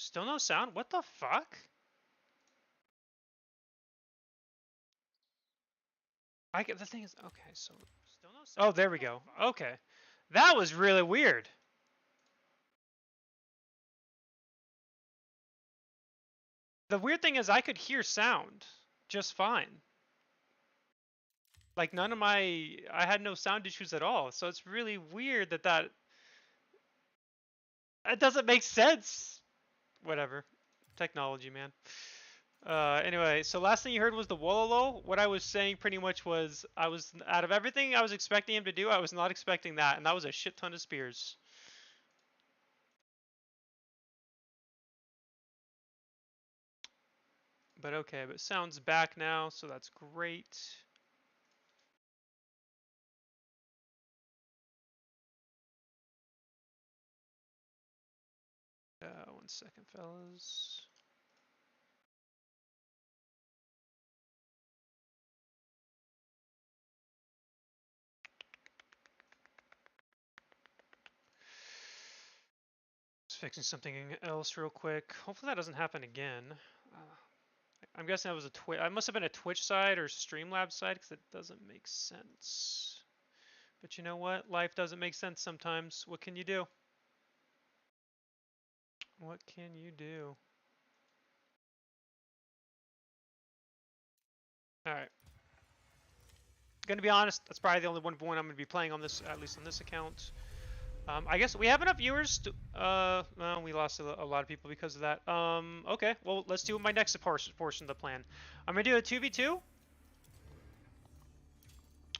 Still no sound? What the fuck? The thing is, okay, so still no sound. Oh, there we go. Okay. That was really weird. The weird thing is I could hear sound just fine. Like I had no sound issues at all. So it's really weird that it doesn't make sense. Whatever. Technology, man. Anyway, so last thing you heard was the Wololo. What I was saying pretty much was out of everything I was expecting him to do, I was not expecting that, and that was a shit ton of spears. But okay, but sound's back now, so that's great. 1 second, fellas. Just fixing something else real quick. Hopefully that doesn't happen again. I'm guessing that was a Twitch. I must have been a Twitch side or Streamlabs side because it doesn't make sense. But you know what? Life doesn't make sense sometimes. What can you do? What can you do? All right. Gonna be honest, that's probably the only one I'm gonna be playing on this, at least on this account. I guess we have enough viewers to, well, we lost a lot of people because of that. Okay, well, let's do my next portion of the plan. I'm gonna do a 2v2.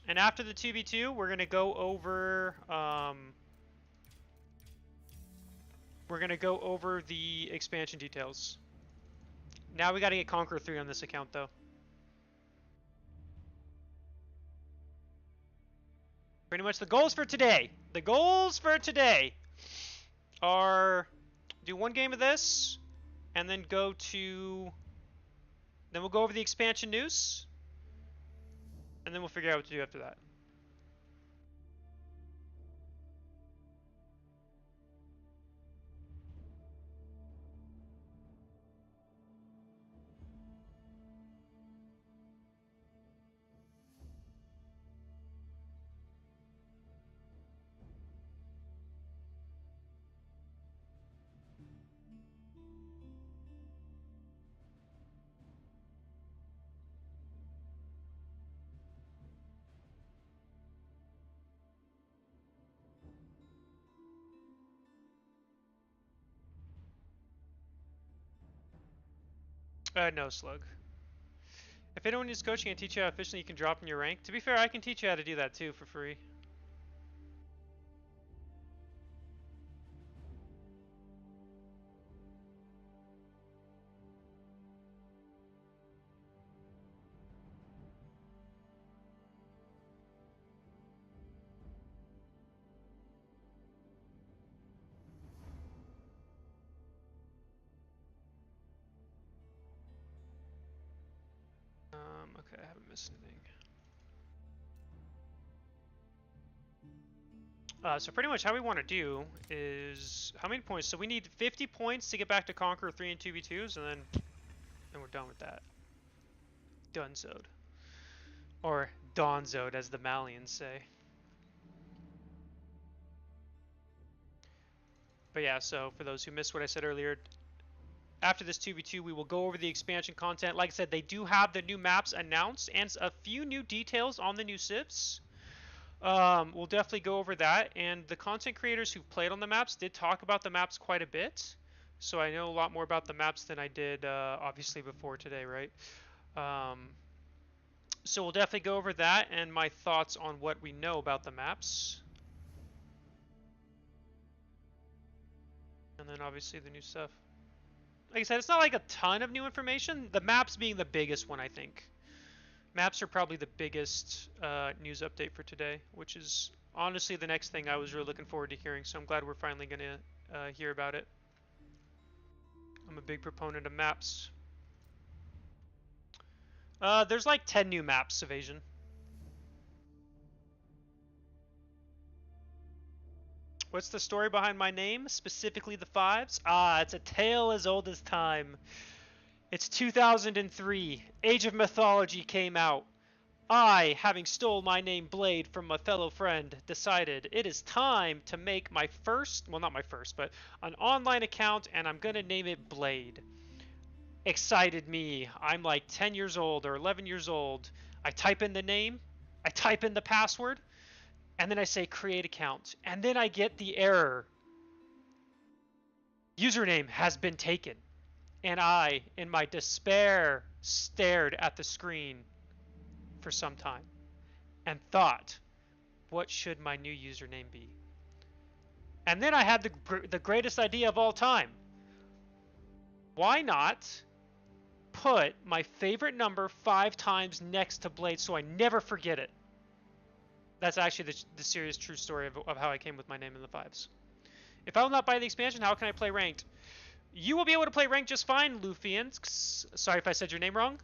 And after the 2v2, we're gonna go over, the expansion details. Now we gotta get Conqueror 3 on this account, though. Pretty much the goals for today. The goals for today are do one game of this, and then we'll go over the expansion news, and then we'll figure out what to do after that. No, Slug. If anyone needs coaching and teach you how efficiently you can drop in your rank, to be fair, I can teach you how to do that too for free. Okay, I haven't missed anything. So pretty much how we want to do is how many points? So we need 50 points to get back to Conqueror 3 and 2v2s, and then we're done with that. Dunzoed. Or Donzoed, as the Malians say. But yeah, so for those who missed what I said earlier, after this 2v2, we will go over the expansion content. Like I said, they do have the new maps announced and a few new details on the new civs. We'll definitely go over that. And the content creators who've played on the maps did talk about the maps quite a bit. So I know a lot more about the maps than I did, obviously, before today, right? So we'll definitely go over that and my thoughts on what we know about the maps. And then obviously the new stuff. Like I said, it's not like a ton of new information. The maps being the biggest one, I think. Maps are probably the biggest news update for today, which is honestly the next thing I was really looking forward to hearing. So I'm glad we're finally going to hear about it. I'm a big proponent of maps. There's like 10 new maps, Evasion. What's the story behind my name, specifically the fives? Ah, it's a tale as old as time. It's 2003. Age of Mythology came out. I, having stole my name Blade from my fellow friend, decided it is time to make my first, well, not my first, but an online account, and I'm gonna name it Blade. Excited me. I'm like 10 years old or 11 years old. I type in the name, I type in the password, and then I say create account. And then I get the error. Username has been taken. And I, in my despair, stared at the screen for some time and thought, what should my new username be? And then I had the greatest idea of all time. Why not put my favorite number 5 times next to Blade so I never forget it? That's actually the serious true story of how I came with my name in the fives. If I will not buy the expansion, how can I play ranked? You will be able to play ranked just fine, Lufian. Sorry if I said your name wrong.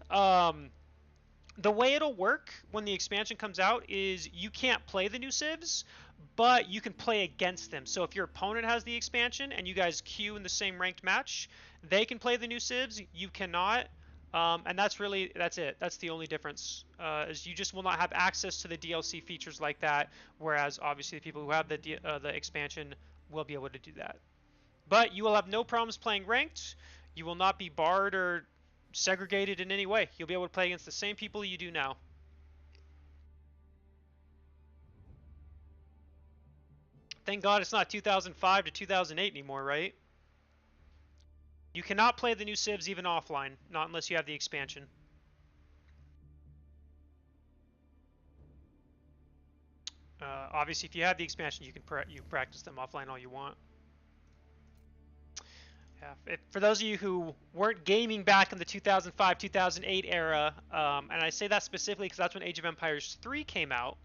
The way it'll work when the expansion comes out is you can't play the new civs, but you can play against them. So if your opponent has the expansion and you guys queue in the same ranked match, they can play the new civs, you cannot. And that's it. That's the only difference, is you just will not have access to the DLC features like that, whereas obviously the people who have the expansion will be able to do that. But you will have no problems playing ranked. You will not be barred or segregated in any way. You'll be able to play against the same people you do now. Thank God it's not 2005 to 2008 anymore, right? You cannot play the new civs even offline, not unless you have the expansion. Obviously, if you have the expansion, you can practice them offline all you want. Yeah, for those of you who weren't gaming back in the 2005-2008 era, and I say that specifically because that's when Age of Empires 3 came out,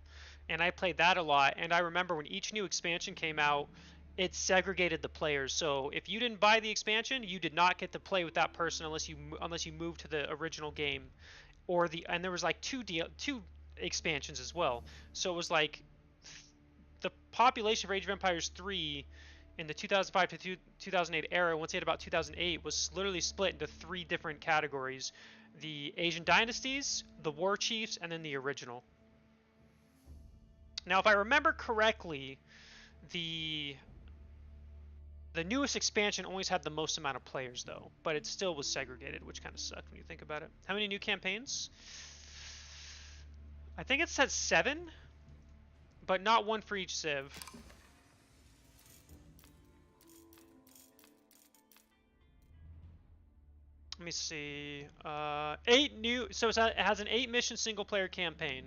and I played that a lot, and I remember when each new expansion came out, it segregated the players. So if you didn't buy the expansion, you did not get to play with that person unless you moved to the original game, and there was like two expansions as well. So it was like the population for Age of Empires 3 in the 2005 to 2008 era, once you hit about 2008, was literally split into 3 different categories: the Asian dynasties, the war chiefs, and then the original. Now, if I remember correctly, the newest expansion always had the most amount of players, though, but it still was segregated, which kind of sucked when you think about it. How many new campaigns? I think it said 7, but not one for each civ. Let me see. 8 new. So it has an 8 mission single player campaign.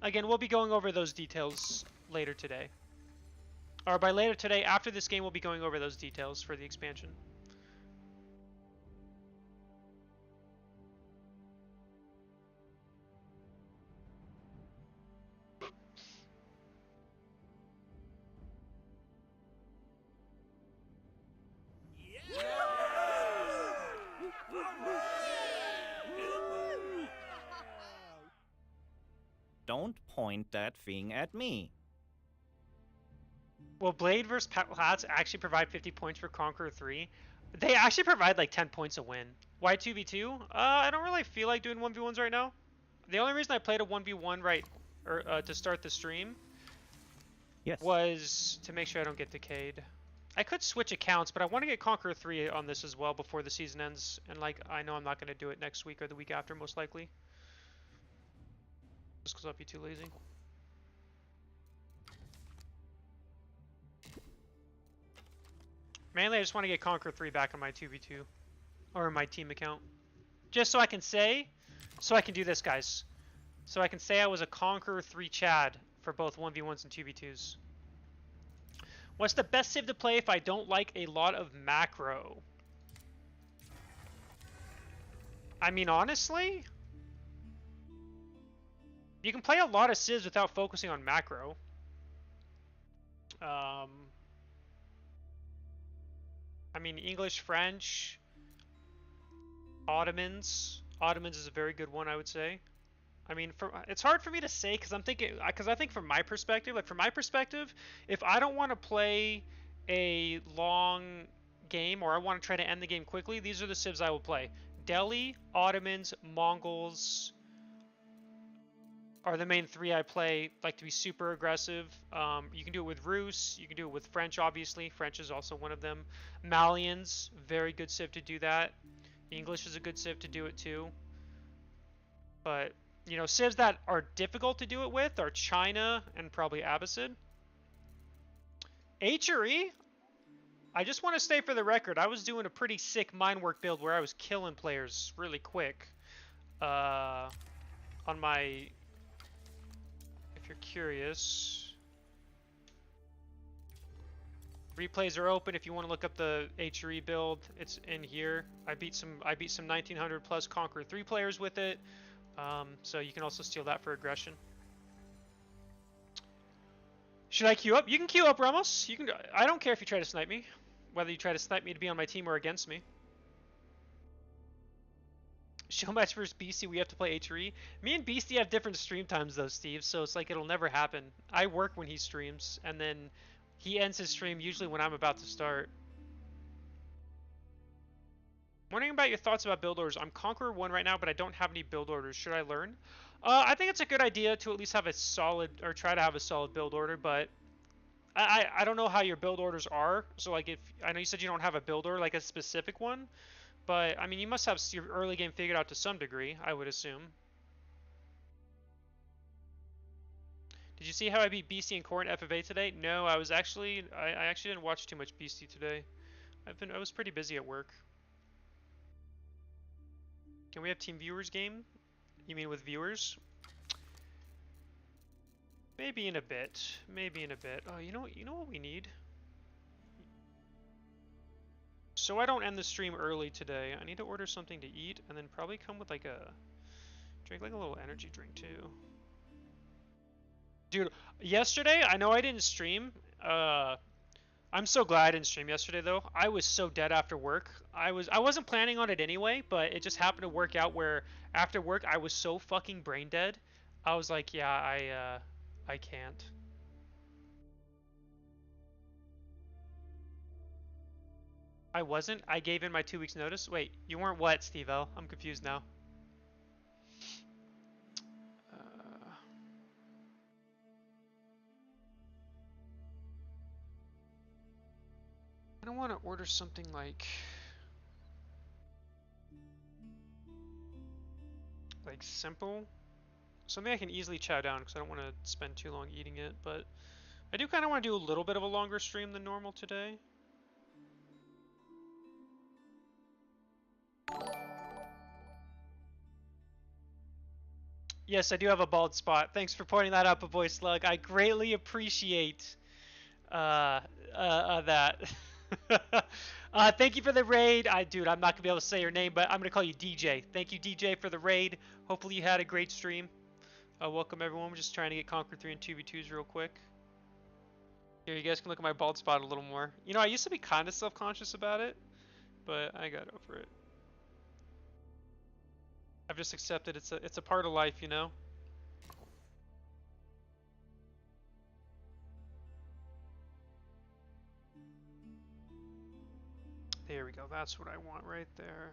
Again, we'll be going over those details later today. Or by later today, after this game, we'll be going over those details for the expansion. Don't point that thing at me. Will Blade vs. Pats actually provide 50 points for Conqueror 3? They actually provide like 10 points a win. Why 2v2? I don't really feel like doing 1v1s right now. The only reason I played a 1v1 to start the stream was to make sure I don't get decayed. I could switch accounts, but I want to get Conqueror 3 on this as well before the season ends. And like, I know I'm not going to do it next week or the week after, most likely. Just because I'll be too lazy. Mainly, I just want to get Conqueror 3 back on my 2v2. Or my team account. Just so I can do this, guys. So I can say I was a Conqueror 3 Chad for both 1v1s and 2v2s. What's the best civ to play if I don't like a lot of macro? I mean, honestly, you can play a lot of civs without focusing on macro. I mean, English, French, Ottomans. Ottomans is a very good one, I would say. I mean, it's hard for me to say because I think from my perspective, if I don't want to play a long game or I want to try to end the game quickly, these are the civs I will play. Delhi, Ottomans, Mongols are the main three I play. Like to be super aggressive. You can do it with Rus, you can do it with French, obviously. French is also one of them. Malians, very good civ to do that. English is a good civ to do it too. But you know, civs that are difficult to do it with are China and probably Abbasid. HRE, I just want to say for the record, I was doing a pretty sick Mindwork build where I was killing players really quick. On my, if you're curious, replays are open. If you want to look up the HRE build, it's in here. I beat some 1900 plus Conqueror 3 players with it. So you can also steal that for aggression. Should I queue up? You can queue up, Ramos. You can. I don't care if you try to snipe me. Whether you try to snipe me to be on my team or against me. Showmatch versus BC, we have to play HRE. Me and BC have different stream times though, Steve, so it's like it'll never happen. I work when he streams, and then he ends his stream usually when I'm about to start. Wondering about your thoughts about build orders. I'm Conqueror 1 right now, but I don't have any build orders. Should I learn? I think it's a good idea to at least have a solid, or try to have a solid build order, but I don't know how your build orders are. So like if, I know you said you don't have a build order, like a specific one, but I mean you must have your early game figured out to some degree, I would assume. Did you see how I beat BC and Core in FFA today? No, I actually didn't watch too much BC today. I was pretty busy at work. Can we have team viewers game? You mean with viewers? Maybe in a bit. Maybe in a bit. Oh, you know what we need? So I don't end the stream early today. I need to order something to eat and then probably come with like a drink, like a little energy drink too. Dude, yesterday, I know I didn't stream. I'm so glad I didn't stream yesterday though. I was so dead after work. I wasn't planning on it anyway, but it just happened to work out where after work I was so fucking brain dead. I was like, yeah, I can't. I wasn't. I gave in my 2 weeks notice. Wait, you weren't what, Steve L? I'm confused now. I don't want to order something like simple. Something I can easily chow down because I don't want to spend too long eating it, but I do kind of want to do a little bit of a longer stream than normal today. Yes, I do have a bald spot. Thanks for pointing that out, Boy Slug. I greatly appreciate that. Thank you for the raid. Dude, I'm not gonna be able to say your name, but I'm gonna call you DJ. Thank you, DJ, for the raid. Hopefully you had a great stream. Welcome everyone. We're just trying to get Conquer 3 and 2v2s real quick. Here, you guys can look at my bald spot a little more. You know, I used to be kind of self-conscious about it, but I got over it. I've just accepted it's a part of life, you know? There we go. That's what I want right there.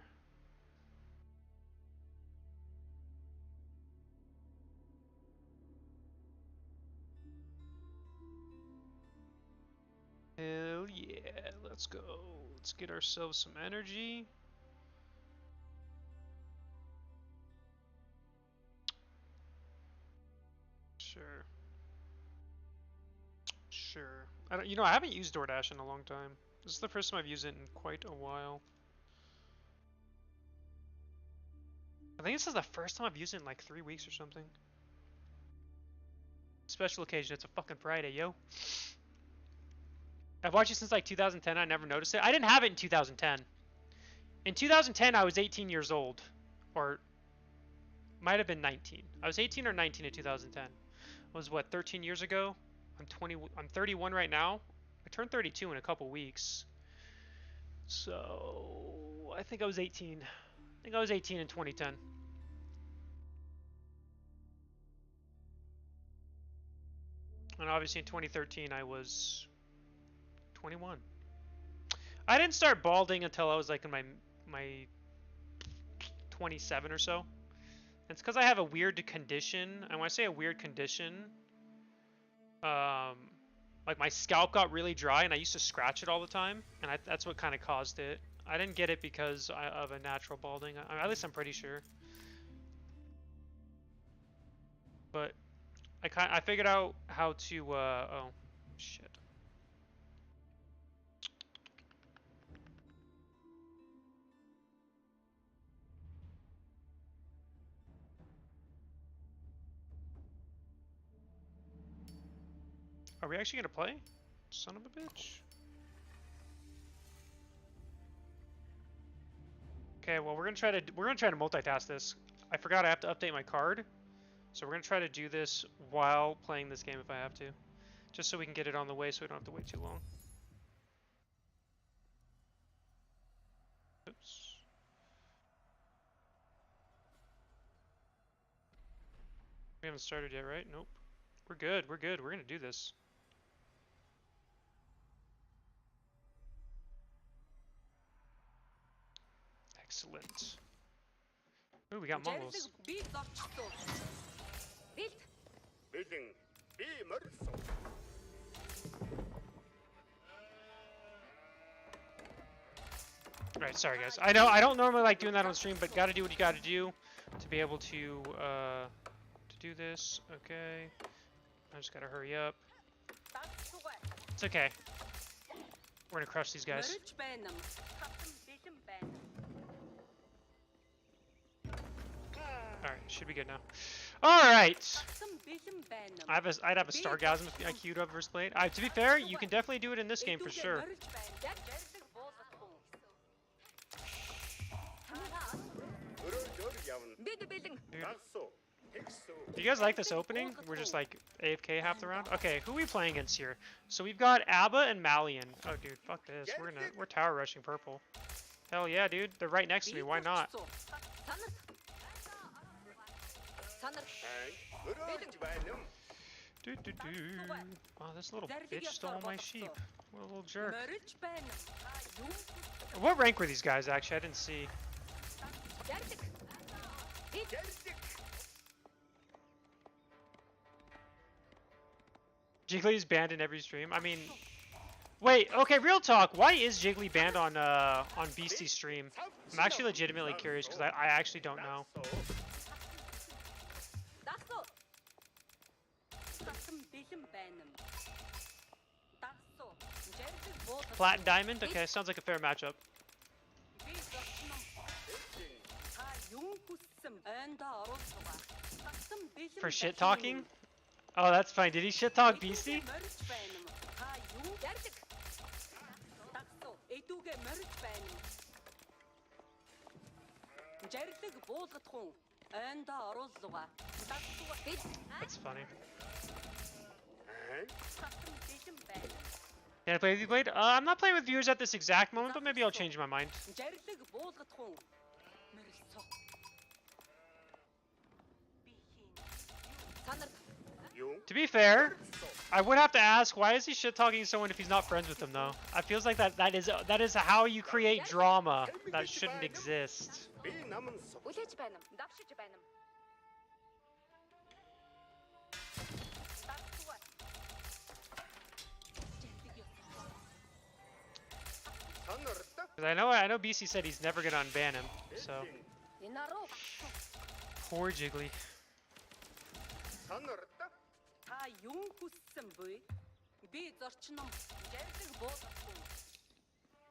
Hell yeah. Let's go. Let's get ourselves some energy. Sure. Sure. I haven't used DoorDash in a long time. This is the first time I've used it in quite a while. I think this is the first time I've used it in like 3 weeks or something. Special occasion, it's a fucking Friday, yo. I've watched it since like 2010, I never noticed it. I didn't have it in 2010. In 2010, I was 18 years old. Or, might have been 19. I was 18 or 19 in 2010. It was what, 13 years ago? I'm 31 right now. I turned 32 in a couple weeks. So, I think I was 18. I think I was 18 in 2010. And obviously in 2013 I was 21. I didn't start balding until I was like in my 27 or so. It's because I have a weird condition. And when I say a weird condition, like my scalp got really dry and I used to scratch it all the time, and that's what kind of caused it. I didn't get it because of a natural balding. At least I'm pretty sure. But I figured out how to oh shit. Are we actually gonna play? Son of a bitch. Okay, well we're gonna try to multitask this. I forgot I have to update my card, so we're gonna try to do this while playing this game if I have to, just so we can get it on the way, so we don't have to wait too long. Oops. We haven't started yet, right? Nope. We're good. We're good. We're gonna do this. Excellent. Ooh, we got Mongols. Right, sorry guys. I know I don't normally like doing that on stream, but gotta do what you gotta do to be able to do this. Okay. I just gotta hurry up. It's okay. We're gonna crush these guys. Alright, should be good now. Alright! I'd have a Stargasm queued up versus played. To be fair, you can definitely do it in this game for sure. Do you guys like this opening? We're just like AFK half the round. Okay, who are we playing against here? So we've got Abba and Malian. Oh dude, fuck this. We're tower rushing purple. Hell yeah, dude. They're right next to me. Why not? Oh, this little bitch stole my sheep. What a little jerk. What rank were these guys actually? I didn't see. Jiggly's banned in every stream. I mean, wait. Okay, real talk. Why is Jiggly banned on Beastie's stream? I'm actually legitimately curious because I actually don't know. Plat and Diamond? Okay, sounds like a fair matchup. For shit talking? Oh, that's fine. Did he shit talk Beastie? That's funny. Can I play with you, Blade? I'm not playing with viewers at this exact moment, but maybe I'll change my mind. To be fair, I would have to ask, why is he shit-talking someone if he's not friends with them, though? I feels like that is how you create drama that shouldn't exist. Because I know BC said he's never gonna unban him, so. Poor Jiggly.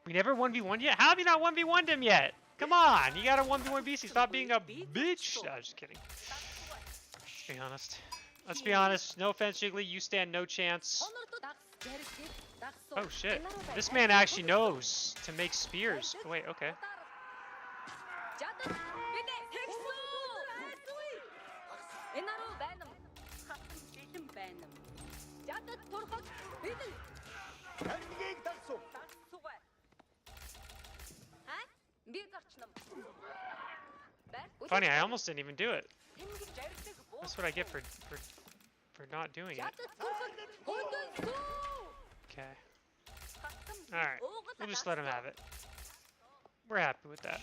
We never 1v1'd yet? How have you not 1v1'd him yet? Come on, you gotta 1v1 BC. Stop being a bitch. No, just kidding. Let's be honest. Let's be honest. No offense, Jiggly. You stand no chance. Oh shit. This man actually knows to make spears. Oh, wait, okay. Funny, I almost didn't even do it. That's what I get for for not doing it. Okay. Alright. We'll just let him have it. We're happy with that.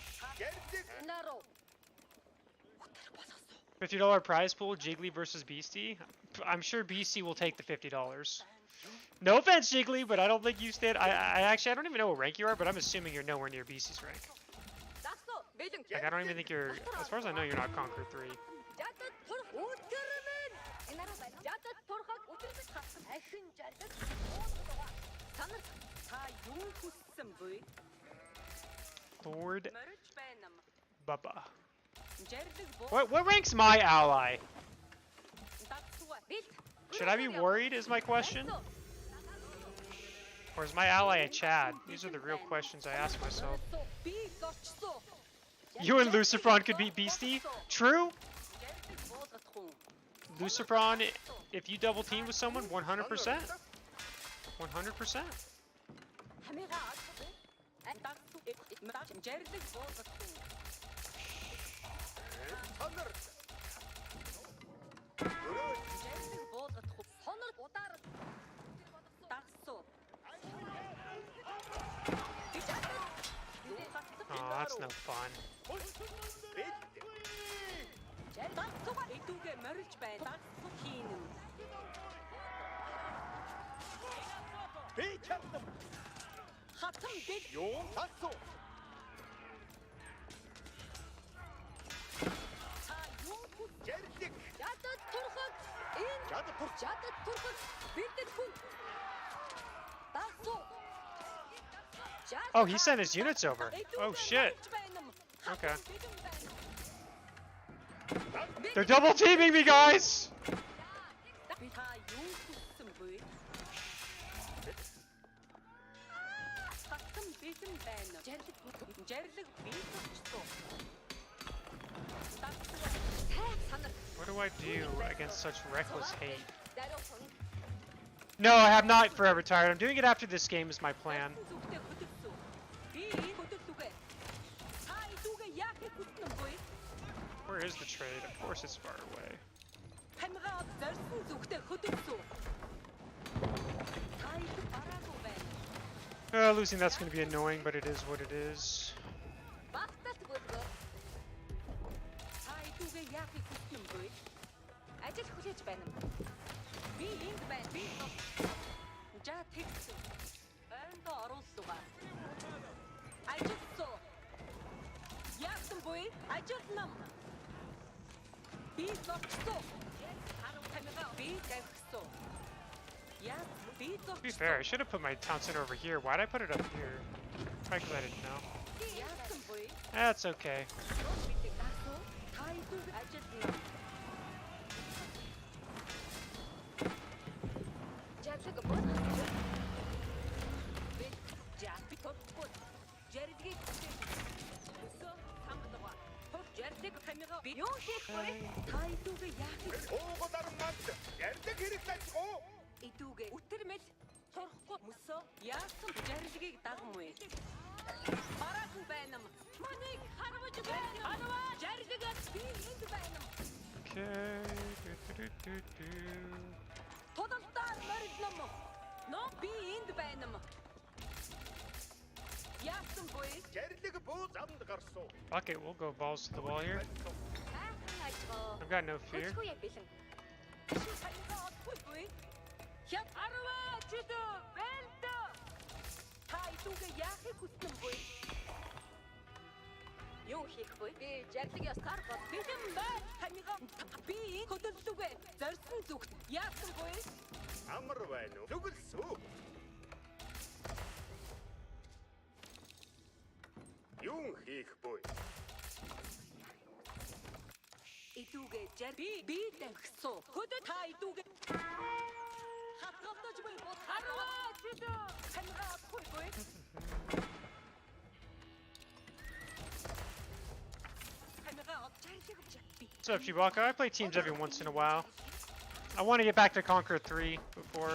$50 prize pool, Jiggly versus Beastie. I'm sure Beastie will take the $50. No offense, Jiggly, but I don't think you stand. I don't even know what rank you are, but I'm assuming you're nowhere near Beastie's rank. Like, I don't even think you're. As far as I know, you're not Conqueror 3. Lord Bubba. What rank's my ally? Should I be worried is my question? Or is my ally a Chad? These are the real questions I ask myself. You and Lucifron could beat Beastie? True? Lucifron, if you double team with someone, 100%. 100%. Oh, that's no fun. Oh, he sent his units over. Oh, shit. Okay. They're double teaming me, guys! What do I do against such reckless hate? No, I have not forever tired. I'm doing it after this game is my plan. Where is the trade? Of course it's far away. Losing that's going to be annoying, but it is what it is. To be fair, I should have put my town center over here. Why'd I put it up here? Probably because I didn't know. That's okay. Fuck it, we'll go balls to the wall here. I've got no fear. What's up, Chewbacca? I play teams every once in a while. I want to get back to Conqueror 3 before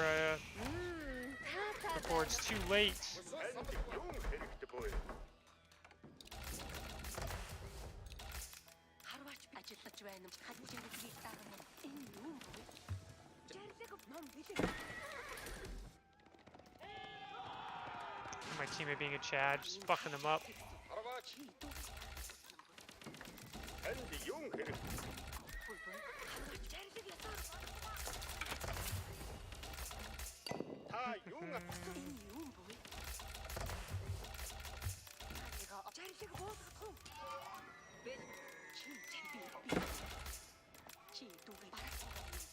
it's too late. teammate being a Chad, just fucking them up.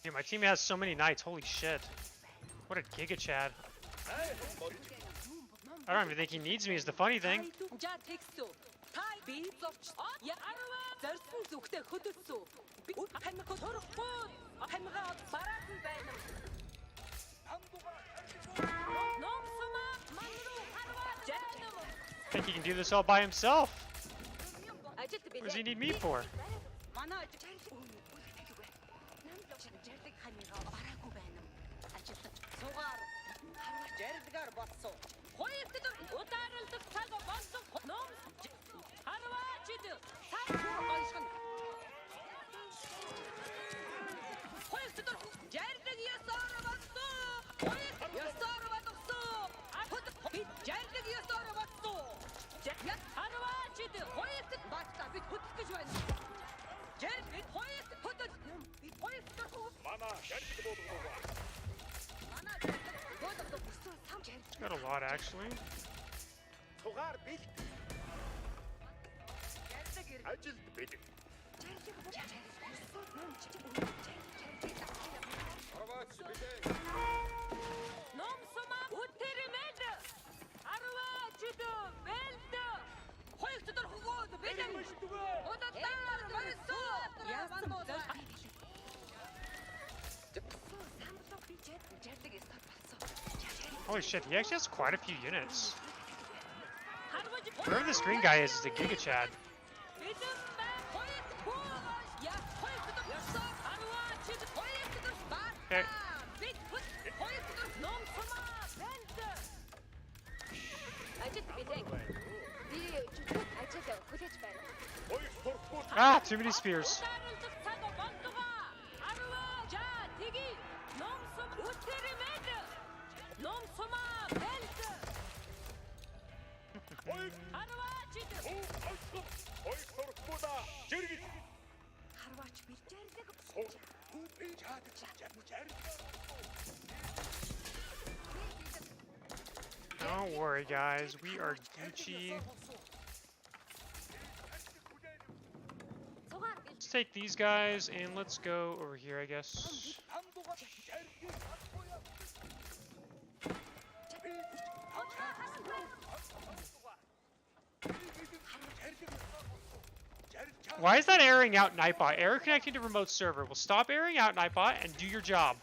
Dude, my teammate has so many knights, holy shit. What a giga Chad. I don't even think he needs me is the funny thing. I think he can do this all by himself. What does he need me for? Got a lot actually. Holy shit, he actually has quite a few units. Whoever this green guy is a Giga Chad. Okay. Ah, too many spears. Don't worry, guys. We are Gucci. Let's take these guys and let's go over here, I guess. Why is that airing out Nightbot? Error connecting to remote server. Well, stop airing out Nightbot and do your job.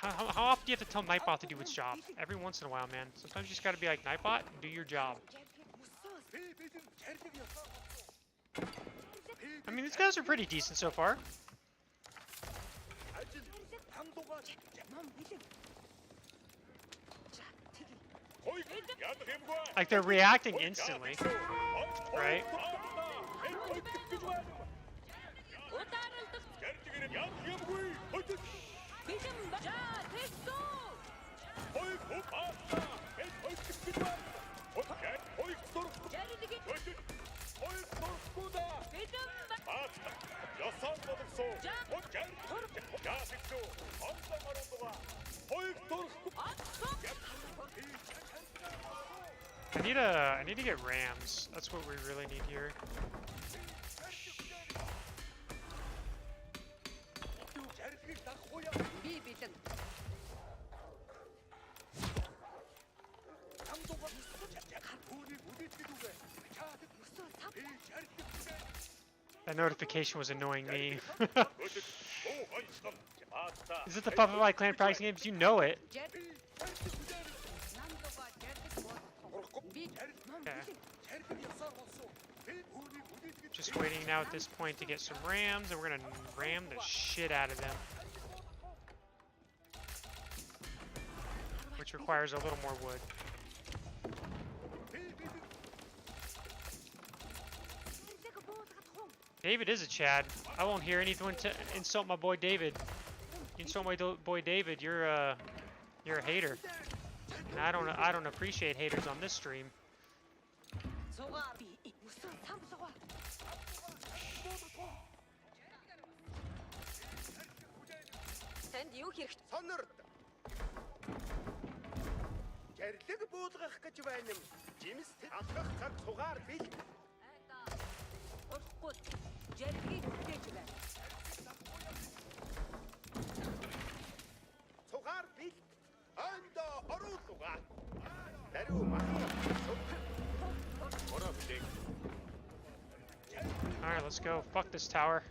How often do you have to tell Nightbot to do its job? Every once in a while, man. Sometimes you just gotta be like, Nightbot, do your job. I mean, these guys are pretty decent so far. Like, they're reacting instantly, right? I need to get rams. That's what we really need here. That notification was annoying me. Is it the Puppet My Clan practicing games? You know it. Okay. Just waiting now at this point to get some rams, and we're gonna ram the shit out of them. Which requires a little more wood. David is a Chad. I won't hear anyone to insult my boy David. You insult my boy David, you're a hater. And I don't appreciate haters on this stream. Alright, let's go. Fuck this tower.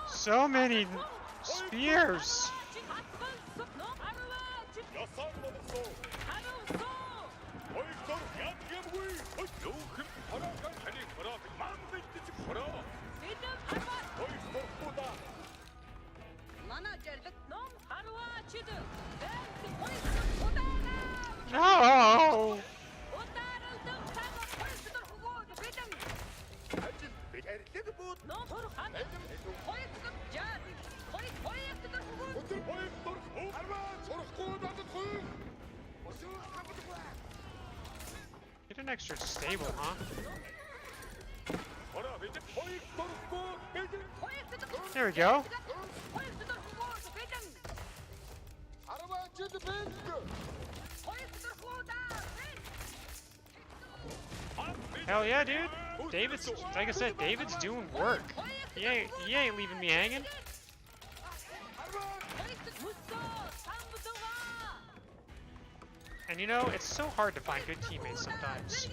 So many spears. No. Get an extra stable, huh? There we go. Hell yeah, dude. David's, like I said, David's doing work. He ain't leaving me hanging. And you know, it's so hard to find good teammates sometimes.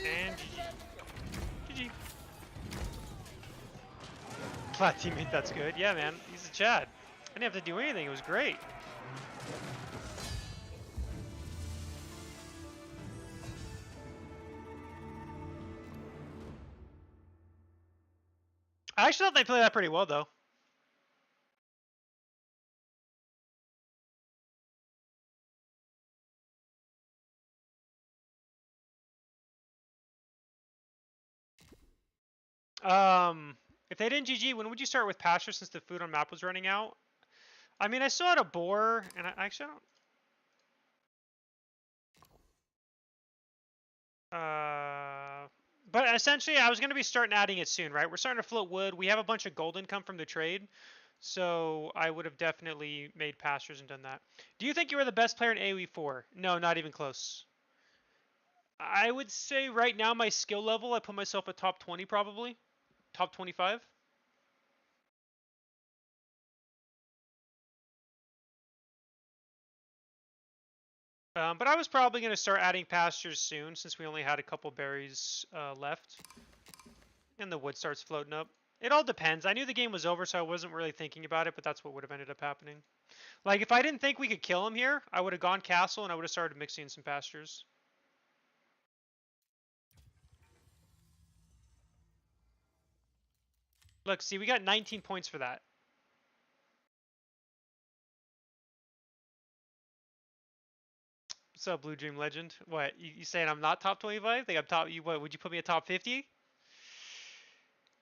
And GG. Flat teammate, that's good. Yeah, man, he's a Chad. I didn't have to do anything, it was great. I actually thought they played that pretty well, though. If they didn't GG, when would you start with pasture since the food on map was running out? I mean, I still had a boar, and I actually don't... But essentially, I was going to be starting adding it soon, right? We're starting to float wood. We have a bunch of gold income from the trade. So I would have definitely made pastures and done that. Do you think you were the best player in aoe4? No, not even close. I would say right now my skill level, I put myself at top 20 probably. Top 25. But I was probably going to start adding pastures soon since we only had a couple berries left. And the wood starts floating up. It all depends. I knew the game was over, so I wasn't really thinking about it, but that's what would have ended up happening. Like, if I didn't think we could kill him here, I would have gone castle and I would have started mixing in some pastures. Look, see, we got 19 points for that. What's up, Blue Dream Legend? What, you saying I'm not top 25? Think I'm top, what, would you put me at top 50?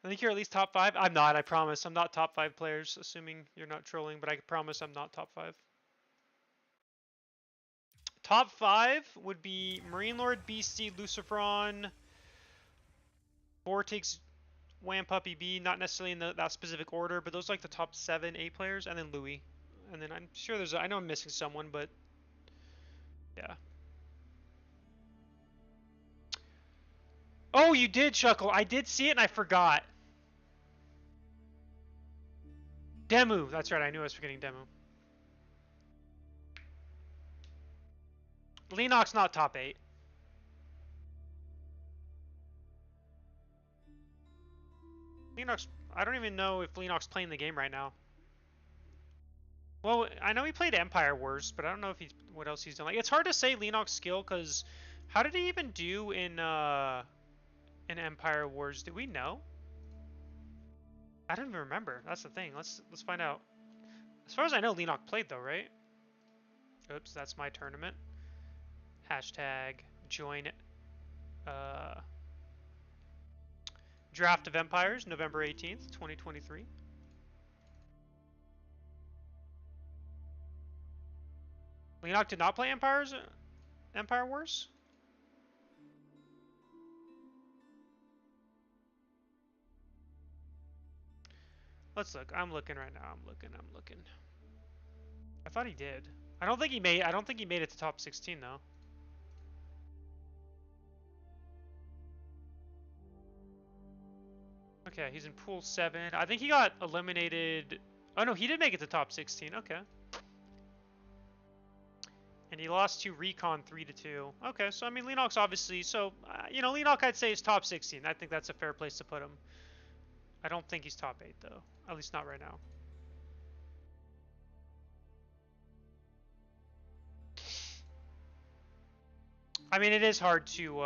I think you're at least top 5. I'm not, I promise. I'm not top 5 players, assuming you're not trolling, but I promise I'm not top 5. top 5 would be Marine Lord, Beastie, Luciferon, Vortex, Wham Puppy B, not necessarily in that specific order, but those are like the top 7, 8 players, and then Louis. And then I'm sure I know I'm missing someone, but yeah. Oh, you did, Chuckle. I did see it and I forgot. Demu. That's right. I knew I was forgetting Demu. Leenox not top 8. Leenox, I don't even know if Leenox playing the game right now. Well, I know he played Empire Wars, but I don't know if what else he's done. Like, it's hard to say Leenox skill because how did he even do in Empire Wars? Do we know? I don't even remember. That's the thing. Let's find out. As far as I know, Leenox played though, right? Oops, that's my tournament. Hashtag join Draft of Empires, November 18th, 2023. Leenox did not play Empire Wars? Let's look. I'm looking right now. I'm looking. I thought he did. I don't think he made it to top 16 though. Okay, he's in pool 7. I think he got eliminated. Oh no, he did make it to top 16. Okay. And he lost to Recon 3-2. Okay, so I mean Leenox obviously. So Leenox I'd say is top 16. I think that's a fair place to put him. I don't think he's top 8 though. At least not right now. I mean, it is hard to,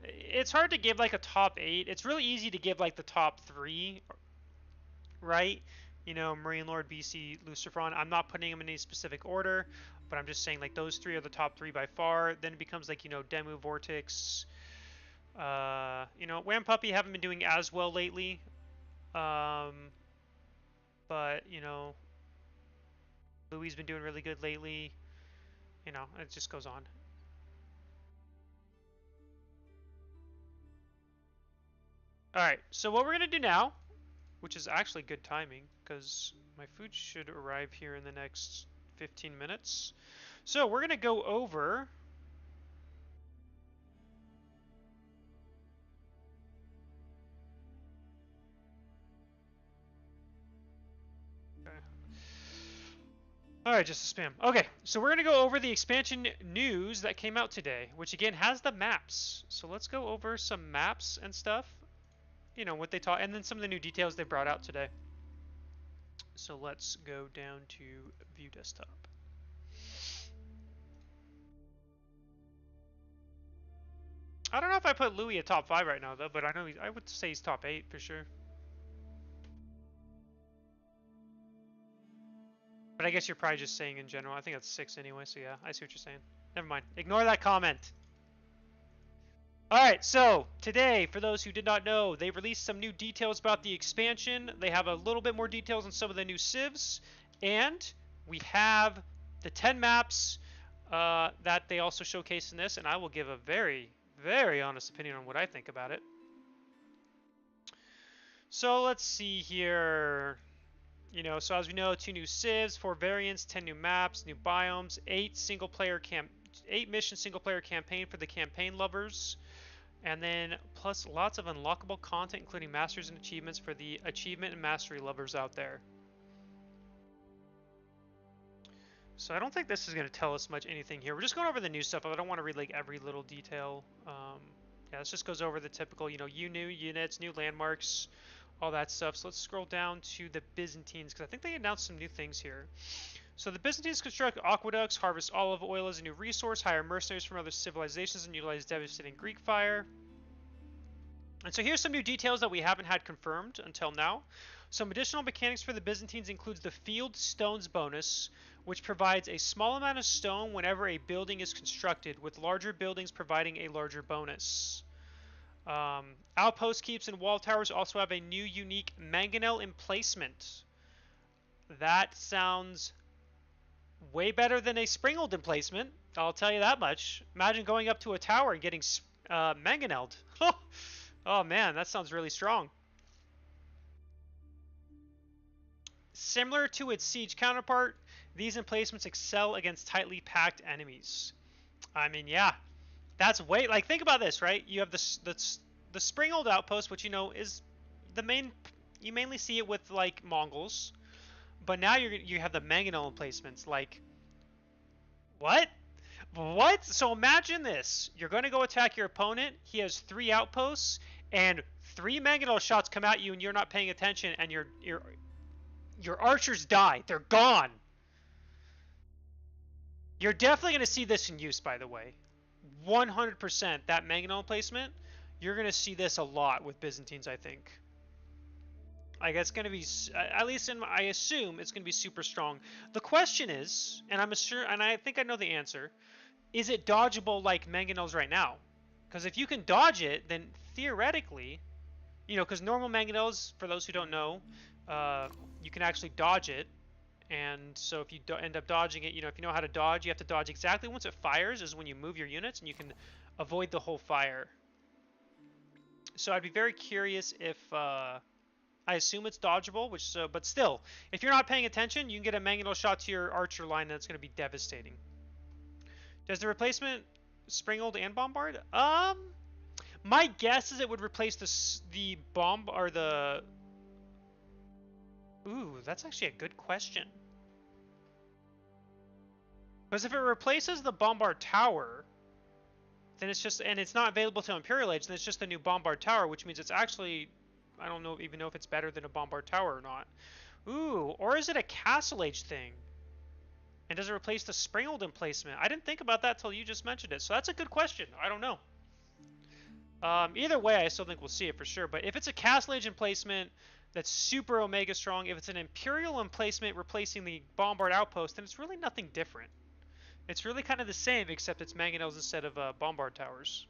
it's hard to give like a top 8. It's really easy to give like the top 3, right? You know, Marine Lord, BC, Luciferon. I'm not putting them in any specific order, but I'm just saying like those 3 are the top 3 by far. Then it becomes like, Demu, Vortex. Wham Puppy haven't been doing as well lately. But, Louis been doing really good lately. It just goes on. Alright, so what we're going to do now, which is actually good timing, because my food should arrive here in the next 15 minutes. So we're going to go over... Alright, just a spam. Okay, so we're going to go over the expansion news that came out today, which again has the maps. So let's go over some maps and stuff. What they taught, and then some of the new details they brought out today. So let's go down to View Desktop. I don't know if I put Louis at top 5 right now, though, but I would say he's top 8 for sure. But I guess you're probably just saying in general. I think that's 6 anyway, so yeah, I see what you're saying. Never mind. Ignore that comment. Alright, so today, for those who did not know, they released some new details about the expansion. They have a little bit more details on some of the new civs. And we have the 10 maps that they also showcased in this. And I will give a very, very honest opinion on what I think about it. So let's see here. So as we know, 2 new civs, 4 variants, 10 new maps, new biomes, 8 mission single player campaign for the campaign lovers, and then plus lots of unlockable content, including masters and achievements for the achievement and mastery lovers out there. So I don't think this is going to tell us much anything here. We're just going over the new stuff. I don't want to read like every little detail. Yeah, this just goes over the typical, new units, new landmarks, all that stuff. So let's scroll down to the Byzantines, because I think they announced some new things here. So the Byzantines construct aqueducts, harvest olive oil as a new resource, hire mercenaries from other civilizations, and utilize devastating Greek fire. And so here's some new details that we haven't had confirmed until now. Some additional mechanics for the Byzantines includes the Field Stones bonus, which provides a small amount of stone whenever a building is constructed, with larger buildings providing a larger bonus. Outpost keeps and wall towers also have a new unique mangonel emplacement. That sounds way better than a springled emplacement. I'll tell you that much. Imagine going up to a tower and getting mangonelled. Oh man, that sounds really strong. Similar to its siege counterpart, these emplacements excel against tightly packed enemies. I mean, yeah, that's way like think about this, right? You have the Springhold outpost, which you know is the main. You mainly see it with like Mongols, but now you have the mangonel emplacements. Like what? What? So imagine this: you're going to go attack your opponent. He has 3 outposts, and 3 mangonel shots come at you, and you're not paying attention, and your archers die. They're gone. You're definitely going to see this in use, by the way. 100% that mangonel placement. You're going to see this a lot with Byzantines, I think. Like it's going to be, at least I assume it's going to be super strong. The question is, and I'm sure, and I think I know the answer, is it dodgeable like mangonels right now? Because if you can dodge it, then theoretically, you know, because normal mangonels, for those who don't know, you can actually dodge it. And so if you end up dodging it, you know, if you know how to dodge, you have to dodge exactly once it fires is when you move your units, and you can avoid the whole fire. So I'd be very curious if, I assume it's dodgeable, but still, if you're not paying attention, you can get a mangonel shot to your archer line, and that's going to be devastating. Does the replacement Springhold and Bombard? My guess is it would replace the bomb or the. Ooh, that's actually a good question. Because if it replaces the Bombard Tower, then it's just, and it's not available to Imperial Age, then it's just the new Bombard Tower, which means it's actually, I don't even know if it's better than a Bombard Tower or not. Ooh, or is it a Castle Age thing? And does it replace the Springhold emplacement? I didn't think about that till you just mentioned it, so that's a good question. I don't know. Either way, I still think we'll see it for sure, but if it's a Castle Age emplacement that's super Omega strong, if it's an Imperial emplacement replacing the Bombard Outpost, then it's really nothing different. It's really kind of the same, except it's mangonels instead of Bombard Towers.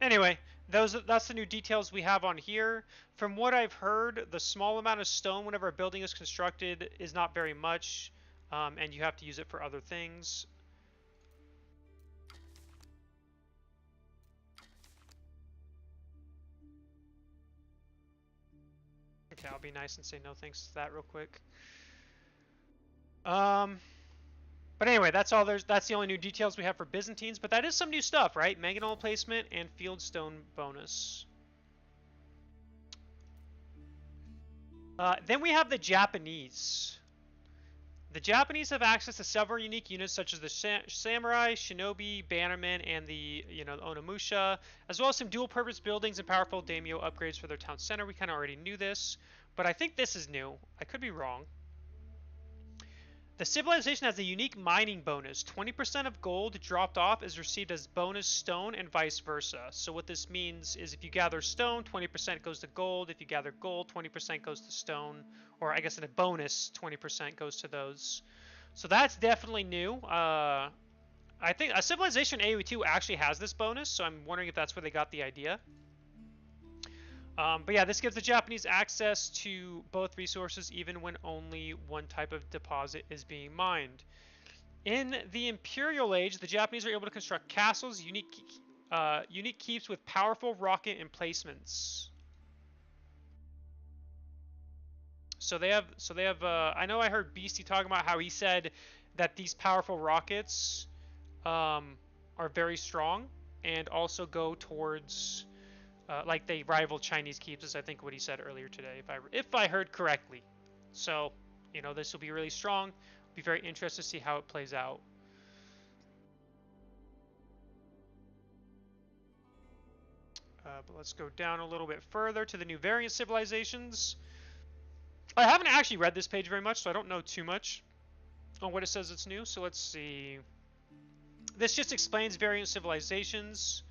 Anyway, that's the new details we have on here. From what I've heard, the small amount of stone whenever a building is constructed is not very much, and you have to use it for other things. Okay, I'll be nice and say no thanks to that real quick. But anyway, that's all. That's the only new details we have for Byzantines. But that is some new stuff, right? Mangonel placement and fieldstone bonus. Then we have the Japanese. The Japanese have access to several unique units such as the Samurai, Shinobi, Bannerman, and the Onimusha, as well as some dual-purpose buildings and powerful daimyo upgrades for their town center. We kind of already knew this, but I think this is new. I could be wrong. The civilization has a unique mining bonus. 20% of gold dropped off is received as bonus stone and vice versa. So what this means is if you gather stone, 20% goes to gold. If you gather gold, 20% goes to stone. Or I guess in a bonus, 20% goes to those. So that's definitely new. I think a Civilization AoE2 actually has this bonus, so I'm wondering if that's where they got the idea. But yeah, this gives the Japanese access to both resources even when only one type of deposit is being mined. In the Imperial Age, the Japanese are able to construct castles, unique keeps with powerful rocket emplacements. So they have. I know I heard Beastie talking about how he said that these powerful rockets are very strong and also go towards. Like they rival Chinese keeps, is I think what he said earlier today, if I heard correctly. So, this will be really strong. I'll be very interested to see how it plays out. But let's go down a little bit further to the new variant civilizations. I haven't actually read this page very much, so I don't know too much on what it says it's new. So let's see. This just explains variant civilizations.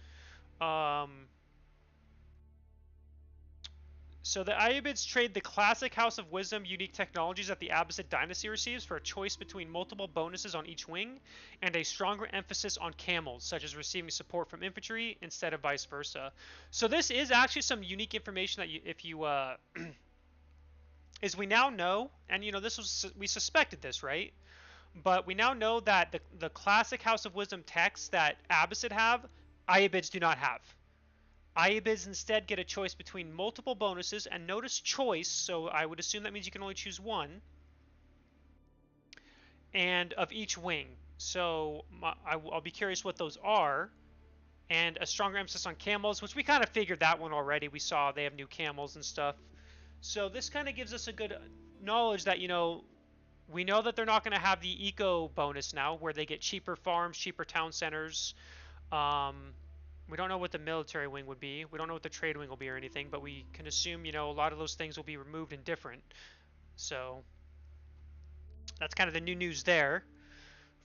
So the Ayyubids trade the classic House of Wisdom unique technologies that the Abbasid dynasty receives for a choice between multiple bonuses on each wing and a stronger emphasis on camels, such as receiving support from infantry instead of vice versa. So this is actually some unique information that if you is we now know, and this was, we suspected this, right? But we now know that the classic House of Wisdom texts that Abbasid have, Ayubids do not have. Ayubids instead get a choice between multiple bonuses, and notice choice, so I would assume that means you can only choose one, and of each wing. So I'll be curious what those are. And a stronger emphasis on camels, which we kind of figured that one already. We saw they have new camels and stuff. So this kind of gives us a good knowledge that, we know that they're not going to have the eco bonus now, where they get cheaper farms, cheaper town centers. We don't know what the military wing would be. We don't know what the trade wing will be or anything, but we can assume, a lot of those things will be removed and different. So that's kind of the new news there.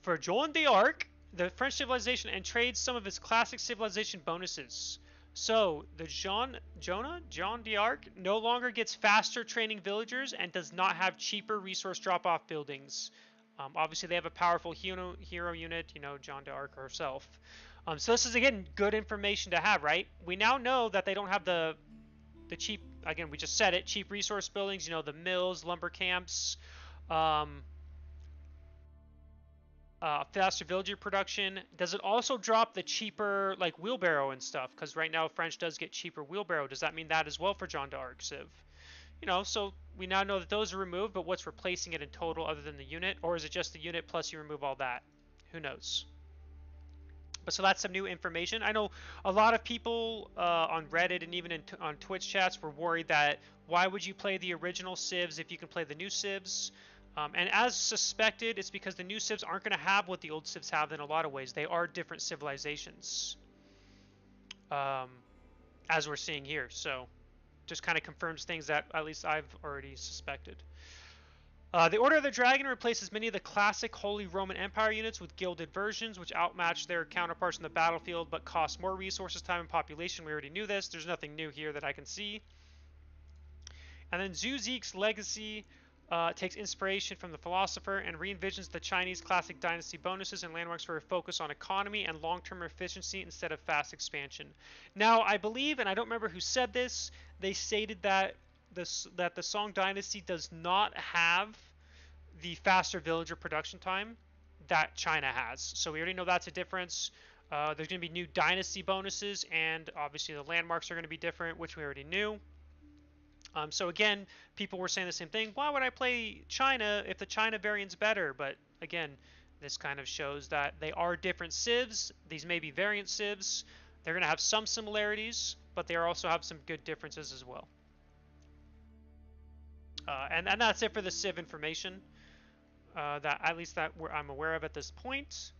For Joan d'Arc, the French civilization and trades some of its classic civilization bonuses. So the Jean d'Arc no longer gets faster training villagers and does not have cheaper resource drop-off buildings. Obviously, they have a powerful hero unit, Jean d'Arc herself. So this is, again, good information to have, right? We now know that they don't have the cheap, again, we just said it, cheap resource buildings, the mills, lumber camps, faster villager production. Does it also drop the cheaper, like, wheelbarrow and stuff? Because right now French does get cheaper wheelbarrow. Does that mean that as well for Jean d'Arc Civ? So we now know that those are removed, but what's replacing it in total other than the unit? Or is it just the unit plus you remove all that? Who knows? But so that's some new information. I know a lot of people on Reddit and even on Twitch chats were worried that why would you play the original civs if you can play the new civs? And as suspected, it's because the new civs aren't going to have what the old civs have in a lot of ways. They are different civilizations, as we're seeing here. So just kind of confirms things that at least I've already suspected. The Order of the Dragon replaces many of the classic Holy Roman Empire units with gilded versions, which outmatch their counterparts in the battlefield, but cost more resources, time, and population. We already knew this. There's nothing new here that I can see. And then Zhu Zix's legacy takes inspiration from the philosopher and re-envisions the Chinese classic dynasty bonuses and landmarks for a focus on economy and long-term efficiency instead of fast expansion. Now, I believe, and I don't remember who said this, they stated that the Song Dynasty does not have the faster villager production time that China has. So we already know that's a difference. There's going to be new dynasty bonuses, and obviously the landmarks are going to be different, which we already knew. So again, people were saying the same thing. Why would I play China if the China variant's better? But again, this kind of shows that they are different civs. These may be variant civs. They're going to have some similarities, but they also have some good differences as well. And that's it for the civ information. That at least that I'm aware of at this point.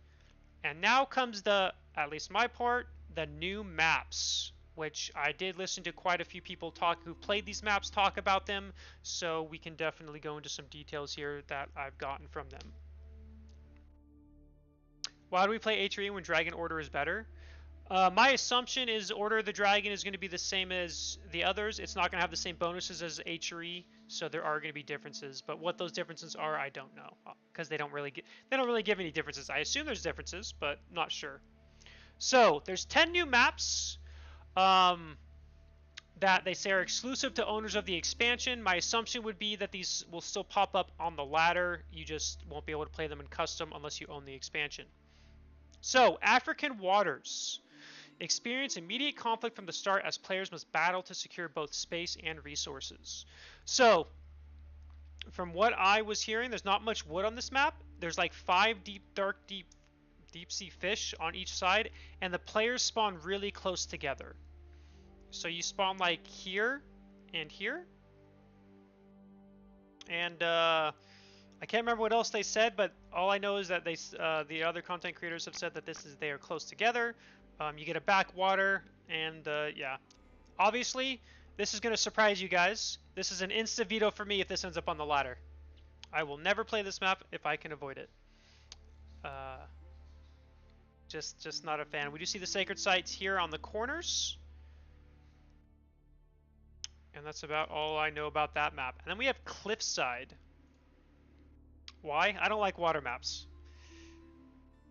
And now comes at least my part, the new maps, which I did listen to quite a few people who played these maps talk about them, so we can definitely go into some details here that I've gotten from them. Why do we play HRE when Dragon Order is better? My assumption is Order of the Dragon is going to be the same as the others. It's not going to have the same bonuses as HRE, so there are going to be differences. But what those differences are, I don't know, because they don't really give any differences. I assume there's differences, but not sure. So there's 10 new maps that they say are exclusive to owners of the expansion. My assumption would be that these will still pop up on the ladder. You just won't be able to play them in custom unless you own the expansion. So African Waters. Experience immediate conflict from the start as players must battle to secure both space and resources. So, from what I was hearing, there's not much wood on this map. There's like 5 deep sea fish on each side, and the players spawn really close together. So you spawn like here and here. And I can't remember what else they said, but all I know is that the other content creators have said that they are close together. You get a backwater, and yeah. Obviously, this is going to surprise you guys. This is an insta veto for me if this ends up on the ladder. I will never play this map if I can avoid it. Just not a fan. We do see the sacred sites here on the corners. And that's about all I know about that map. And then we have Cliffside. Why? I don't like water maps.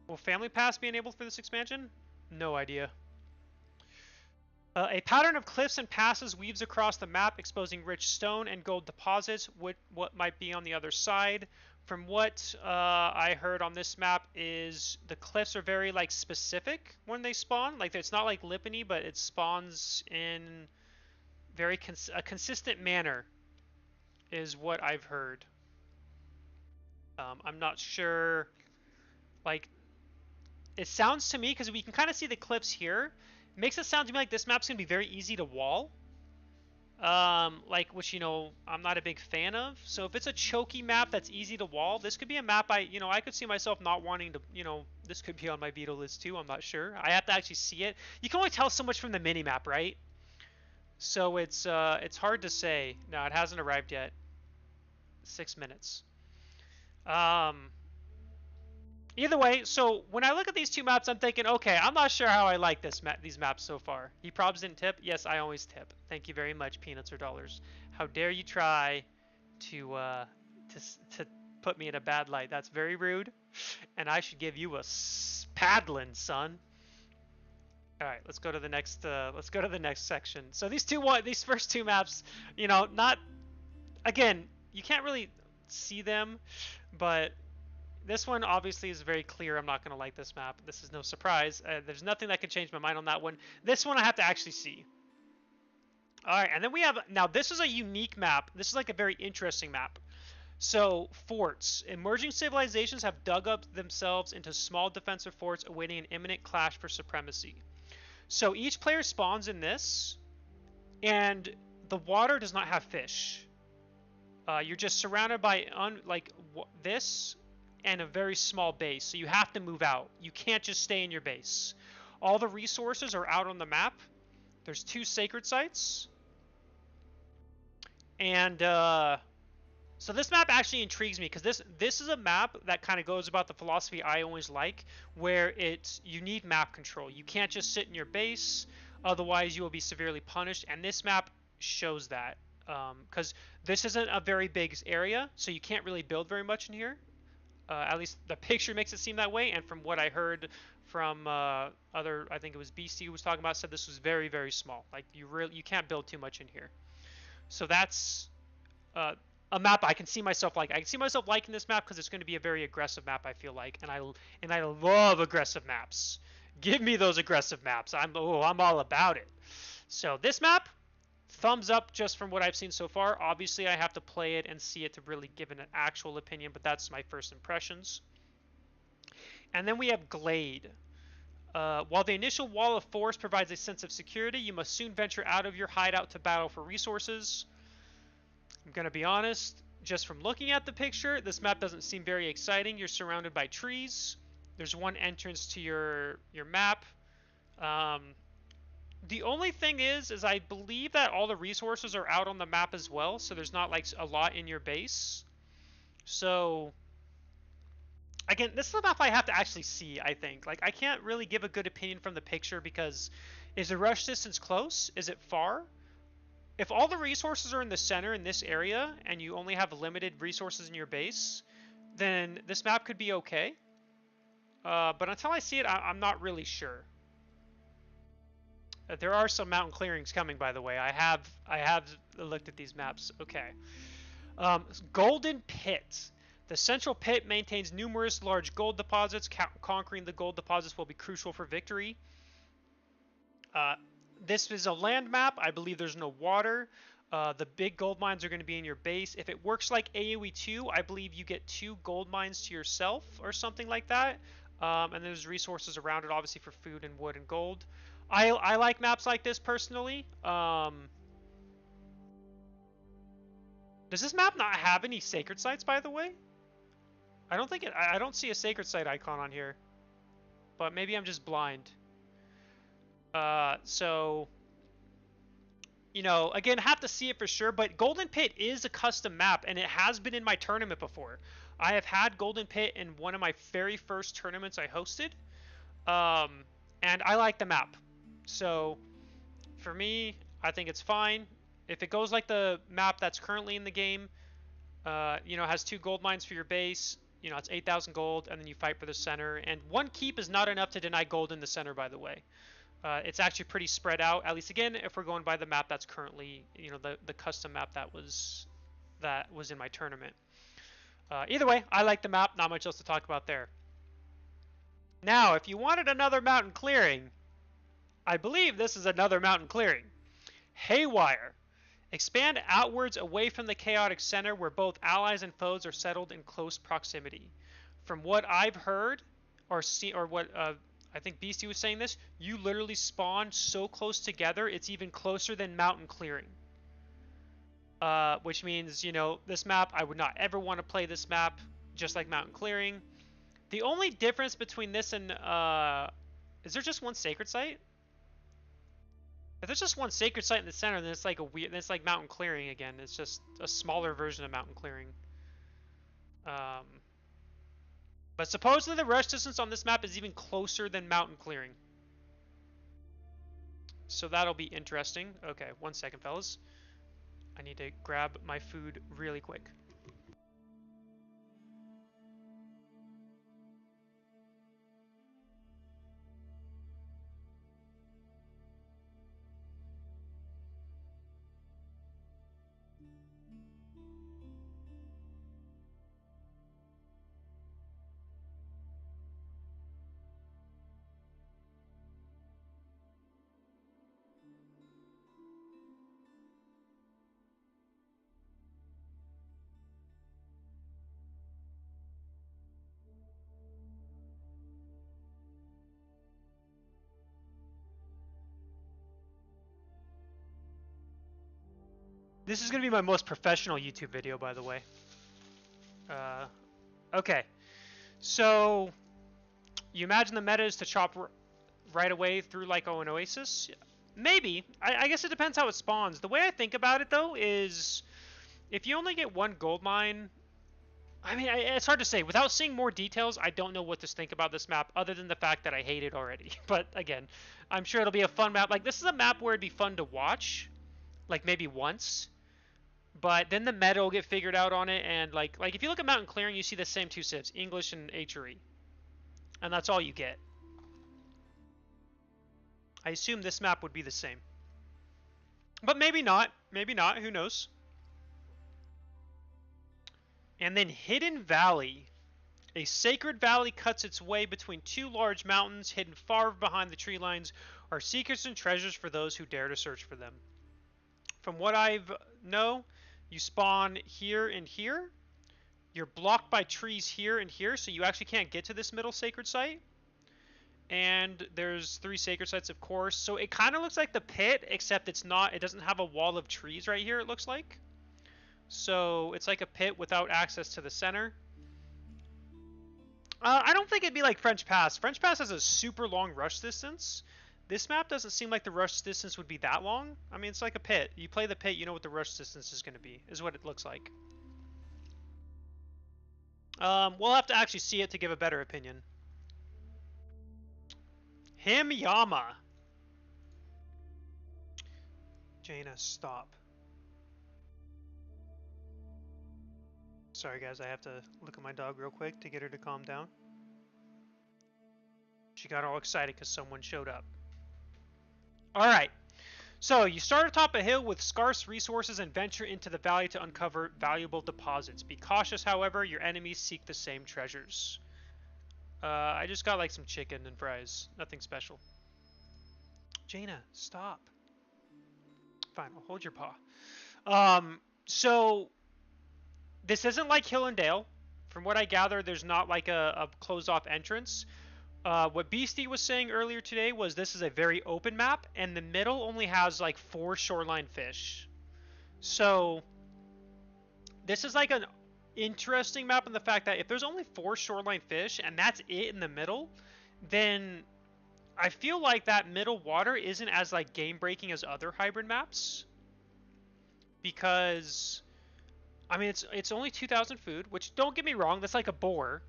Will Family Pass be enabled for this expansion? No idea. A pattern of cliffs and passes weaves across the map, exposing rich stone and gold deposits. What might be on the other side? From what I heard on this map is the cliffs are very like specific when they spawn. Like it's not like Lipany, but it spawns in very a consistent manner, is what I've heard. I'm not sure. Like it sounds to me, because we can kind of see the cliffs here, it makes it sound to me like this map's gonna be very easy to wall. Like, which, I'm not a big fan of. So if it's a choky map that's easy to wall, this could be a map I could see myself not wanting to, this could be on my veto list too. I'm not sure. I have to actually see it. You can only tell so much from the mini map, right? So it's hard to say. No, it hasn't arrived yet. 6 minutes. Um, Either way, so when I look at these two maps, I'm thinking, okay, I'm not sure how I like these maps so far. He probs didn't tip. Yes, I always tip. Thank you very much, peanuts or dollars. How dare you try to put me in a bad light? That's very rude, and I should give you a paddling, son. All right, let's go to the next. Let's go to the next section. So these first two maps, not again, you can't really see them, but this one obviously is very clear. I'm not going to like this map. This is no surprise. There's nothing that can change my mind on that one. This one I have to actually see. All right, and then we have, now this is a unique map. This is like a very interesting map. So, forts. Emerging civilizations have dug up themselves into small defensive forts awaiting an imminent clash for supremacy. So each player spawns in this, and the water does not have fish. You're just surrounded by this and a very small base, so you have to move out. You can't just stay in your base. All the resources are out on the map. There's 2 sacred sites. And so this map actually intrigues me, because this is a map that kind of goes about the philosophy I always like, where you need map control. You can't just sit in your base, otherwise you will be severely punished, and this map shows that. Because this isn't a very big area, so you can't really build very much in here. At least the picture makes it seem that way, and from what I heard from I think it was BC who was talking about, said this was very, very small. Like you can't build too much in here. So that's a map I can see myself like. I can see myself liking this map because it's going to be a very aggressive map, I feel like, and I love aggressive maps. Give me those aggressive maps. I'm all about it. So this map, thumbs up just from what I've seen so far. Obviously, I have to play it and see it to really give an actual opinion, but that's my first impressions. And then we have Glade. While the initial wall of force provides a sense of security, you must soon venture out of your hideout to battle for resources. I'm going to be honest, just from looking at the picture, this map doesn't seem very exciting. You're surrounded by trees. There's one entrance to your map. The only thing is I believe that all the resources are out on the map as well, so there's not like a lot in your base. So again, this is a map I have to actually see, I think. Like, I can't really give a good opinion from the picture, because is the rush distance close? Is it far? If all the resources are in the center in this area and you only have limited resources in your base, then this map could be okay. But until I see it, I'm not really sure. There are some mountain clearings coming, by the way. I have looked at these maps. Okay. Golden Pit. The central pit maintains numerous large gold deposits. Conquering the gold deposits will be crucial for victory. This is a land map. I believe there's no water. The big gold mines are going to be in your base. If it works like aoe2, I believe you get 2 gold mines to yourself or something like that. And there's resources around it, obviously, for food and wood and gold. I like maps like this personally. Does this map not have any sacred sites, by the way? I don't see a sacred site icon on here, but maybe I'm just blind. So, again, have to see it for sure, but Golden Pit is a custom map, and it has been in my tournament before. I have had Golden Pit in one of my very first tournaments I hosted, and I like the map. So, for me, I think it's fine. If it goes like the map that's currently in the game, has 2 gold mines for your base, it's 8,000 gold, and then you fight for the center. And 1 keep is not enough to deny gold in the center, by the way. It's actually pretty spread out, at least again if we're going by the map that's currently, the custom map that was in my tournament. Either way, I like the map. Not much else to talk about there. Now, if you wanted another mountain clearing, I believe this is another mountain clearing. Haywire. Expand outwards away from the chaotic center where both allies and foes are settled in close proximity. From what I've heard, or what I think Beastie was saying this, you literally spawn so close together, it's even closer than mountain clearing. Which means, this map, I would not ever want to play this map, just like mountain clearing. The only difference between this and, is there just one sacred site? If there's just one sacred site in the center, then it's like it's like mountain clearing again. It's just a smaller version of mountain clearing. But supposedly the rush distance on this map is even closer than mountain clearing. So that'll be interesting. Okay, 1 second, fellas. I need to grab my food really quick. This is going to be my most professional YouTube video, by the way. Okay. So, you imagine the meta is to chop right away through like an oasis? Maybe. I guess it depends how it spawns. The way I think about it, though, is if you only get one gold mine... I mean, it's hard to say. Without seeing more details, I don't know what to think about this map, other than the fact that I hate it already. But, again, I'm sure it'll be a fun map. Like, this is a map where it'd be fun to watch. Like, maybe once. But then the meta will get figured out on it, and like if you look at mountain clearing, you see the same two civs, English and HRE, and that's all you get. I assume this map would be the same, but maybe not. Maybe not. Who knows? And then Hidden Valley. A sacred valley cuts its way between two large mountains, hidden far behind the tree lines, are secrets and treasures for those who dare to search for them. From what I know, you spawn here and here. You're blocked by trees here and here, so you actually can't get to this middle sacred site. And there's 3 sacred sites, of course. So it kind of looks like the pit, except it's not. It doesn't have a wall of trees right here, it looks like. So it's like a pit without access to the center. I don't think it'd be like French Pass. French Pass has a super long rush distance. This map doesn't seem like the rush distance would be that long. I mean, it's like a pit. You play the pit, you know what the rush distance is going to be, is what it looks like. We'll have to actually see it to give a better opinion. Himyama. Jaina, stop. Sorry, guys, I have to look at my dog real quick to get her to calm down. She got all excited because someone showed up. Alright, so you start atop a hill with scarce resources and venture into the valley to uncover valuable deposits. Be cautious, however, your enemies seek the same treasures. I just got like some chicken and fries. Nothing special. Jaina, stop. Fine, I'll hold your paw. So, this isn't like Hill and Dale. From what I gather, there's not like a closed-off entrance. What Beastie was saying earlier today was this is a very open map, and the middle only has like 4 shoreline fish. So this is like an interesting map in the fact that if there's only 4 shoreline fish and that's it in the middle, then I feel like that middle water isn't as like game breaking as other hybrid maps. Because I mean it's only 2,000 food, which don't get me wrong, that's like a boar.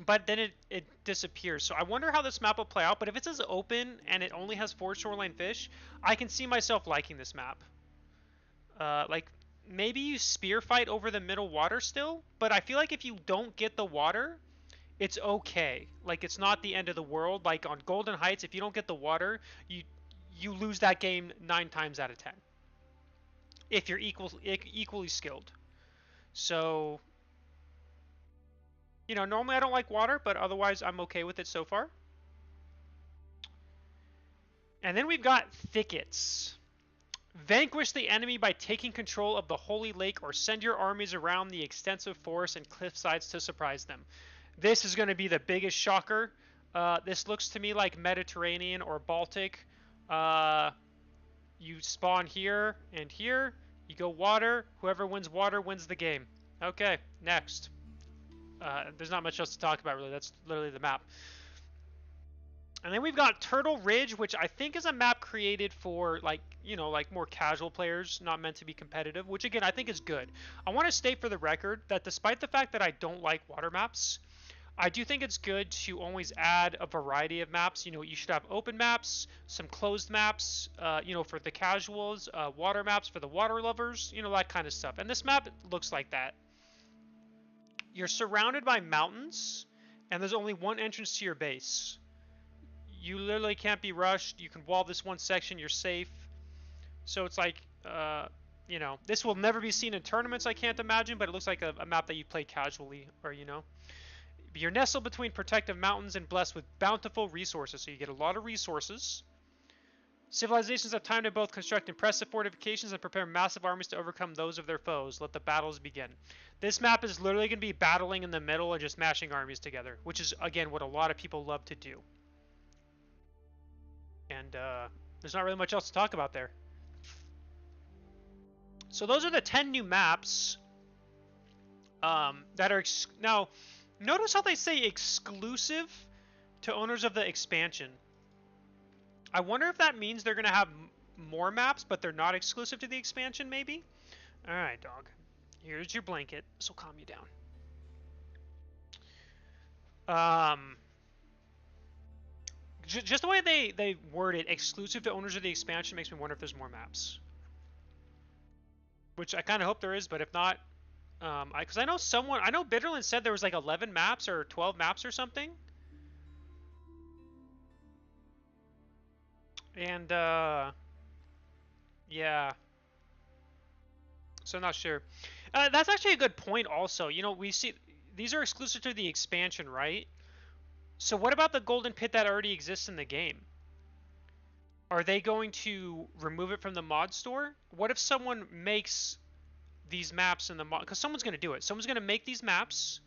But then it disappears. So I wonder how this map will play out. But if it's as open and it only has 4 shoreline fish, I can see myself liking this map. Like, maybe you spear fight over the middle water still. But I feel like if you don't get the water, it's okay. Like it's not the end of the world. Like on Golden Heights, if you don't get the water, you you lose that game 9 times out of 10 if you're equally skilled. So, normally I don't like water, but otherwise I'm okay with it so far. And then we've got thickets. Vanquish the enemy by taking control of the Holy Lake or send your armies around the extensive forest and cliff sides to surprise them. This is going to be the biggest shocker. This looks to me like Mediterranean or Baltic. You spawn here and here. You go water. Whoever wins water wins the game. Okay, next. There's not much else to talk about, really. That's literally the map. And then we've got Turtle Ridge, which I think is a map created for like more casual players, not meant to be competitive, which again I think is good. I want to state for the record that despite the fact that I don't like water maps, I do think it's good to always add a variety of maps. You should have open maps, some closed maps, for the casuals, water maps for the water lovers, that kind of stuff. And this map looks like that. You're surrounded by mountains, and there's only one entrance to your base. You literally can't be rushed. You can wall this one section. You're safe. So it's like, this will never be seen in tournaments, I can't imagine, but it looks like a map that you play casually, or, You're nestled between protective mountains and blessed with bountiful resources, so you get a lot of resources. Civilizations have time to both construct impressive fortifications and prepare massive armies to overcome those of their foes. Let the battles begin. This map is literally going to be battling in the middle and just mashing armies together, which is, again, what a lot of people love to do. And there's not really much else to talk about there. So those are the 10 new maps that are... Now, notice how they say exclusive to owners of the expansion. I wonder if that means they're going to have more maps, but they're not exclusive to the expansion, maybe? Alright, dog. Here's your blanket. This will calm you down. Just the way they word it, exclusive to owners of the expansion, makes me wonder if there's more maps. Which I kind of hope there is, but if not... Because I know Bitterland said there was like 11 maps or 12 maps or something. And, yeah. So I'm not sure. That's actually a good point also. We see... These are exclusive to the expansion, right? So what about the golden pit that already exists in the game? Are they going to remove it from the mod store? What if someone makes these maps in the mod? Because someone's going to do it. Someone's going to make these maps.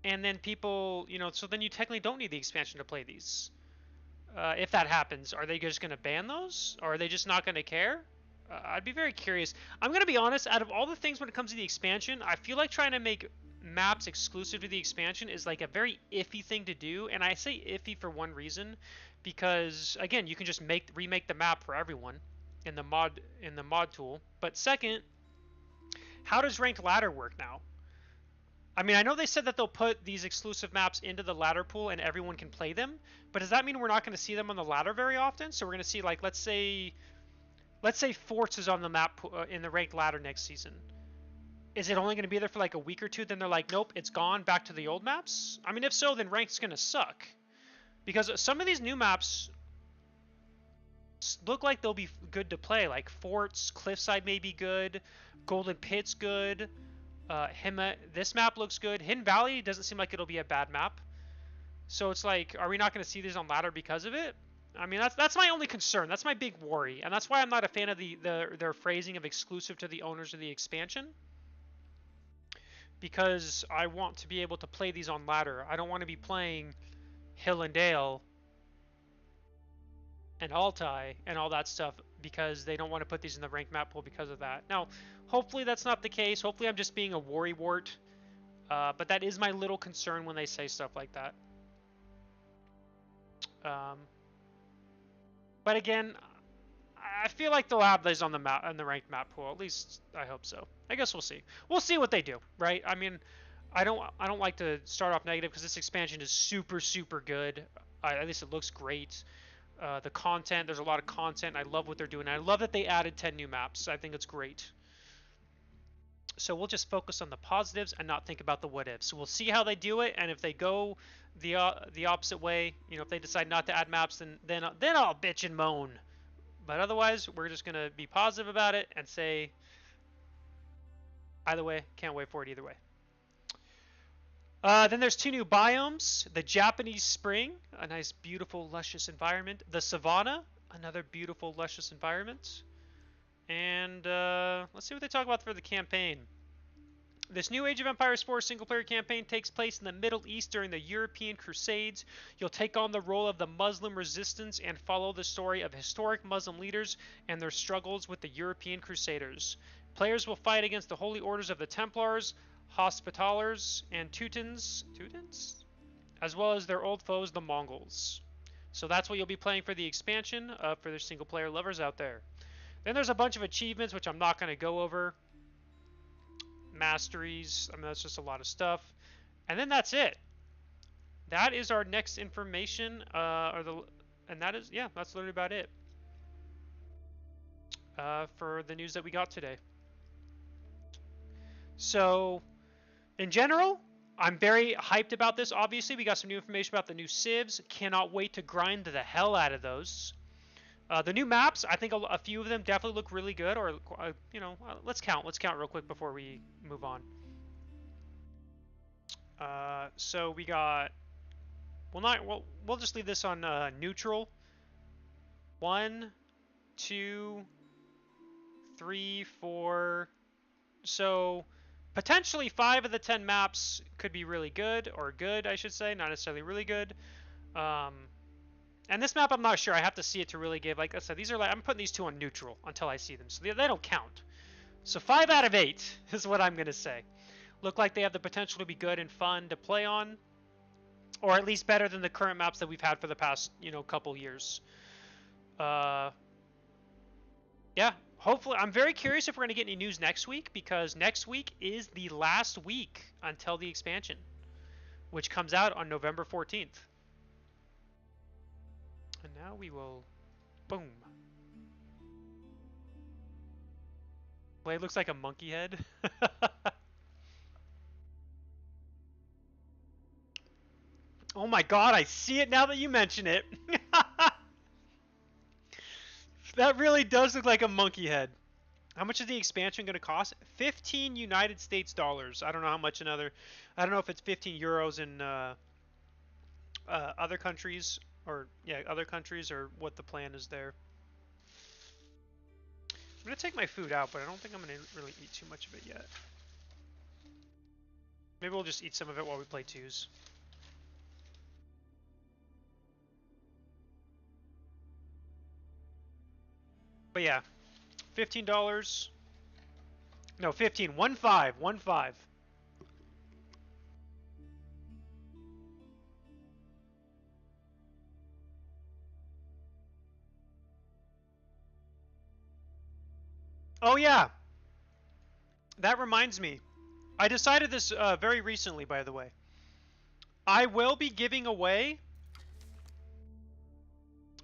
And then people, so then you technically don't need the expansion to play these. If that happens, are they just going to ban those? Or are they just not going to care? I'd be very curious. I'm going to be honest, out of all the things when it comes to the expansion, I feel like trying to make maps exclusive to the expansion is like a very iffy thing to do. And I say iffy for one reason, because again, you can just remake the map for everyone in the mod tool. But second, how does ranked ladder work now? I mean, I know they said that they'll put these exclusive maps into the ladder pool and everyone can play them, but does that mean we're not going to see them on the ladder very often? So we're going to see, like, let's say Forts is on the map in the ranked ladder next season. Is it only going to be there for like a week or two? Then they're like, nope, it's gone, back to the old maps? I mean, if so, then ranked's going to suck. Because some of these new maps look like they'll be good to play. Like Forts, Cliffside may be good, Golden Pit's good. This map looks good. Hidden Valley doesn't seem like it'll be a bad map. So it's like, are we not going to see these on ladder because of it? I mean, that's my only concern. That's my big worry, and that's why I'm not a fan of their phrasing of exclusive to the owners of the expansion. Because I want to be able to play these on ladder. I don't want to be playing Hill and Dale and Altai and all that stuff because they don't want to put these in the ranked map pool because of that. Now, hopefully that's not the case. Hopefully I'm just being a worrywart. But that is my little concern when they say stuff like that. But again, I feel like they'll have these on the map, on the ranked map pool. At least I hope so. I guess we'll see. We'll see what they do, right? I mean, I don't like to start off negative because this expansion is super, super good. At least it looks great. The content, there's a lot of content. I love what they're doing. I love that they added 10 new maps. I think it's great. So we'll just focus on the positives and not think about the what ifs. So we'll see how they do it, and if they go the opposite way, if they decide not to add maps, then I'll bitch and moan. But otherwise, we're just gonna be positive about it and say, either way, can't wait for it either way. Then there's 2 new biomes. The Japanese Spring, a nice, beautiful, luscious environment. The Savannah, another beautiful, luscious environment. And let's see what they talk about for the campaign. This new Age of Empires 4 single-player campaign takes place in the Middle East during the European Crusades. You'll take on the role of the Muslim resistance and follow the story of historic Muslim leaders and their struggles with the European Crusaders. Players will fight against the Holy Orders of the Templars, Hospitallers, and Teutons, as well as their old foes, the Mongols. So that's what you'll be playing for the expansion for the single-player lovers out there. Then there's a bunch of achievements, which I'm not going to go over. Masteries, that's just a lot of stuff. And then that's it. That is our next information, and that is, yeah, that's literally about it for the news that we got today. So, in general, I'm very hyped about this. Obviously, we got some new information about the new civs. Cannot wait to grind the hell out of those. The new maps, I think a few of them definitely look really good. Or, let's count. Let's count real quick before we move on. So we got. We'll just leave this on neutral. 1, 2, 3, 4. So potentially 5 of the 10 maps could be really good, or good, I should say, not necessarily really good. And this map, I'm not sure. I have to see it to really give. Like I said, I'm putting these 2 on neutral until I see them, so they don't count. So 5 out of 8 is what I'm gonna say. Look like they have the potential to be good and fun to play on, or at least better than the current maps that we've had for the past, couple years. Yeah. Hopefully, I'm very curious if we're gonna get any news next week, because next week is the last week until the expansion, which comes out on November 14th. And now we will, boom. Blade looks like a monkey head. Oh my god, I see it now that you mention it. That really does look like a monkey head. How much is the expansion going to cost? 15 United States dollars. I don't know how much I don't know if it's 15 euros in other countries, or other countries, or what the plan is there. I'm going to take my food out, but I don't think I'm going to really eat too much of it yet. Maybe we'll just eat some of it while we play twos. But yeah, $15. No, 15. 1.5. Oh yeah. That reminds me. I decided this very recently, by the way. I will be giving away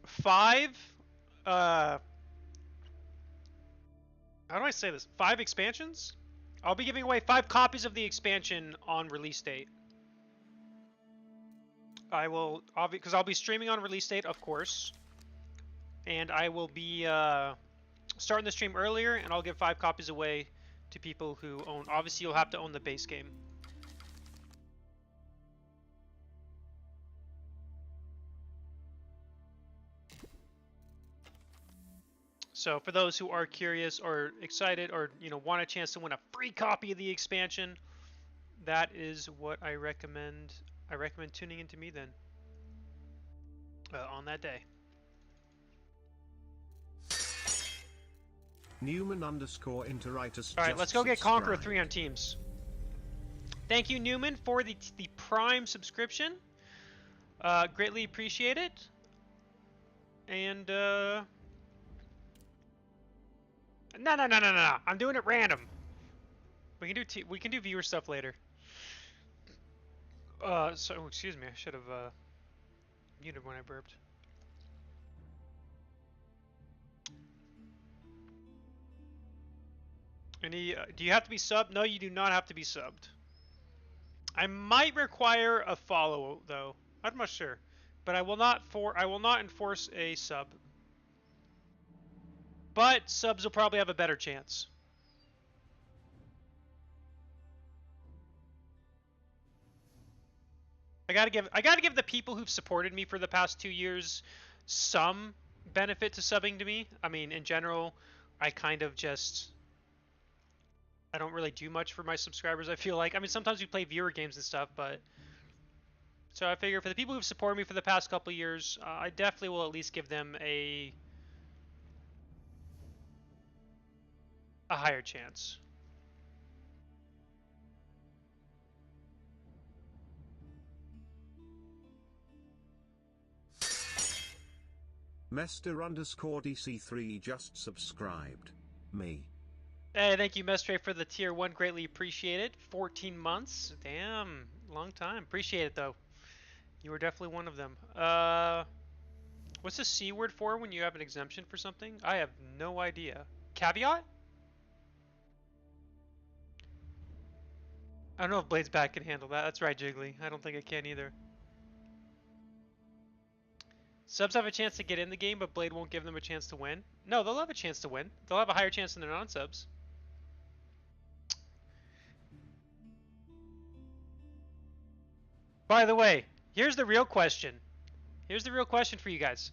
5 how do I say this? 5 expansions? I'll be giving away 5 copies of the expansion on release date. I will, because I'll be streaming on release date, of course. And I will be starting the stream earlier, and I'll give 5 copies away to people who own. Obviously, you'll have to own the base game. So for those who are curious or excited, or want a chance to win a free copy of the expansion, that is what I recommend. I recommend tuning into me then on that day. Newman_Interitis. All right, let's go get Conqueror 3 on Teams. Thank you, Newman, for the Prime subscription. Greatly appreciate it. And No. I'm doing it random. We can do viewer stuff later. So excuse me. I should have muted when I burped. Any? Do you have to be subbed? No, you do not have to be subbed. I might require a follow though. I'm not sure, but I will not enforce a sub. But subs will probably have a better chance. I gotta give the people who've supported me for the past 2 years some benefit to subbing to me. I mean, in general, I kind of just I don't really do much for my subscribers. I feel like, I mean, sometimes we play viewer games and stuff, but so I figure for the people who've supported me for the past couple of years, I definitely will at least give them a higher chance. Mester_DC3 just subscribed. Me. Hey, thank you, Mestre, for the tier 1. Greatly appreciated. 14 months. Damn, long time. Appreciate it, though. You were definitely one of them. What's the C word for when you have an exemption for something? I have no idea. Caveat? I don't know if Blade's back can handle that. That's right, Jiggly. I don't think I can either. Subs have a chance to get in the game, but Blade won't give them a chance to win. No, they'll have a chance to win. They'll have a higher chance than their non-subs. By the way, here's the real question. Here's the real question for you guys.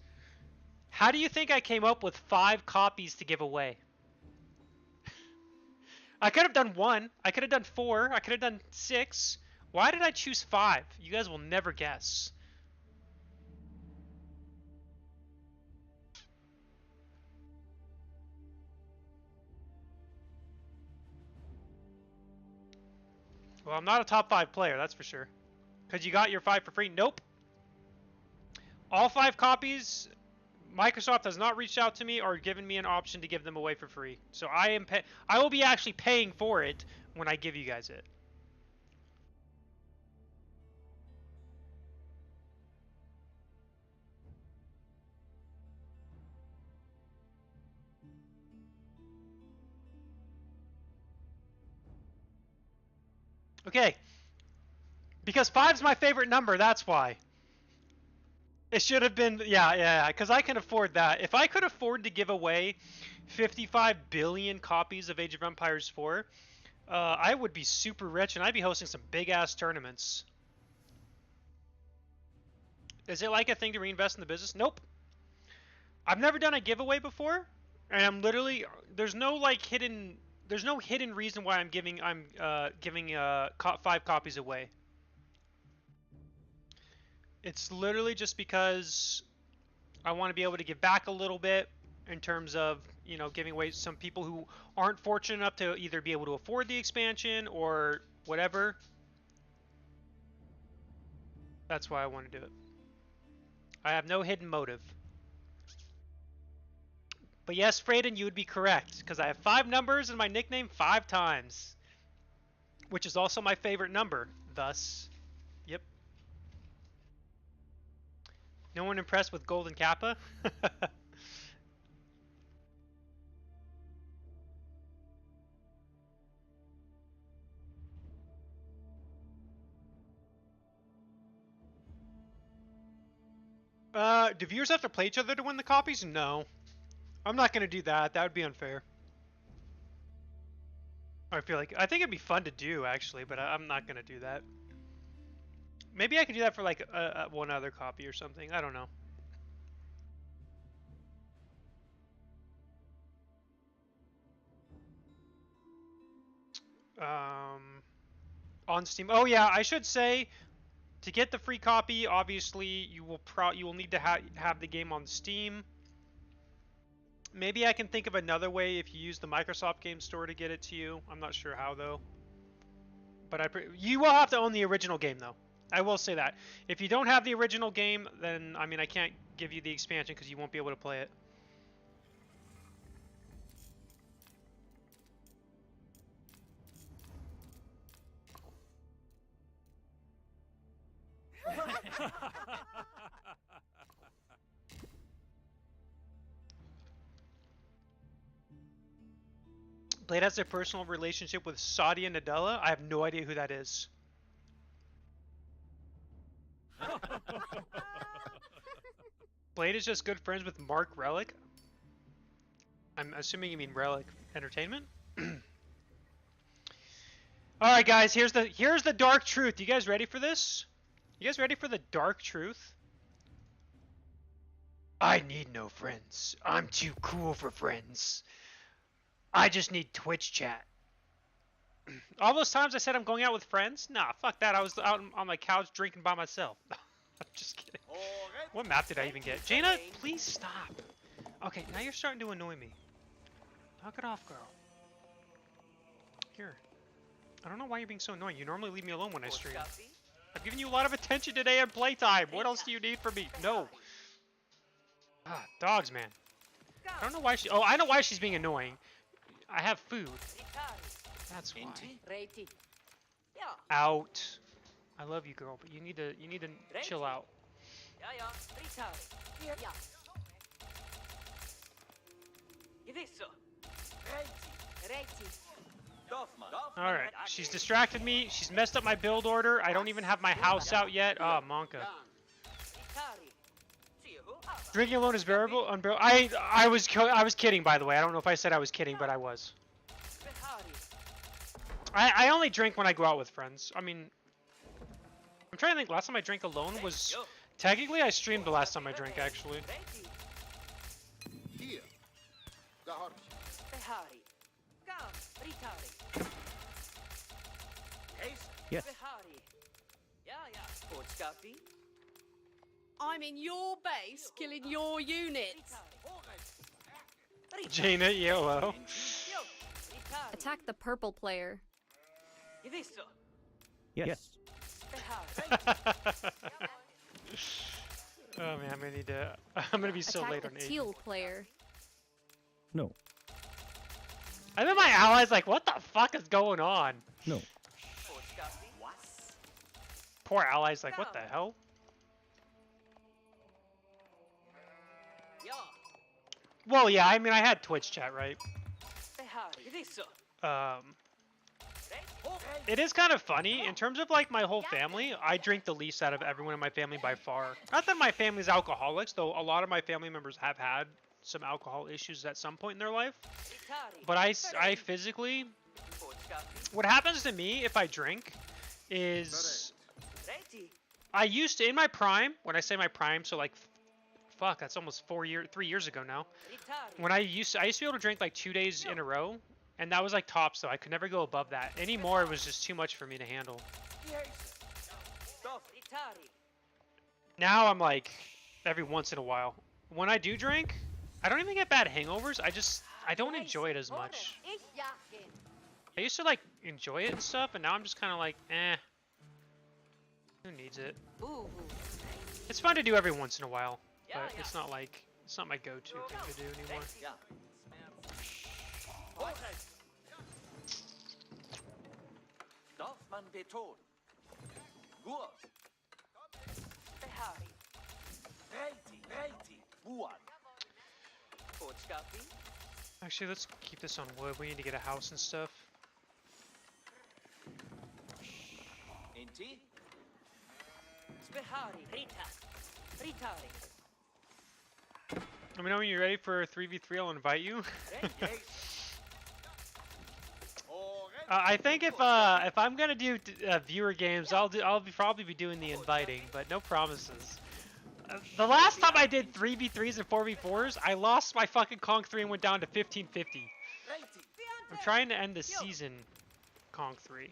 How do you think I came up with 5 copies to give away? I could have done 1. I could have done 4. I could have done 6. Why did I choose 5? You guys will never guess. Well, I'm not a top 5 player, that's for sure. Because you got your 5 for free? Nope. All 5 copies, Microsoft has not reached out to me or given me an option to give them away for free. So I will be actually paying for it when I give you guys it. Okay. Because 5's my favorite number, that's why. It should have been, yeah, because I can afford that. If I could afford to give away 55 billion copies of Age of Empires 4, I would be super rich and I'd be hosting some big-ass tournaments. Is it like a thing to reinvest in the business? Nope. I've never done a giveaway before, and I'm literally, there's no hidden reason why I'm giving 5 copies away. It's literally just because I want to be able to give back a little bit in terms of, you know, giving away some people who aren't fortunate enough to either be able to afford the expansion or whatever. That's why I want to do it. I have no hidden motive. But yes, Freyden, you would be correct, because I have 5 numbers in my nickname 5 times, which is also my favorite number, thus, yep. No one impressed with Golden Kappa? Do viewers have to play each other to win the copies? No. I'm not going to do that. That would be unfair. I think it'd be fun to do, actually, but I'm not going to do that. Maybe I could do that for like one other copy or something. I don't know. On Steam. Oh yeah, I should say, to get the free copy, obviously you will need to have the game on Steam. Maybe I can think of another way if you use the Microsoft Game Store to get it to you. I'm not sure how though. But you will have to own the original game though. I will say that. If you don't have the original game, then I mean I can't give you the expansion because you won't be able to play it. Blade has a personal relationship with Sadia Nadella. I have no idea who that is. Blade is just good friends with Mark Relic. I'm assuming you mean Relic Entertainment. All right, guys. Here's the dark truth. You guys ready for this? You guys ready for the dark truth? I need no friends. I'm too cool for friends. I just need Twitch chat. All those times I said I'm going out with friends? Nah, fuck that. I was out on my couch drinking by myself. I'm just kidding. What map did I even get? Jaina, please stop. Okay, now you're starting to annoy me. Knock it off, girl. Here. I don't know why you're being so annoying. You normally leave me alone when I stream. I've given you a lot of attention today and playtime. What else do you need from me? No. Ah, dogs, man. I don't know why she... Oh, I know why she's being annoying. I have food. That's why. Out. I love you, girl, but you need to chill out. All right, she's distracted me. She's messed up my build order. I don't even have my house out yet. Oh, Monka. Drinking alone is bearable. Unbearable. I was kidding, by the way. I don't know if I said I was kidding, but I was. I only drink when I go out with friends. I mean, I'm trying to think. Last time I drank alone was technically I streamed the last time I drank actually. Yes. I'm in your base, killing your units. Jaina, YOLO. Attack the purple player. Yes. Oh man, I'm gonna be so Attack late the on teal player. No. I think my allies like, what the fuck is going on? No. Poor allies like, what the hell? Well, yeah, I mean, I had Twitch chat, right? It is kind of funny. In terms of, like, my whole family, I drink the least out of everyone in my family by far. Not that my family's alcoholics, though a lot of my family members have had some alcohol issues at some point in their life. But I physically... What happens to me if I drink is... I used to, in my prime, when I say my prime, so like... Fuck, that's almost 3 years ago now. When I used to be able to drink like 2 days in a row, and that was like tops though. I could never go above that. Anymore, it was just too much for me to handle. Now I'm like every once in a while. When I do drink, I don't even get bad hangovers. I don't enjoy it as much. I used to like enjoy it and stuff, and now I'm just kind of like, eh. Who needs it? It's fun to do every once in a while. But it's not like, it's not my go-to thing to do anymore. Actually, let's keep this on wood. We need to get a house and stuff. Let me know when you're ready for 3v3. I'll invite you. I think if I'm gonna do viewer games, I'll probably be doing the inviting, but no promises. The last time I did 3v3s and 4v4s, I lost my fucking Conk 3 and went down to 1550. I'm trying to end the season, Conk 3.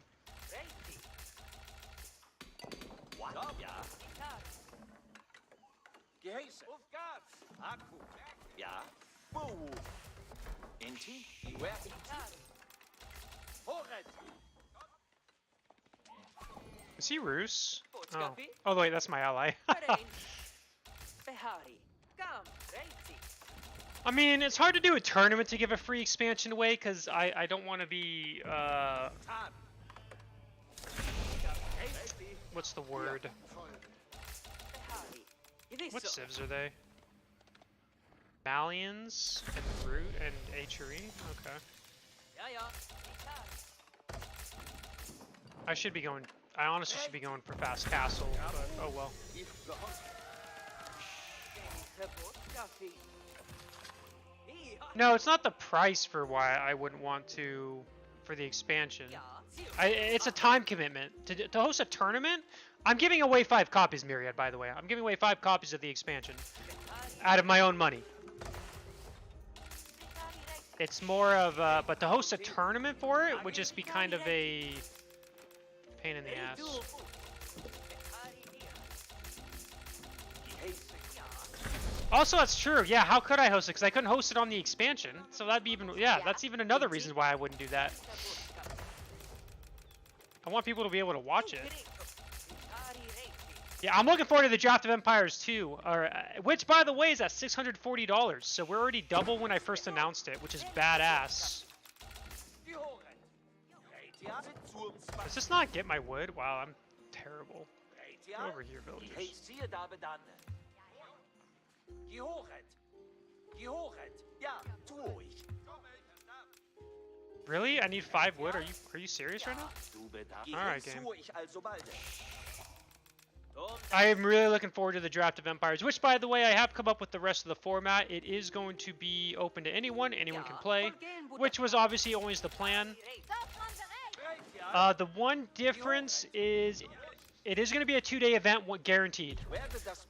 Is he Roos? Oh. Oh wait, that's my ally. I mean, it's hard to do a tournament to give a free expansion away because I don't want to be what's the word? What civs are they? Malians and Root and Achery? Okay. I should be going. I honestly should be going for fast castle, but oh well. No, it's not the price for why I wouldn't want to for the expansion. It's a time commitment to host a tournament. I'm giving away 5 copies, Myriad. By the way, I'm giving away 5 copies of the expansion out of my own money. It's more of, but to host a tournament for it would just be kind of a pain in the ass. Also, that's true. Yeah, how could I host it? Because I couldn't host it on the expansion. So that'd be even, yeah, that's even another reason why I wouldn't do that. I want people to be able to watch it. Yeah, I'm looking forward to the Draft of Empires 2, which, by the way, is at $640. So we're already double when I first announced it, which is badass. Does this not get my wood? Wow, I'm terrible. Get over here, villagers. Really? I need 5 wood? Are you serious right now? Alright, game. I am really looking forward to the Draft of Empires, which, by the way, I have come up with the rest of the format. It is going to be open to anyone. Anyone can play, which was obviously always the plan. The one difference is it is going to be a 2-day event, guaranteed.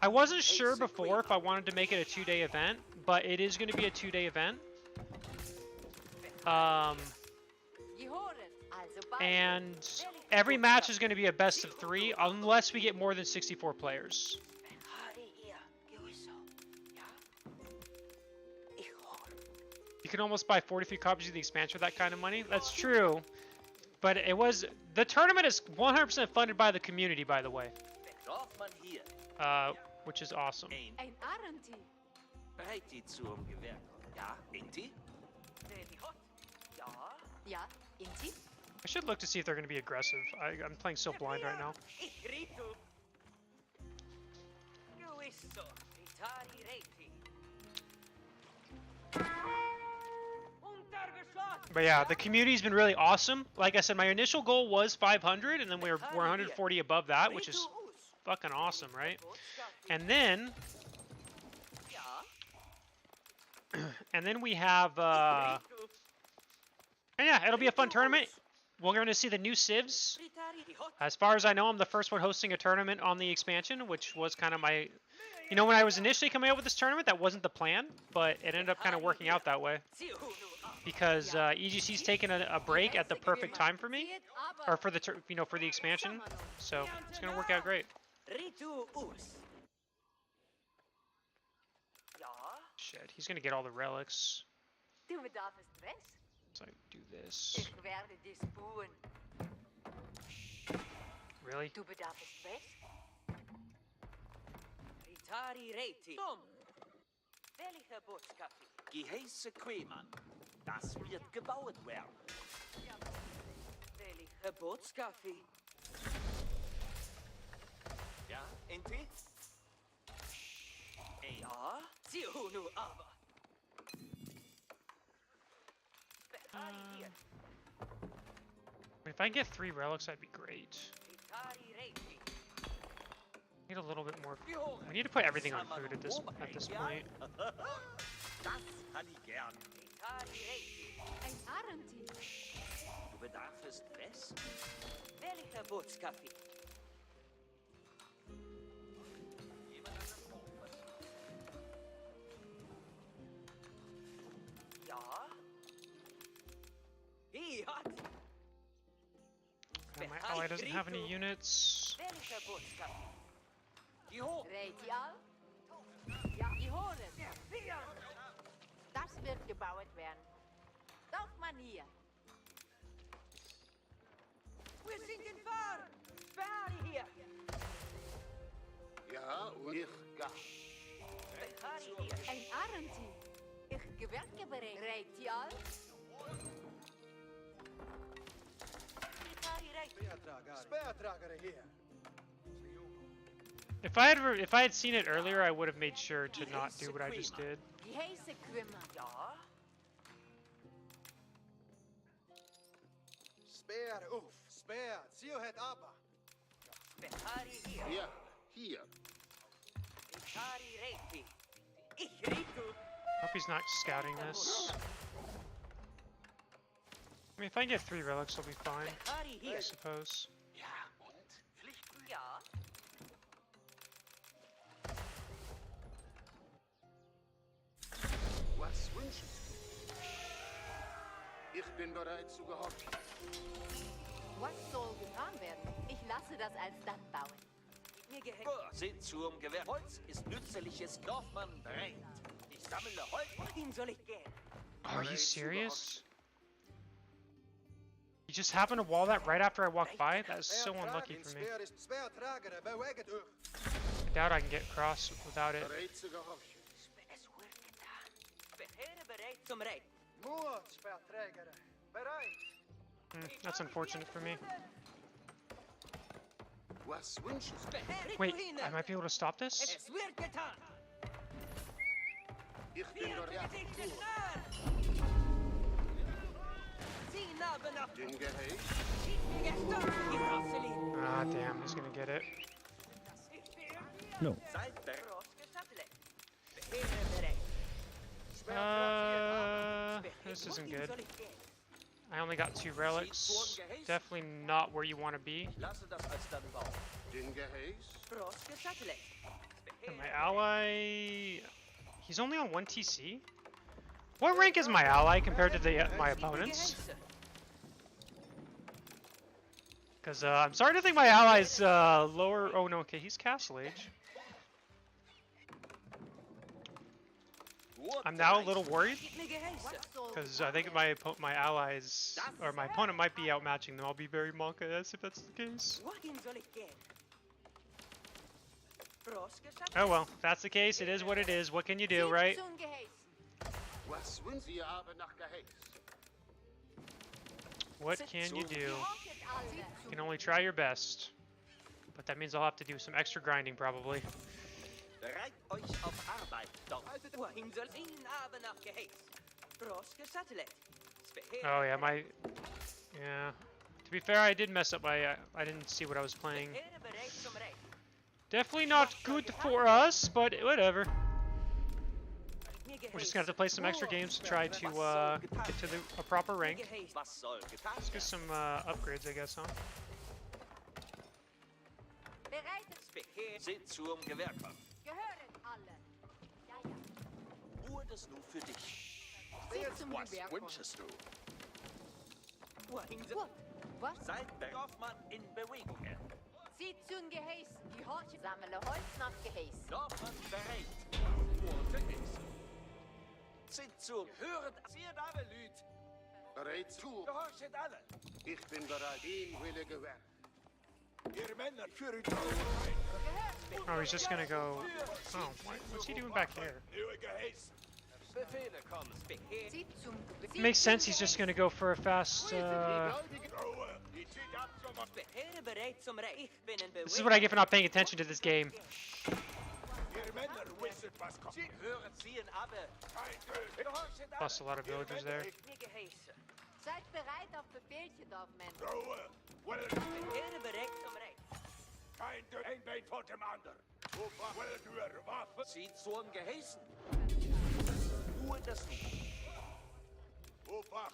I wasn't sure before if I wanted to make it a 2-day event, but it is going to be a 2-day event. And every match is going to be a best of 3 unless we get more than 64 players. You can almost buy 43 copies of the expansion for that kind of money. That's true. But the tournament is 100% funded by the community, by the way. Which is awesome. I should look to see if they're going to be aggressive. I'm playing so blind right now. But yeah, the community's been really awesome. Like I said, my initial goal was 500, and then we're 140 above that, which is fucking awesome, right? And then we have and yeah, it'll be a fun tournament. We're going to see the new civs. As far as I know, I'm the first one hosting a tournament on the expansion, which was kind of my... You know, when I was initially coming up with this tournament, that wasn't the plan, but it ended up kind of working out that way. Because EGC's taken a break at the perfect time for me, or for the for the expansion, so it's going to work out great. Shit, he's going to get all the relics. So I do this. Really? Geheiße Quemann, das wird gebaut werden. Geburtskaffee. Ja, Enti? Ja, sieh nu aber. If I get 3 relics, that'd be great. Need a little bit more. We need to put everything on food at this point. And my ally doesn't have any units. Das wird gebaut werden. Doch man hier. Wir sind in Fahr. Beharre hier. Ja, ich gar. Ein Arenti. Ich gewerke bereit. Reitial. Speertrager hier. If I had seen it earlier, I would have made sure to not do what I just did. Spare, uff, spare, zio het aber. Behari hier. Ja, hier. Behari reiti. Ich ritu. Hope he's not scouting this. I mean, if I can get 3 relics, I'll be fine, Behari I hier. suppose. Ja, und? Pflichten? Ja. Was wünschest du? Ich bin bereit zu gehorchen. Was soll getan werden? Ich lasse das alsdann bauen. Mir gehängt. Seht zum Gewehr. Holz ist nützliches Kaufmann bereit. Ich sammle Holz. Wohin soll ich gehen? Are you serious? You just happened to wall that right after I walked by? That is so unlucky for me. Spare ist spare tragen, beweget uch. I doubt I can get across without it. Bereit zu gehorchen. Es wird getan. Behere bereit zum Reiten. Moor, spare tragen, bereit. That's unfortunate for me. Was wünschest du? Behere Wait, wohin? I might be able to stop this? Es wird getan. Ich bin bereit. Sie naben nach Den Geheiß? gestern. Die Rasseli. Ah, damn, he's gonna get it. No. Seid bereit. Rausgesattelt. Behere bereit. This isn't good. Soll ich gehen? I only got 2 relics. Definitely not where you want to be. Lasse das alsdann bauen. Den Geheiß? Rausgesattelt. And my ally... He's only on 1 TC? What rank is my ally compared to my opponents? Because I'm starting to think my ally's lower... Oh no, okay, he's Castle Age. I'm now a little worried. Because I think my allies... Or my opponent might be outmatching them. I'll be very monka-esque if that's the case. Wohin soll ich gehen? Rausgesattelt. Oh well, if that's the case, it is what it is. What can you do, right? Zum Geheiß. Was wünschen Sie aber nach Geheiß? What can you do? Horchet alle. You can only try your best. But that means I'll have to do some extra grinding probably. Bereit euch auf Arbeit. Doch. Wohin soll ich aber nach Geheiß? Rausgesattelt. Oh yeah, yeah. To be fair, I did mess up my I didn't see what I was playing. Behere bereit zum Reiten. Definitely not good for us, but whatever. Mir We're just gonna have to play some extra games to try to get to a proper rank. Geheiß. Was soll getan Let's get some upgrades, I guess, huh? Bereitet, Behere. Seht zum Gewehr kommen. gehöret alle. Ja, ja. Ruhe das nur für dich. Seht zum Was Gewehr kommen. wünschest du? Wohin soll Gut. Was? Seid der Kaufmann in Bewegung. Zieht zum Geheiß. Die Horchet sammle Holz nach Geheiß. Kaufmann bereit. Worte ist. Seht zum Höret. Seht alle Lüd. Bereit zu. Gehorchet alle. Ich bin bereit. Den Wille gewährt. Ihr Männer führen Oh, he's just gonna go. Oh, what's he doing back there? neue Geheiß. Befehle kommen. Behere. Zieht zum Geheiß. It makes sense. He's just gonna go for a fast. Ruhe, die zieht ab zum Behere bereit zum Reiten. Ich bin in Bewegung. This is what I get for not paying attention to this game. Ihr Männer wisset, was kommt. Sie hören, ziehen aber. Kein Töten. Gehorchet alle. Lost a lot of villagers there. Mir geheißen. Seid bereit auf Befehlchen, Dorfmänner. Ruhe. Well, Behere bereit zum Reiten. kein Töten. Ein Bein vor dem anderen. Well, du Waffe. Sie zum Geheißen. Ruhe das nicht. Wache.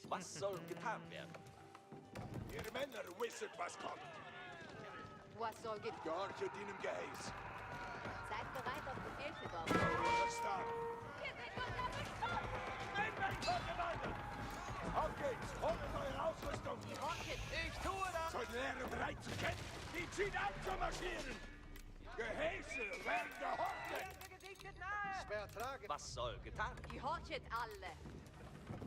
Was soll getan werden? Ihr Männer wisset, was kommt. Was soll geht? Gehorchet ihnen Geheiß. Seid bereit auf Befehlchen, Dorfmänner. Was da? Ein Bein vor dem anderen. Auf geht's. Holt eure Ausrüstung. Horchet. Ich tue das. Soldaten bereit zu kämpfen. Die zieht an zu marschieren. Geheiße werden gehortet. Was soll getan werden? Die Horchet alle.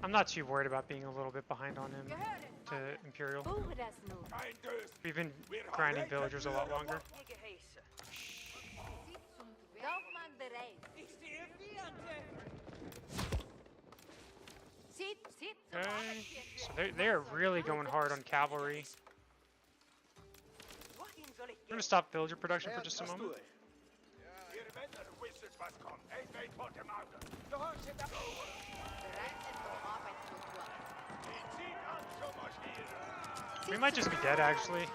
I'm not too worried about being a little bit behind on him Gehöret to alle. Imperial. Buche das nun. Kein Dös. We've been grinding villagers a lot longer. Mir geheißen. Zieht zum Gewehr. Dorfmann bereit. Ich stehe Vierte. Zieht zum Okay. Arbeitsweg. So they're really going hard on cavalry. Wohin soll ich I'm gehen? gonna stop villager production for just a moment. Ihr Männer wisset, was kommt. Ein Bein vor dem anderen. Gehorchet alle. Bereit sind zur Arbeit zu tun. Die zieht an zu marschieren. We might just be dead, actually.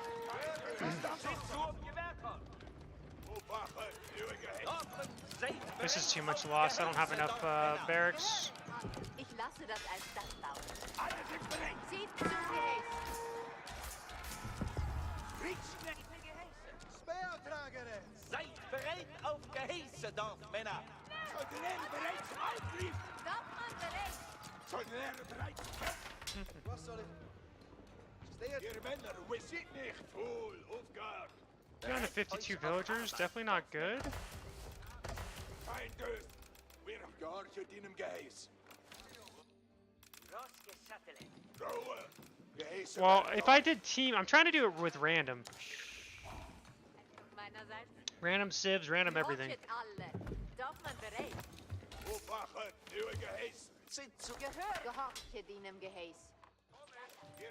This is too much loss. I don't have enough barracks. Ich lasse das als das bauen. Zieht zum Gehäß. Seid bereit auf Gehäuse, Dorfmänner! Soldaten bereit zum Auflief! Dorfmann bereit. Soldaten bereit zum Kämpfen! Was soll ich? Ihr Männer, we sit nicht voll auf Guard! 252 villagers, definitely not good. Kein Döf! Wir haben georget in dem Gehäß! Ruhe! Gehäß! Well, if I did team, I'm trying to do it with random. Meinerseits. Random civs, random everything. Gehorchet alle. Dorfmann bereit. Aufwachen! Neue Gehäß! Sind zu Gehorchet in dem Gehäß.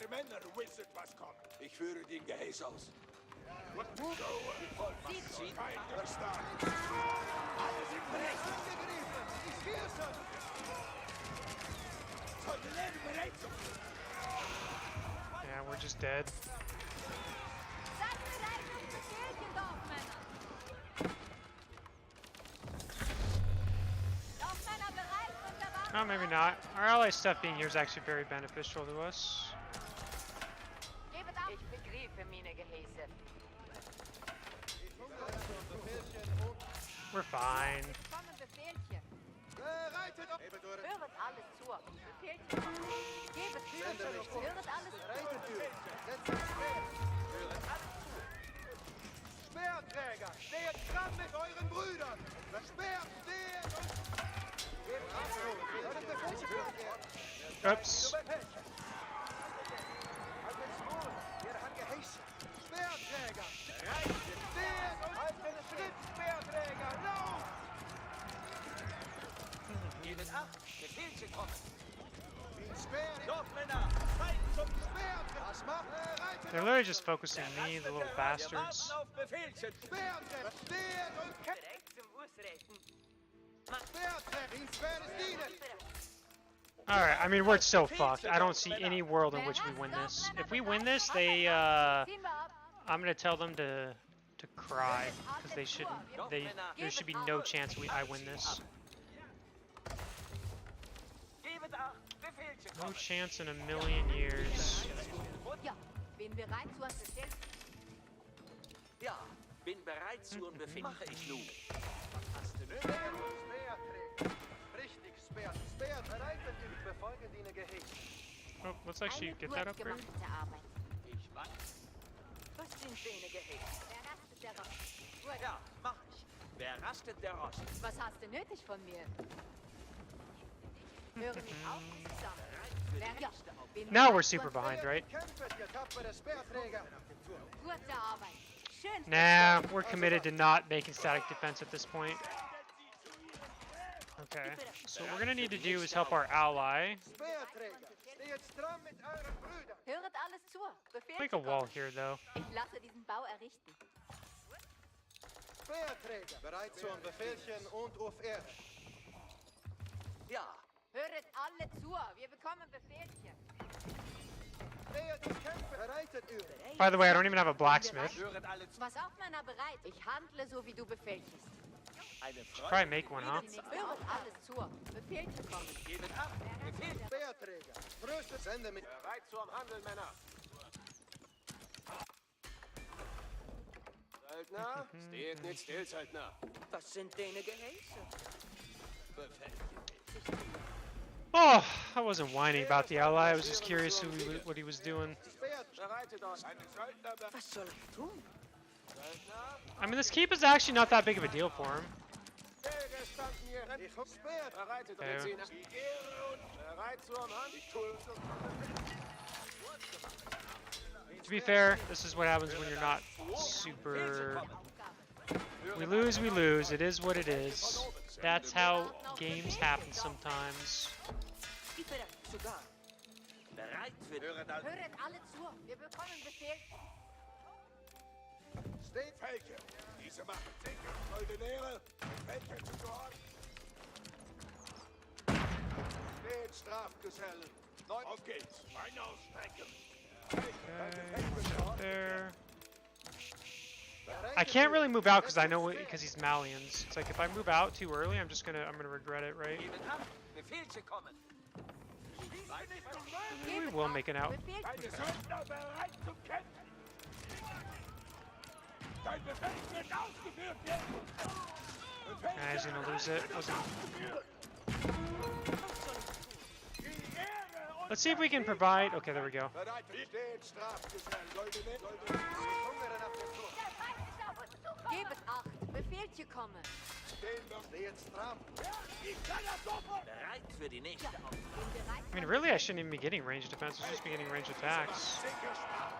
Ihr Männer wisset, was kommt! Ich führe den Gehäß aus! Ruhe! Zieht Kein Verstand! Alle sind bereit! Ich sehe es schon! Soldaten bereit zum Yeah, we're just dead. Seid bereit auf Befehlchen, Dorfmänner. Dorfmänner bereit und bereit. Oh, maybe not. Our ally stuff being here is actually very beneficial to us. Gebet ab. Ich begreife meine Gehäße. We're fine. Kommen Befehlchen. Bereitet auf! Höret alles zu. Befehlchen. Gebet Führung. Höret alles zu. Speerträger, steht dran mit euren Brüdern! Speer, steht und... Oops. Speerträger, reitet, steht und... Halten Schritt, Speerträger, lauf! Geben acht, Befehlchen kommen! Speer, Dorfmänner, Zeit zum Speerträger! Was macht? Reitet, They're literally just focusing me, the little Wir bastards. warten auf Befehlchen! Speerträger, steht und... Bereit zum Ausreiten! Speerträger, ins Schweres dienen! Alright, I mean, we're so fucked. I don't see any world in which we win this. If we win this, they, Ziehen wir ab. I'm gonna tell them to cry, because they shouldn't, there should be no chance I win this. Gebet acht, Befehlchen No kommen! chance in a million years. Ja, bin bereit zu einem Befehl. Ja, bin bereit zu einem Befehl. Mache ich nun. Hast du nötig? Speerträger, richtig, Speer, bereitet und befolgen die Gehäß. Oh, let's actually Eine get that gut upgrade. gemachte Arbeit. Ich weiß. Was sind deine Gehäuse? Wer rastet der Rost? Gut. Ja, mach ich. Wer rastet, der Rost. Was hast du nötig von mir? Höre mich auf zusammen. Wer, ja, bin Now bereit we're zu super einem behind, right? Kämpft, ihr tapfere Speerträger! Gute Arbeit. Schön. Nah, we're committed to not making static defense at this point. Okay, so what we're gonna need to do is help our ally. Speerträger, steht dran mit euren Brüdern! Höret alles zu. Befehl Make a wall here, though. Ich lasse diesen Bau errichten. Speerträger, bereit zum Befehlchen und auf Ehre. Ja, Höret alle zu. Wir bekommen Befehlchen. Steht und kämpft, bereitet Ehre. By the way, I don't even have a blacksmith. höret alle zu. Was auf meiner bereit. Ich handle so, wie du befehlst. Eine Probably make one, huh? Höret alles zu. Befehlchen kommen. Gebet acht, Befehlchen. Speerträger, tröstet Sende mit... Bereit zum Handeln, Männer! Söldner, steht nicht still, Söldner. Was sind deine Gehäuse? Oh, I wasn't whining about the ally. I was just curious what he was doing. Bereitet euch. Eine Söldner, Was soll ich tun? I mean, this keep is actually not that big of a deal for him. Jäger standen hier. Ich hab Speer. Bereitet Okay. euch. Die Ehre und bereit zur Hand. Ich tue es. To be fair, this is what happens when you're not super... We lose. It is what it is. That's how games happen sometimes. Sogar. Bereit für Höret alle zu. Wir bekommen Befehl. Steht Felke. Diese machen Ticket. Soldatäre. Felke zu gehorchen. Steht Strafgesellen. Auf geht's. Beine ausstrecken. Okay, watch out there. I can't really move out because I know because he's Malians. It's like if I move out too early, I'm gonna regret it, right? Geben an. Befehlchen kommen. We will make it out. Deine Söldner bereit zum Kämpfen. Dein Befehl wird ausgeführt werden. Nah, he's gonna lose it. Let's see if we can provide. Okay, there we go. Bereit stehen, Strafgesell. Sollte Gebet acht. Befehlchen kommen. stehen noch. Steht stramm. Ich kann das sofort. Bereit für die nächste Aufgabe. Bin bereit. I mean, really, I shouldn't even be getting ranged defense. I should just be getting ranged attacks. Sicher stramm.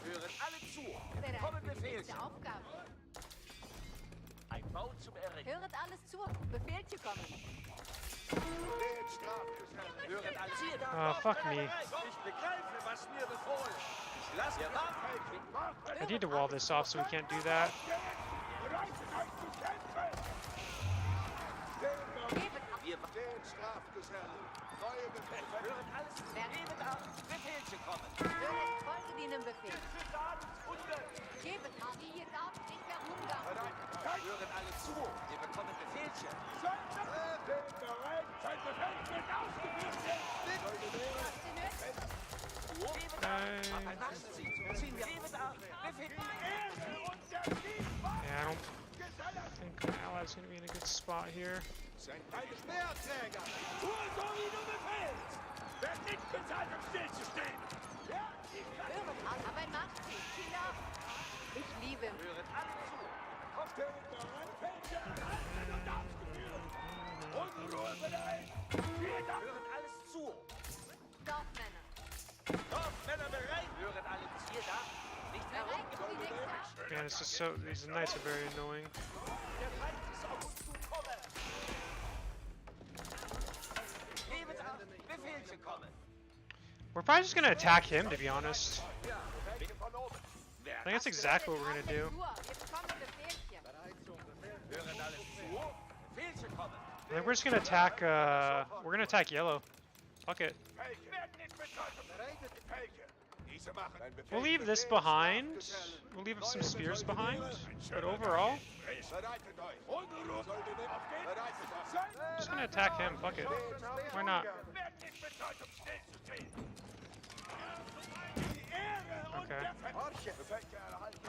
Hören alle zu. Bereit Kommen für die nächste Befehlchen. Aufgabe. Ein Bau zum Errichten. Höret alles zu. Befehlchen kommen. Steht Strafgesell. Hören alle zu. Oh, fuck me. Ich begreife, was mir befohlen. Ich lasse ihr warten. I need to wall this off so we can't do that. Bereit euch zu kämpfen. Gebet acht. Wir Steht Strafgesell. Neue Befehle. hören alles zu. Geben an. Befehlchen kommen. Höret folge dem Befehl. Gebet acht. Die darf nicht mehr hungern. Hören alle zu. Wir bekommen Befehlchen. Steht bereit. Sein Befehl wird ausgeführt werden. Machen Sie. Ziehen wir. Geben an. Befehl. Yeah, I don't think my ally's gonna be in a good spot here. Sein Speerträger. Tue so, wie du befehlst. Werd nicht bezahlt, um stillzustehen. Ja, Höret acht. Aber Nachtziel. Kinder. Ich liebe. Hören alle zu. Stehen bereit. Fächer. Halten und ausgeführt. Unruhe bereit. Hören alles zu. Dorfmänner. Dorfmänner bereit. Hören alle zu. Hier da. Nicht Bereit für die nächste. Man, it's just so these knights are very annoying. Der Feind ist auf uns zukommen. Geben an. Befehlchen kommen. We're probably just gonna attack him, to be honest. Ja, Befehl von oben. I think that's exactly what we're gonna do. Wir bekommen Befehlchen. Hören alles zu. Befehlchen kommen. I think we're just gonna attack. We're gonna attack yellow. Fuck it. Felge. Werd nicht bezahlt, um bereitet die Felge. Diese machen. Dein Befehl We'll leave this befehlt, behind. Strafgesell. We'll leave some spears behind. But overall, Bereitet euch. Unruhe. Sollte nicht aufgehen. Bereitet euch. just gonna attack him. Fuck it. Why not? Werd nicht bezahlt, um stillzustehen. Die Ehre und Okay. der Verhorche. Befehlchen erhalten.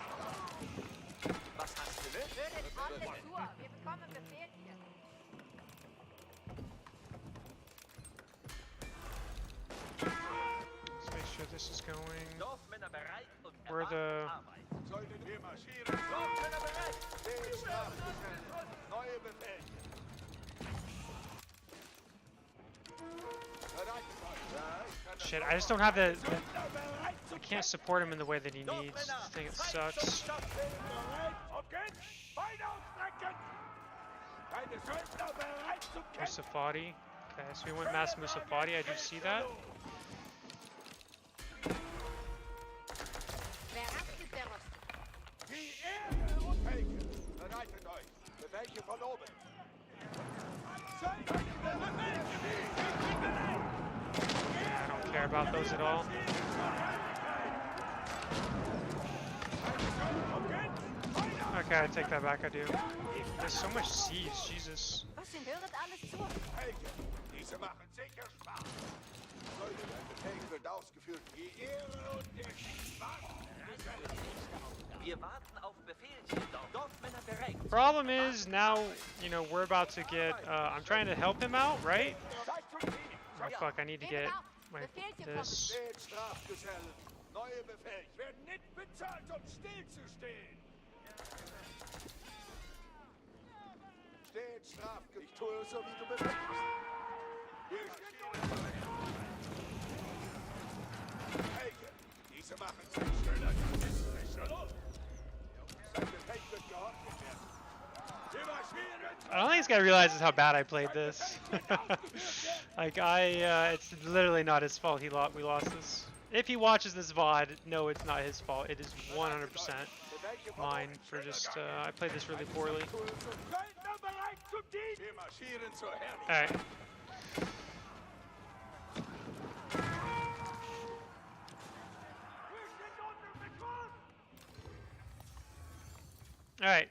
Was hast du, ne? Höret alle zu. Wir bekommen Befehlchen. Let's make sure this is going. Dorfmänner bereit und Where erwarten the Arbeit. Sollten wir marschieren. Dorfmänner bereit. Steht Strafgesell. Neue Befehle. Bereitet euch. shit. I just don't have the. I can't support him in the way that he needs. I think it sucks. Musafati. Okay, so we went mass Musafati. I do see that. Wer rastet, der rostet. Die Ehre und Felge. Bereitet euch. Befehlchen von oben. I don't care about those at all. Okay, I take that back. I do. There's so much siege. Jesus. Was sind? Höret alles zu. Felge. Diese machen sicher Spaß. Sollte dein Befehl wird ausgeführt. Die Ehre und der Spaß. Wir warten auf Befehlchen. Dorfmänner bereit. Problem is now, you know, we're about to get. I'm trying to help him out, right? Zeit zum Sieg. Oh fuck! I need to get my Befehlchen this. Steht Strafgesell. Neue Befehle. Werden nicht bezahlt, um stillzustehen. Steht Strafgesell. Ich tue so, wie du befehlst. Felge. Diese machen sich schneller. Sein Befehl wird geordnet werden. Wir marschieren. I don't think this guy realizes how bad I played this. Like it's literally not his fault. We lost this. If he watches this VOD, no, it's not his fault. It is 100%. mine for just, I played this really poorly. Söldner bereit zum Dienst! Wir marschieren zur Herrlichkeit. Alright. Alright.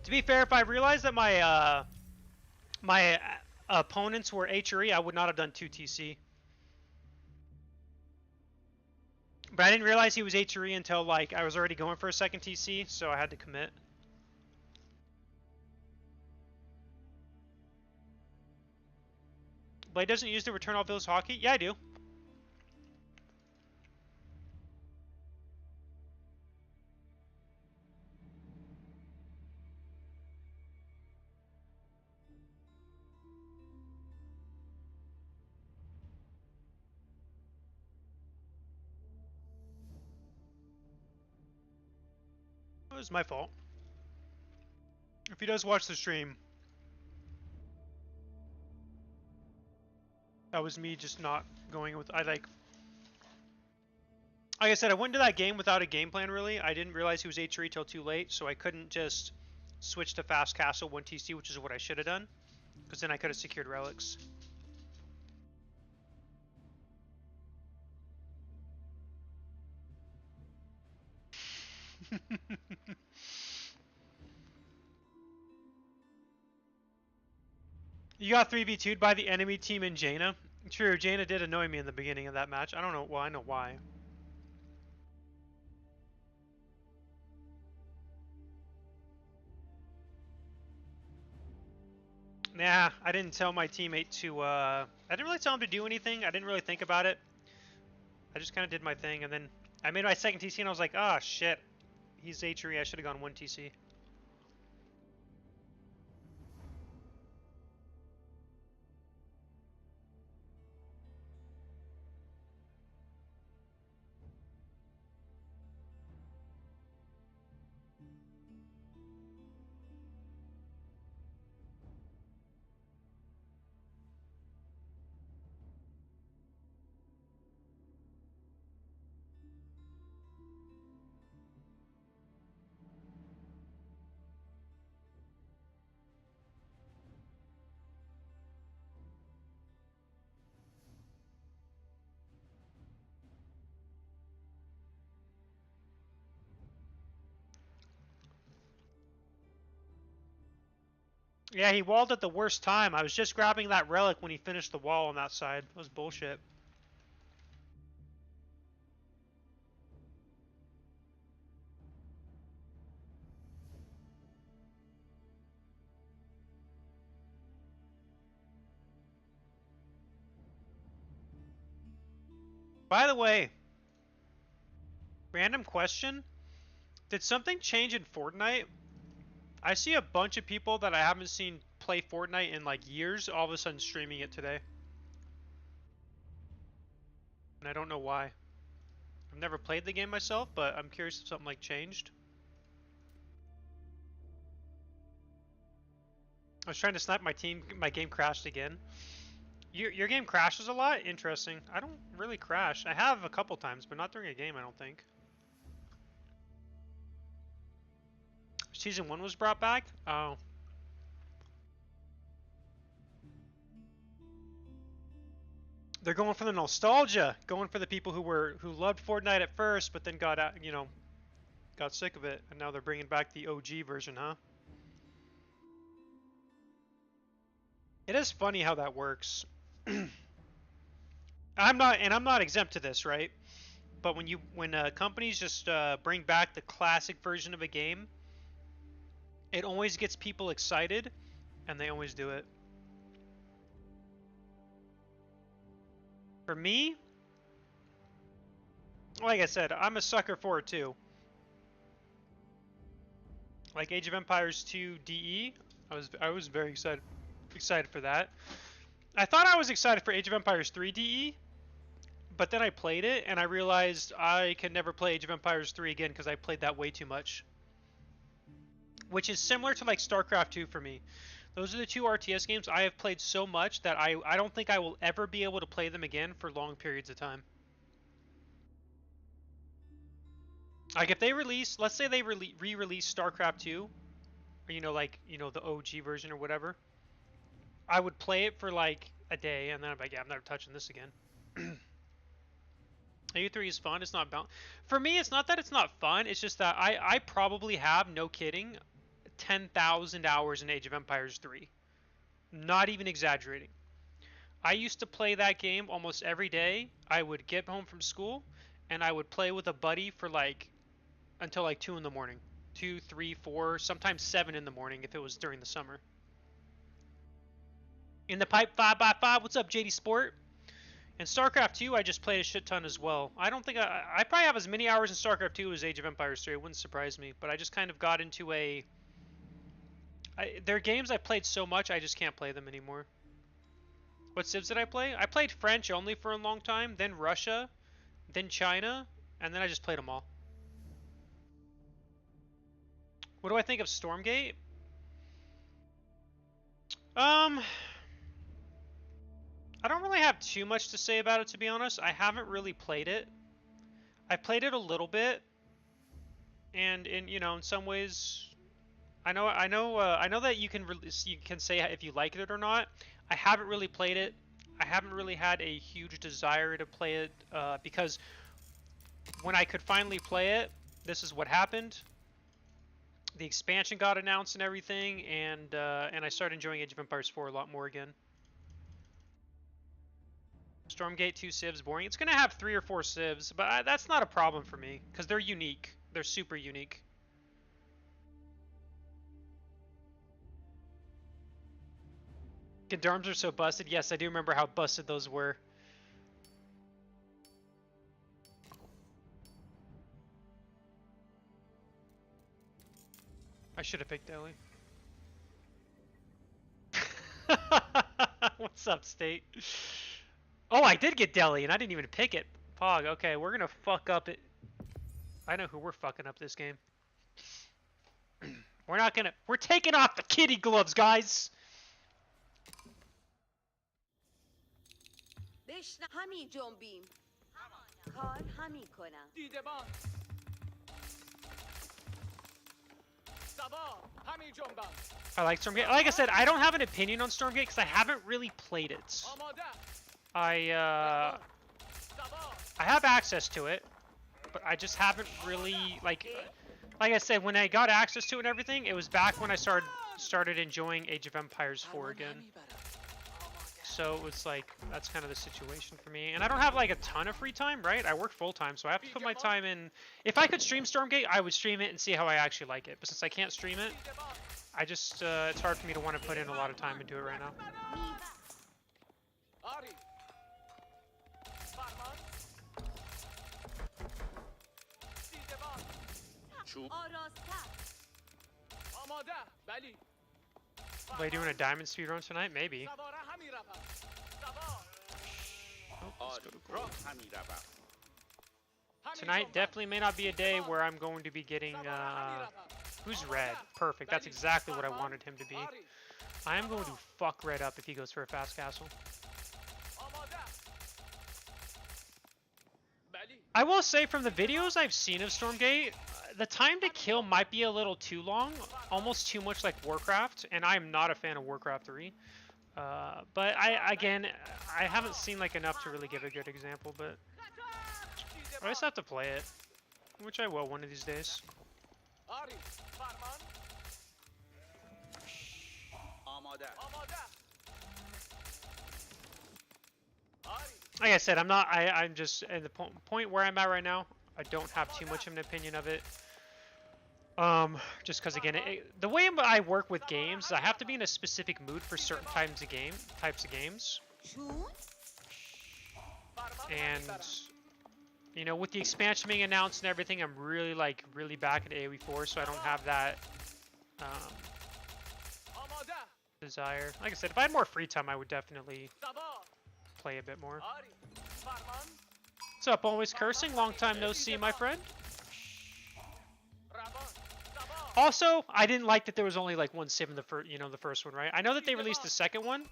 To be fair, if I realized that my my opponents were HRE, I would not have done 2 TC. But I didn't realize he was HRE until like I was already going for a second TC, so I had to commit. Blade doesn't use the return all village hockey? Yeah, I do. It was my fault. If he does watch the stream, that was me just not going with. Like I said, I went into that game without a game plan really. I didn't realize he was HRE till too late, so I couldn't just switch to fast castle 1 TC, which is what I should have done, because then I could have secured relics. You got 3v2'd by the enemy team in Jaina. True, Jaina did annoy me in the beginning of that match. I don't know. Well, I know why. Nah, I didn't tell my teammate to, I didn't really tell him to do anything. I didn't really think about it. I just kind of did my thing, and then I made my second TC, and I was like, ah, shit. He's HRE, I should have gone 1 TC. Yeah, he walled at the worst time. I was just grabbing that relic when he finished the wall on that side. That was bullshit. By the way, random question. Did something change in Fortnite? I see a bunch of people that I haven't seen play Fortnite in like years all of a sudden streaming it today. And I don't know why. I've never played the game myself, but I'm curious if something like changed. I was trying to snipe my team, my game crashed again. Your game crashes a lot? Interesting. I don't really crash. I have a couple times, but not during a game, I don't think. Season 1 was brought back? Oh. They're going for the nostalgia, going for the people who loved Fortnite at first, but then got out, got sick of it, and now they're bringing back the OG version, huh? It is funny how that works. I'm not exempt to this, right? But when companies just bring back the classic version of a game, it always gets people excited, and they always do it. For me, like I said, I'm a sucker for it too. Like Age of Empires 2 DE, I was very excited for that. I thought I was excited for Age of Empires 3 DE, but then I played it and I realized I can never play Age of Empires 3 again because I played that way too much. Which is similar to like StarCraft 2 for me. Those are the 2 RTS games I have played so much that I don't think I will ever be able to play them again for long periods of time. Like if they release, let's say they re-release StarCraft 2, or the OG version or whatever, I would play it for like a day and then I'm like, yeah, I'm never touching this again. AoE3 is fun. It's not bound. For me, it's not that it's not fun. It's just that I probably have, no kidding, 10,000 hours in Age of Empires 3. Not even exaggerating. I used to play that game almost every day. I would get home from school and I would play with a buddy for like until like 2 in the morning. 2, 3, 4, sometimes 7 in the morning if it was during the summer. In the pipe 5x5. What's up, JD Sport? And StarCraft 2, I just played a shit ton as well. I don't think I probably have as many hours in StarCraft 2 as Age of Empires 3. It wouldn't surprise me. But I just kind of got into there are games I played so much, I just can't play them anymore. What civs did I play? I played French only for a long time, then Russia, then China, and then I just played them all. What do I think of Stormgate? I don't really have too much to say about it, to be honest. I haven't really played it. I played it a little bit, and in some ways, I know that you can say if you like it or not. I haven't really played it. I haven't really had a huge desire to play it because when I could finally play it, this is what happened. The expansion got announced and everything, and I started enjoying Age of Empires 4 a lot more again. Stormgate 2 civs boring. It's gonna have 3 or 4 civs, but that's not a problem for me because they're unique. They're super unique. Gendarmes are so busted. Yes, I do remember how busted those were. I should have picked Ellie. What's up, State? Oh, I did get Delhi, and I didn't even pick it. Pog, okay, we're gonna fuck up it. I know who we're fucking up this game. We're taking off the kitty gloves, guys! بشن همی جنبیم کار همی کنم دیدبان سبا همی جنبم I like Stormgate. Like I said, I don't have an opinion on Stormgate because I haven't really played it. I have access to it, but I just haven't really like I said, when I got access to it and everything, it was back when I started enjoying Age of Empires 4 again. So it was like, that's kind of the situation for me. And I don't have like a ton of free time, right? I work full time, so I have to put my time in. If I could stream Stormgate, I would stream it and see how I actually like it. But since I can't stream it, I just, it's hard for me to want to put in a lot of time into it right now. Are they doing a diamond speedrun tonight? Maybe. Oh, let's go to gold. Tonight definitely may not be a day where I'm going to be getting, who's red? Perfect, that's exactly what I wanted him to be. I am going to fuck red up if he goes for a fast castle. I will say from the videos I've seen of Stormgate, the time to kill might be a little too long, almost too much like Warcraft, and I'm not a fan of Warcraft 3. But I haven't seen like enough to really give a good example, but I just have to play it, which I will one of these days. Like I said, I'm just at the point where I'm at right now. I don't have too much of an opinion of it. Just because again, the way I work with games, I have to be in a specific mood for certain types of games. And you know, with the expansion being announced and everything, I'm really back at aoe4, so I don't have that desire. Like I said, if I had more free time, I would definitely play a bit more. What's up, always cursing? Long time no see, my friend. Also, I didn't like that there was only like one civ in the first one, right? I know that they released the second one,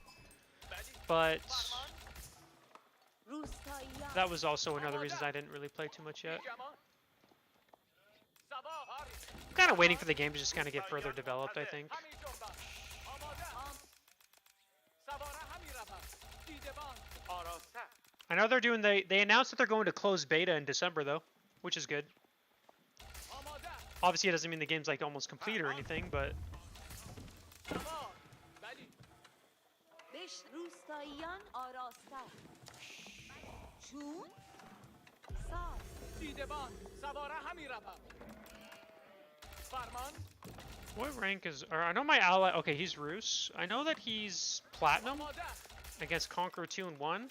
but that was also another reason I didn't really play too much yet. I'm kind of waiting for the game to just kind of get further developed, I think. I know they're doing, they announced that they're going to close beta in December though, which is good. Obviously it doesn't mean the game's like almost complete or anything, but بش روستاییان آراسته چون ساز دیدبان سواره همی روم فرمان what rank is, or I know my ally, okay, he's Rus. I know that he's Platinum against Conqueror 2 and 1.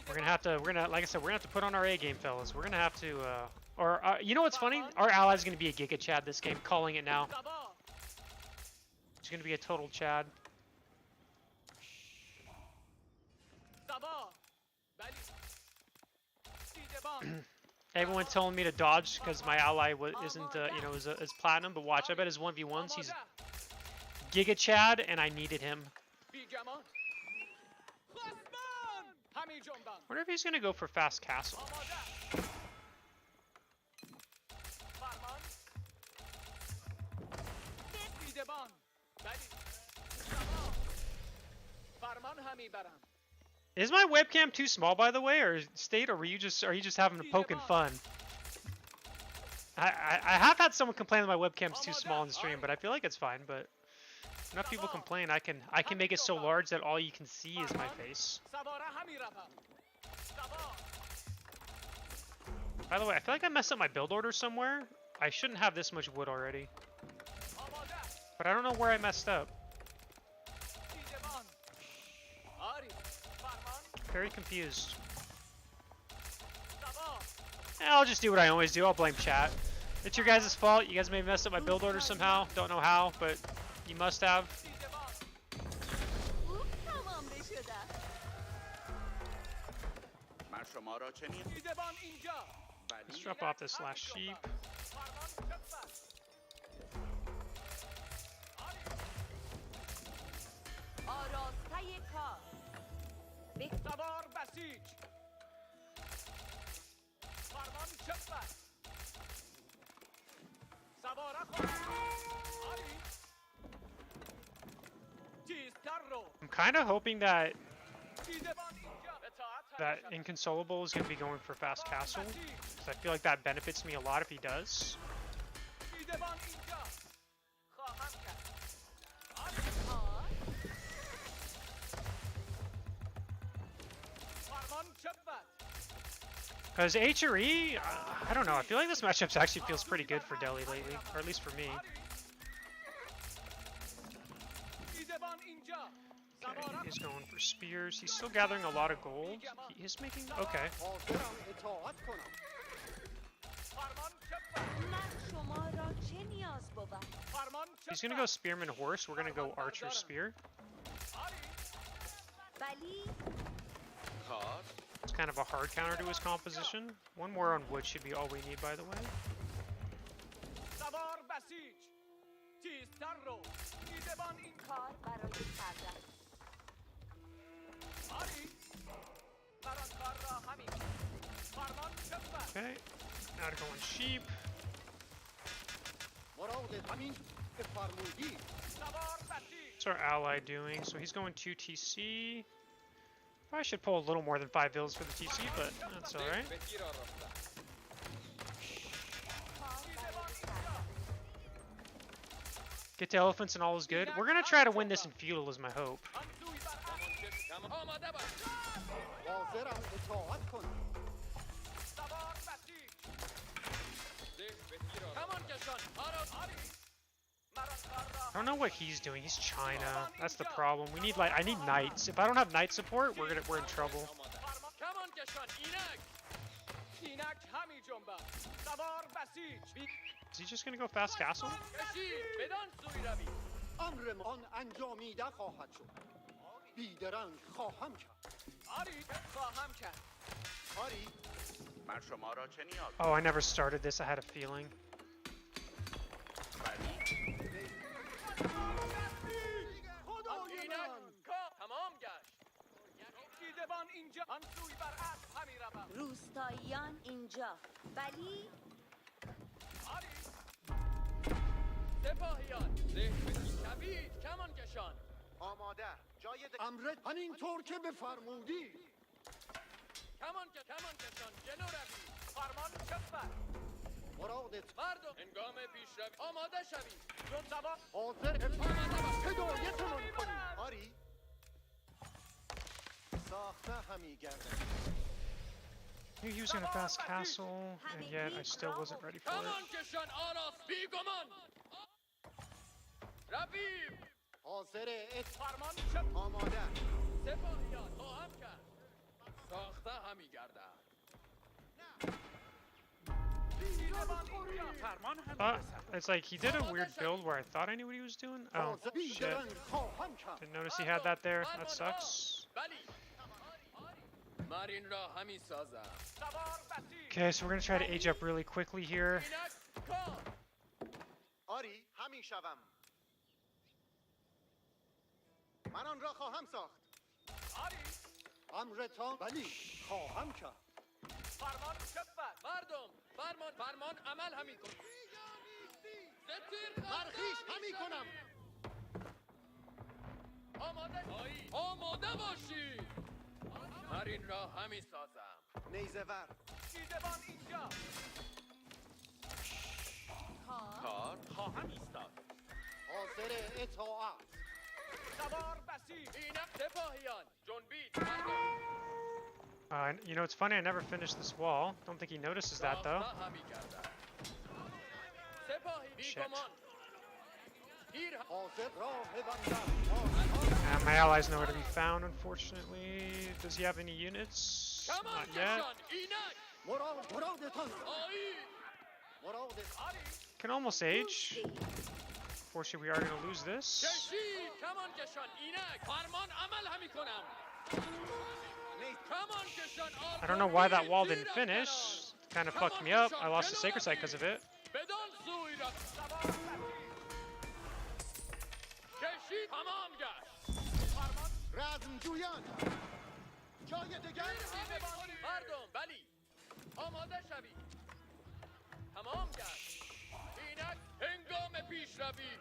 We're gonna have to, like I said, we're gonna have to put on our A game, fellas. We're gonna have to, you know what's funny? Our ally's gonna be a Giga Chad this game, calling it now. He's gonna be a total Chad. Everyone telling me to dodge because my ally isn't, you know, is Platinum, but watch, I bet his 1v1s, he's Giga Chad, and I needed him. I wonder if he's gonna go for Fast Castle. Is my webcam too small, by the way, or State, or are you just having a poking fun? I have had someone complain that my webcam's too small in the stream, but I feel like it's fine. But enough people complain, I can make it so large that all you can see is my face. By the way, I feel like I messed up my build order somewhere. I shouldn't have this much wood already, but I don't know where I messed up. Very confused. I'll just do what I always do. I'll blame chat. It's your guys' fault. You guys may have messed up my build order somehow. Don't know how, but you must have. Let's drop off this last sheep. سوار بسیج فرمان شفت سواره I'm kind of hoping that Inconsolable is going to be going for Fast Castle, because I feel like that benefits me a lot if he does. Because H or E, I don't know, I feel like this matchup actually feels pretty good for Delhi lately, or at least for me. Okay, he's going for spears. He's still gathering a lot of gold. He is making, okay. He's gonna go Spearman Horse, we're gonna go Archer Spear. It's kind of a hard counter to his composition. One more on wood should be all we need, by the way. Okay, now to go on sheep. What's our ally doing? So he's going 2 TC. Probably should pull a little more than 5 bills for the TC, but that's alright. Get to elephants and all is good. We're gonna try to win this in feudal is my hope. I don't know what he's doing. He's China. That's the problem. We need I need knights. If I don't have knight support, we're in trouble. Is he just gonna go Fast Castle? Oh, I never started this. I had a feeling. روستاییان اینجا ولی آماده. جای امرت همینطور که بفرمودی. کمان کشان جلو روی. فرمان چپت. مرادت مردم هنگام پیشروی آماده شوید. چون سوار حاضر هدایتمان کنی. آری. ساخته همی گردد. Knew he was gonna pass castle, and yet I still wasn't ready for کمان it. کشان آراس بیگمان. رویم. حاضر فرمان چپ. آماده. سپاهیان خواهم کرد. ساخته همی گردد. It's like he did a weird build where I thought I knew what he was doing. Oh, shit. خواهم کرد. Didn't notice he had that there. That sucks. بلی. مارین را همی سازم. Okay, so we're gonna try to age up really quickly here. اینک کار. آری همین شوم. من آن را خواهم ساخت. آری. امرتان بلی خواهم کرد. فرمان چپت. مردم فرمان عمل همی کن. مرخیش همی کنم. آماده باشی. مارین را همی سازم. نیزه ور. دیدبان اینجا. کار خواهم ایستاد. حاضر اطاعت. سوار بسی. اینک سپاهیان جنبید. مردم You know, it's funny, I never finished this wall. Don't think he notices that, though. ساخته همی گردد. سپاهی بیگمان. حاضر راه بندم. My ally's nowhere to be found, unfortunately. Does he have any units? کمان Not yet. کشان اینک. مرادتان آیی. مرادت آری. Can almost age. Unfortunately, we are going to lose this. کشید. کمان کشان اینک. فرمان عمل همی کنم. کمان کشان I don't know why that wall didn't finish. Kind of fucked me up. I lost the sacred site because of it. بدان سوی را سوار بسی. کشید. تمام گشت. فرمان رزم جویان. جای دیگر. مردم بلی. آماده شوید. تمام گشت. اینک هنگام پیشروی.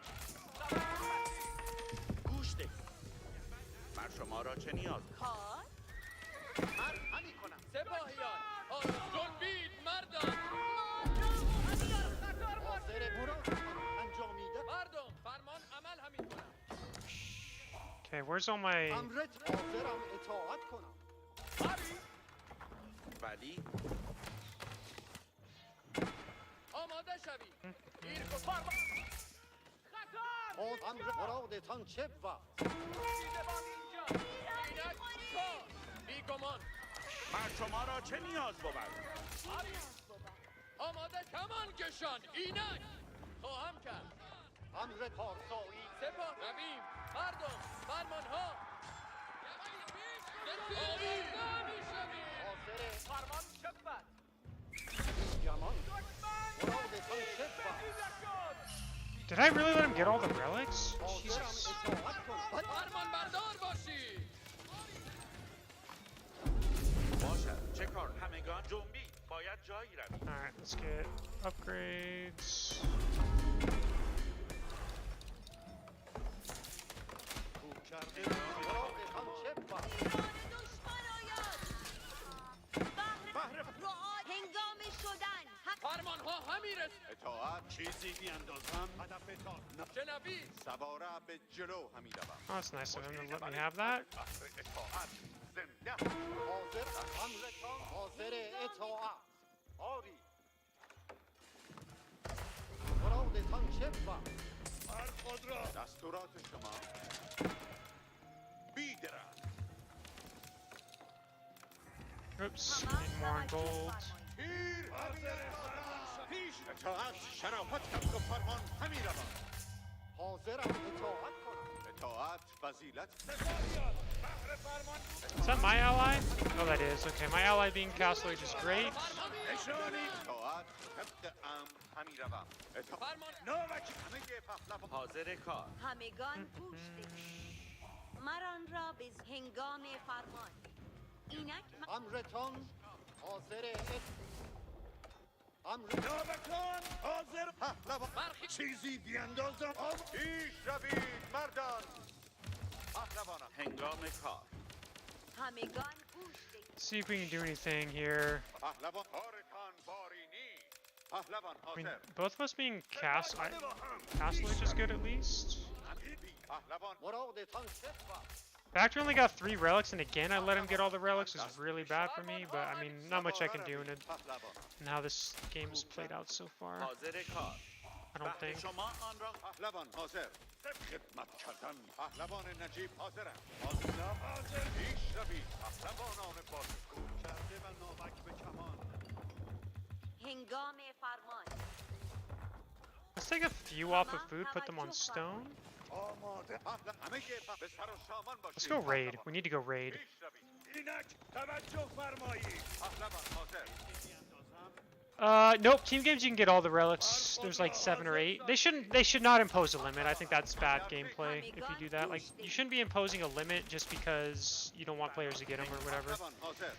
گوش ده. من شما را چه نیاز؟ کار من همی کنم. سپاهیان جنبید. مردم حاضر مرادتان انجامیده. مردم فرمان عمل همی کنم. Okay, where's all my... امرت حاضرم اطاعت کنم. آری. ولی آماده شوید. این فرمان خطر. امر مرادتان چه وقت؟ دیدبان اینجا. اینک کار. بیگمان. من شما را چه نیاز بود؟ آری. آماده کمان کشان. اینک خواهم کرد. امر پارسایی سپاه رویم. مردم فرمان ها. آری. حاضر فرمان چپت. گمان. مرادتان چه وقت؟ Did I really let him get all the relics? حاضرم Jesus. اطاعت کنم. فرمان بردار باشید. باشد. چه کار؟ همگان جنبی. باید جایی روی. Alright, let's get upgrades. خوب کرده. مرادتان چه وقت؟ دشمن آید. بهر هنگام شدن حق فرمان ها همی رسد. اطاعت. چیزی بیاندازم. هدفتان. شنوید. سواره به جلو همی روم. Oh, that's nice of him to let me have that. اطاعت. زنده. حاضر امرتان حاضر اطاعت. آری. مرادتان چه وقت؟ خود را. دستورات شما. بیدرم. Oops, need more gold. پیش. اطاعت. شرافت کم و فرمان همی روم. حاضرم اطاعت کنم. اطاعت. فضیلت. Is that my ally? Oh, that is. Okay, my ally being Castle Age is great. اطاعت. طبق امر همی روم. اطاعت. فرمان نوبکی. همه پهلوان. حاضر کار. همگان گوش ده. مران را به هنگام فرمان. اینک امرتان حاضر امر نوبکان حاضر پهلوان. برخی چیزی بیاندازم پیش روید مردان پهلوانان هنگام کار همگان گوش دهید. See if we can do anything here. پهلوان کارتان بارینی پهلوان I mean, حاضر both of us being castle is good at least. پهلوان مرادتان شفا Factor only got 3 relics, and again I let him get all the relics is really bad for me, but I mean, not much I can do in how this game has played out so far. حاضر کار I don't think. شما آن را پهلوان حاضر خدمت کردن پهلوان نجیب حاضرم حاضر پیش روید پهلوانان بازگو کرده و ناوک به کمان هنگام فرمان. Let's take a few off of food, put them on stone. آماده همه به سر و سامان Let's باشید go raid. We need to go raid. پیش روید اینک توجه فرمایید پهلوان حاضر Nope. Team games, you can get all the relics. There's like 7 or 8. They should not impose a limit. I think that's bad gameplay if you do that. Like, you shouldn't be imposing a limit just because you don't want players to get them or whatever. پهلوان حاضر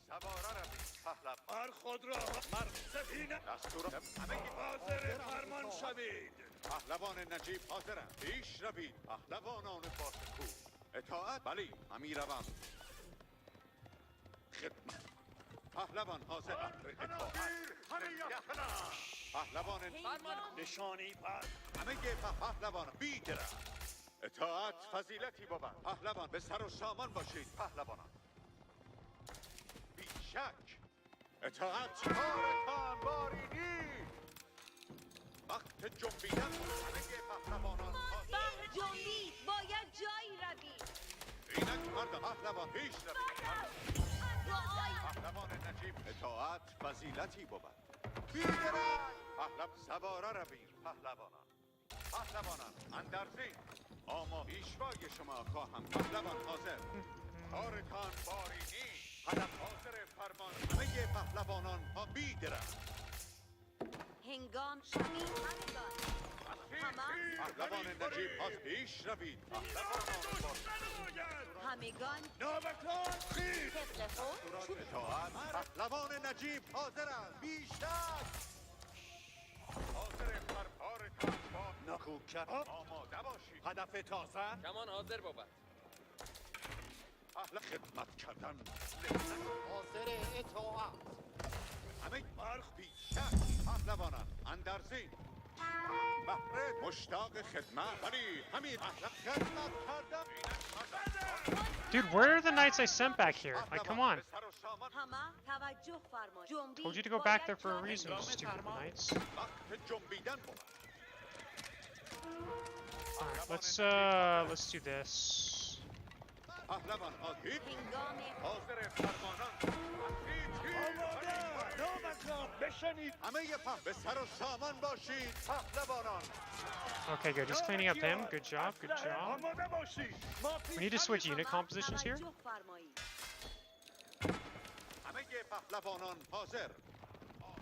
سواره روید پهلوان مر خود را مر سفینه دستور همه حاضر فرمان شوید پهلوان نجیب حاضرم پیش روید پهلوانان باشکوه اطاعت بلی همی روم خدمت پهلوان حاضر اطاعت پهلوان نشانی پر همه پهلوان بیدرم اطاعت فضیلتی بود پهلوان به سر و سامان باشید پهلوانان بی شک اطاعت کارتان بارینی وقت جنبیدن همه پهلوانان بهر جنبید باید جایی روید. اینک مرد پهلوان پیش روید دعای پهلوان نجیب اطاعت فضیلتی بود بیدرم پهلوان سواره روید پهلوانان پهلوانان اندرزین اما پیشوای شما خواهم پهلوان حاضر کارتان بارینی هدف حاضر فرمان همه پهلوانان ها بیدرم هنگام شوید همگان. پهلوان نجیب ها پیش روید پهلوانان با همگان ناوکان خیز طبق خود. اطاعت پهلوان نجیب حاضر است بیشتر حاضر فرکارتان با نکوکر آماده باشید هدف تازه کمان حاضر بود اهل خدمت کردن حاضر اطاعت همه مرخ بیشتر پهلوانان اندرزین بهره مشتاق خدمت ولی همین اهل خدمت کردن Dude, where are the knights I sent back here? Like, come on. به سر و سامان همه توجه فرمایید. جنبید Told you to go back there باید for a جایی reason, you stupid knights. وقت جنبیدن بود Alright, let's do this. پهلوان آزید هنگام حاضر فرمانان ناوکان بشنید همه به سر و سامان باشید پهلوانان Okay, good. He's cleaning up him. Good job, good job. آماده باشید We need to switch unit compositions here. توجه فرمایید. همه پهلوانان حاضر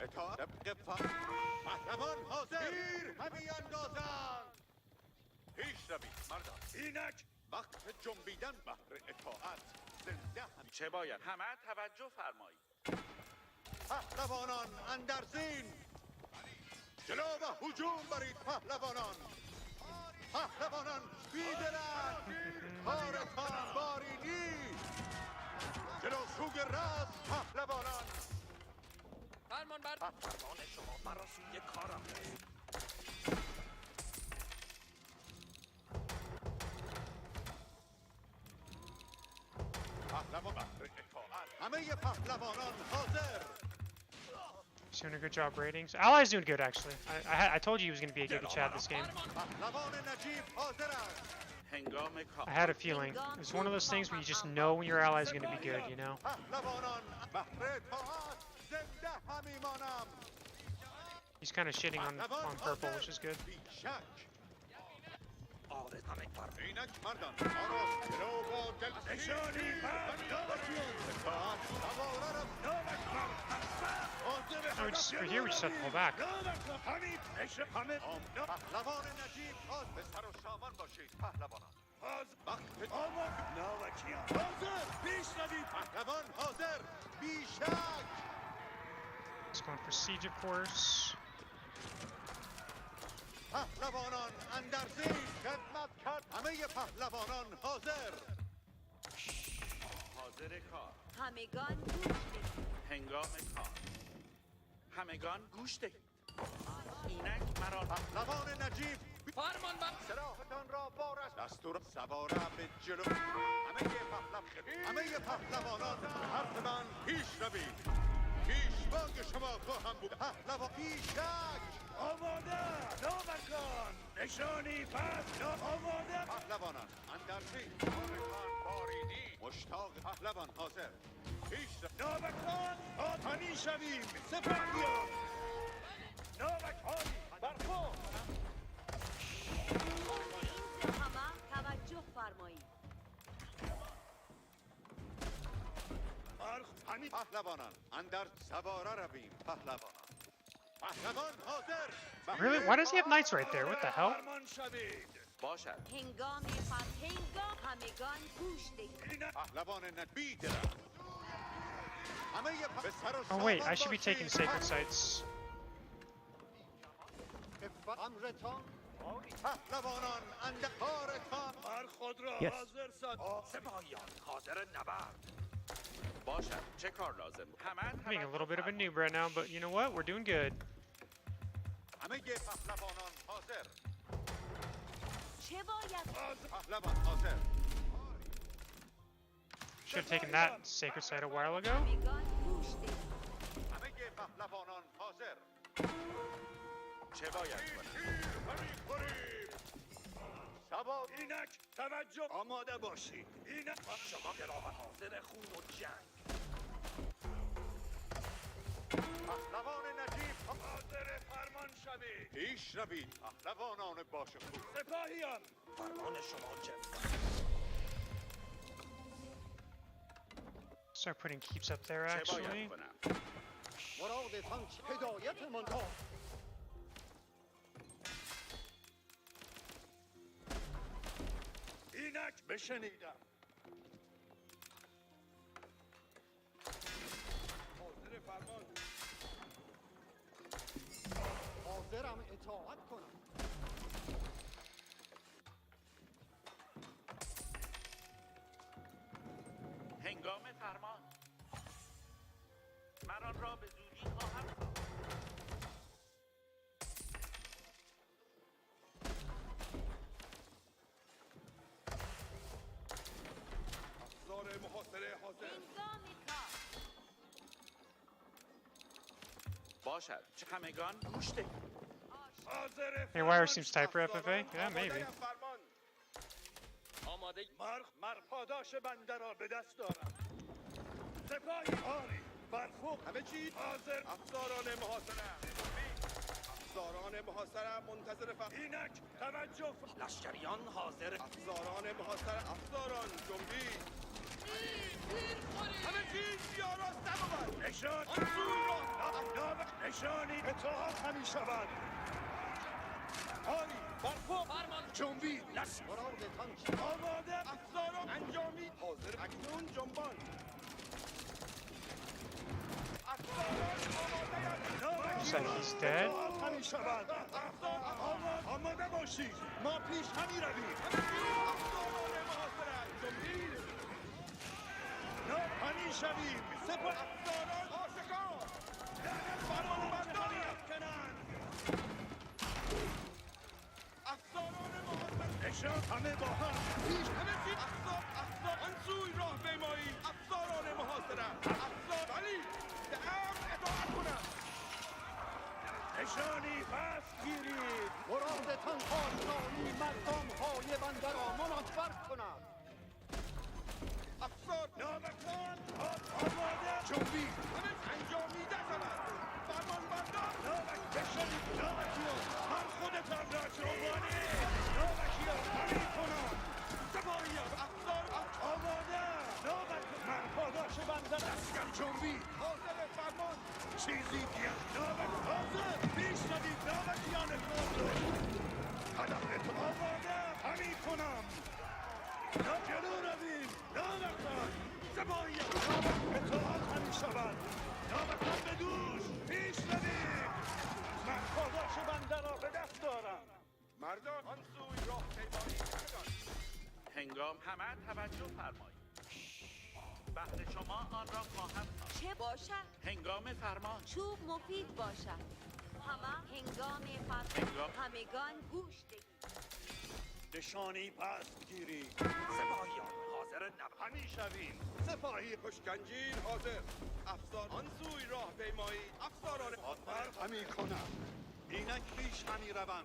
اطاعت پهلوان حاضر همی اندازن پیش روید مردان اینک وقت جنبیدن بهر اطاعت زنده همی چه باید همه توجه فرمایید پهلوانان اندرزین جلو و هجوم برید پهلوانان پهلوانان بیدرنگ کارتان بارینی جلو سوگ راست پهلوانان فرمان بر فرمان شما مرا سوی کارم پهلوان بهر اطاعت همه پهلوانان حاضر He's doing a good job ratings. Ally's doing good, actually. I told you he was going to be a good Chad this game. پهلوان نجیب حاضر است هنگام I کار had a feeling. It's one of those things where you just know when your ally is going to be good, you know? پهلوانان بهر اطاعت زنده همی مانم He's kind of shitting on purple, which is good. بی شک اینک مردان آراست جلو با دل نشانی پر ناوکان اطاعت سواره Oh, for here we just have to pull back. ناوکان همین نشه همه پهلوان نجیب حاضر به سر و سامان باشید پهلوانان وقت آماده ناوکیان حاضر پیش روید پهلوان حاضر بی شک He's going for siege, of course. پهلوانان اندرزی خدمت کرد همه پهلوانان حاضر حاضر کار. همگان گوش بدید. هنگام کار. همگان گوش دهید. اینک مرا پهلوان نجیب فرمان بر سلاحتان را بارش دستور سواره به جلو همه پهلوانان به حرف من پیش روید پیشوای شما خواهم بود پهلوان پیشک آماده نامکان نشانی پس آماده پهلوانان اندرزی آرکان باریدی مشتاق پهلوان حاضر پیش نامکان آتانی شویم سپاهیان نامکانی برخور همه توجه فرمایید. همین پهلوانان اندر سواره رویم پهلوانان پهلوان حاضر Really? Why does he have knights right there? What the hell? فرمان شوید باشد. هنگام همگان گوش دهید. پهلوان نبی درم همه به سر و Oh wait, I سامان should be taking باشید. sacred sites. امرتان پهلوانان اندر کارتان هر خود را Yes. حاضر ساد سپاهیان حاضر نبرد باشد. چه کار لازم بود؟ همه I'm being a little bit of a noob right now, but you know what? We're doing good. همه پهلوانان حاضر چه باید پهلوان حاضر Should have taken that sacred site a while ago. همگان گوش دهید. همه پهلوانان حاضر چه باید کنم؟ سوار اینک توجه آماده باشید اینک شما گراهان حاضر خون و جنگ پهلوان نجیب حاضر فرمان شوید پیش روید پهلوانان باش خود سپاهیان فرمان شما چه Start putting keeps up there چه actually. باید کنم؟ مرادتان هدایت من اینک بشنیدم حاضر فرمان حاضرم اطاعت کنم هنگام فرمان. من آن را به زودی خواهم ساخت. افزار محاصره حاضر هنگام کار. باشد. چه همگان گوش دهید. حاضر Hey, Wire seems tight for FFA? Yeah, maybe. فرمان آماده مر پاداش بنده را به دست دارم سپاهی آری برخوب همه چی حاضر افساران محاصره افساران محاصره منتظر اینک توجه لشکریان حاضر افساران محاصره افساران جنبی همه چیز یاراسته بود نشان آنسوی را نشانی اطاعت همی شود آری برخوب فرمان جنبی لش مرادتان آماده افساران انجامی حاضر اکنون جنبان افساران Looks like he's dead. همی شود آماده باشید ما پیش همی رویم افساران محاصره جنبی همی شویم سپاه افساران آشکار فرمان بندان کنند افساران محاصره نشان همه با هم پیش همه چی افسار آنسوی راه پیمایی افساران محاصره افسار علی به امر اطاعت کنند نشانی پس گیرید مرادتان آسانی مردم های بنده را منور کند افسار نامکان آماده جنبی همه انجامیده شود فرمان بندان نامک بشنید نامکیان من خودتان را جنبانی نامکیان همی کنم سپاهیان افسار آماده نامک من پاداش بنده لشکر جنبی حاضر فرمان چیزی بیاد نامک حاضر پیش روید نامکیان خود هدفت آماده همی کنم جلو روید نامکان سپاهیان اطاعت همی شود نامکان به دوش پیش روید من پاداش بنده را به دست دارم مردان آن سوی راه پیمایی همگان هنگام همه توجه فرمایید. بهر شما آن را خواهم ساخت. چه باشد؟ هنگام فرمان. چوب مفید باشد. همه هنگام فرمان. همگان گوش دهید. نشانی پس گیری سپاهیان حاضر نبرد. همی شویم سپاهی پشکنجیر حاضر افسار آن سوی راه پیمایی افساران آتبر همی کنم اینک پیش همی روم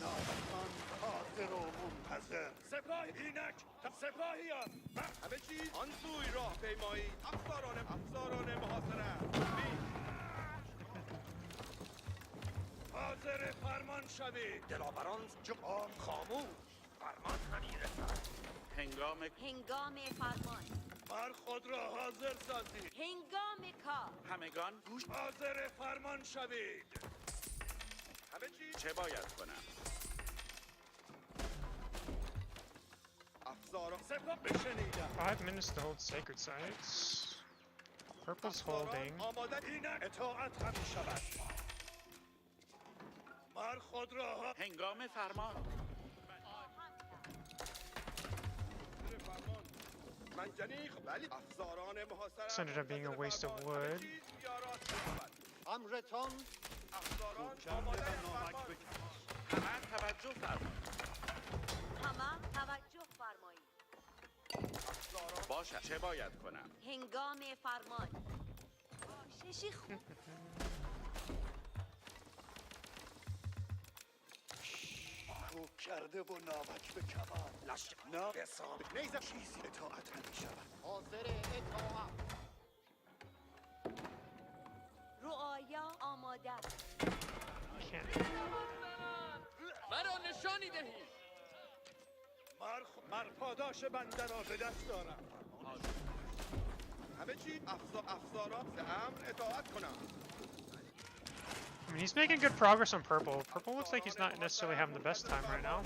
ناوکان حاضر و منتظر سپاهی اینک سپاهیان همه چیز آن سوی راه پیمایی افساران محاصره حاضر فرمان شوید دلاوران جمع خاموش. فرمان همی رسد. هنگام فرمان. مر خود را حاضر سازید هنگام کار. همگان گوش. حاضر فرمان شوید همه چیز چه باید کنم؟ افساران سپاه بشنیدم 5 minutes to hold sacred sites. Purple's holding. آماده این اطاعت همی شود مر خود را هنگام فرمان. منجنیق ولی افساران محاصره This ended up being a waste of wood. امرتان افساران آماده فرمان همه توجه فرمایید. همه توجه فرمایید. باشد. چه باید کنم؟ هنگام فرمان. ششی خوب. خوب کرده و ناوک به کمان لشکر نه حساب. نیزم چیزی اطاعت همی شود حاضر اطاعت رعایا آماده. Can't. مرا نشانی دهید. مر پاداش بنده را به دست دارم همه چی افساران به امر اطاعت کنم I mean, he's making good progress on purple. Purple looks like he's not necessarily having the best time right now.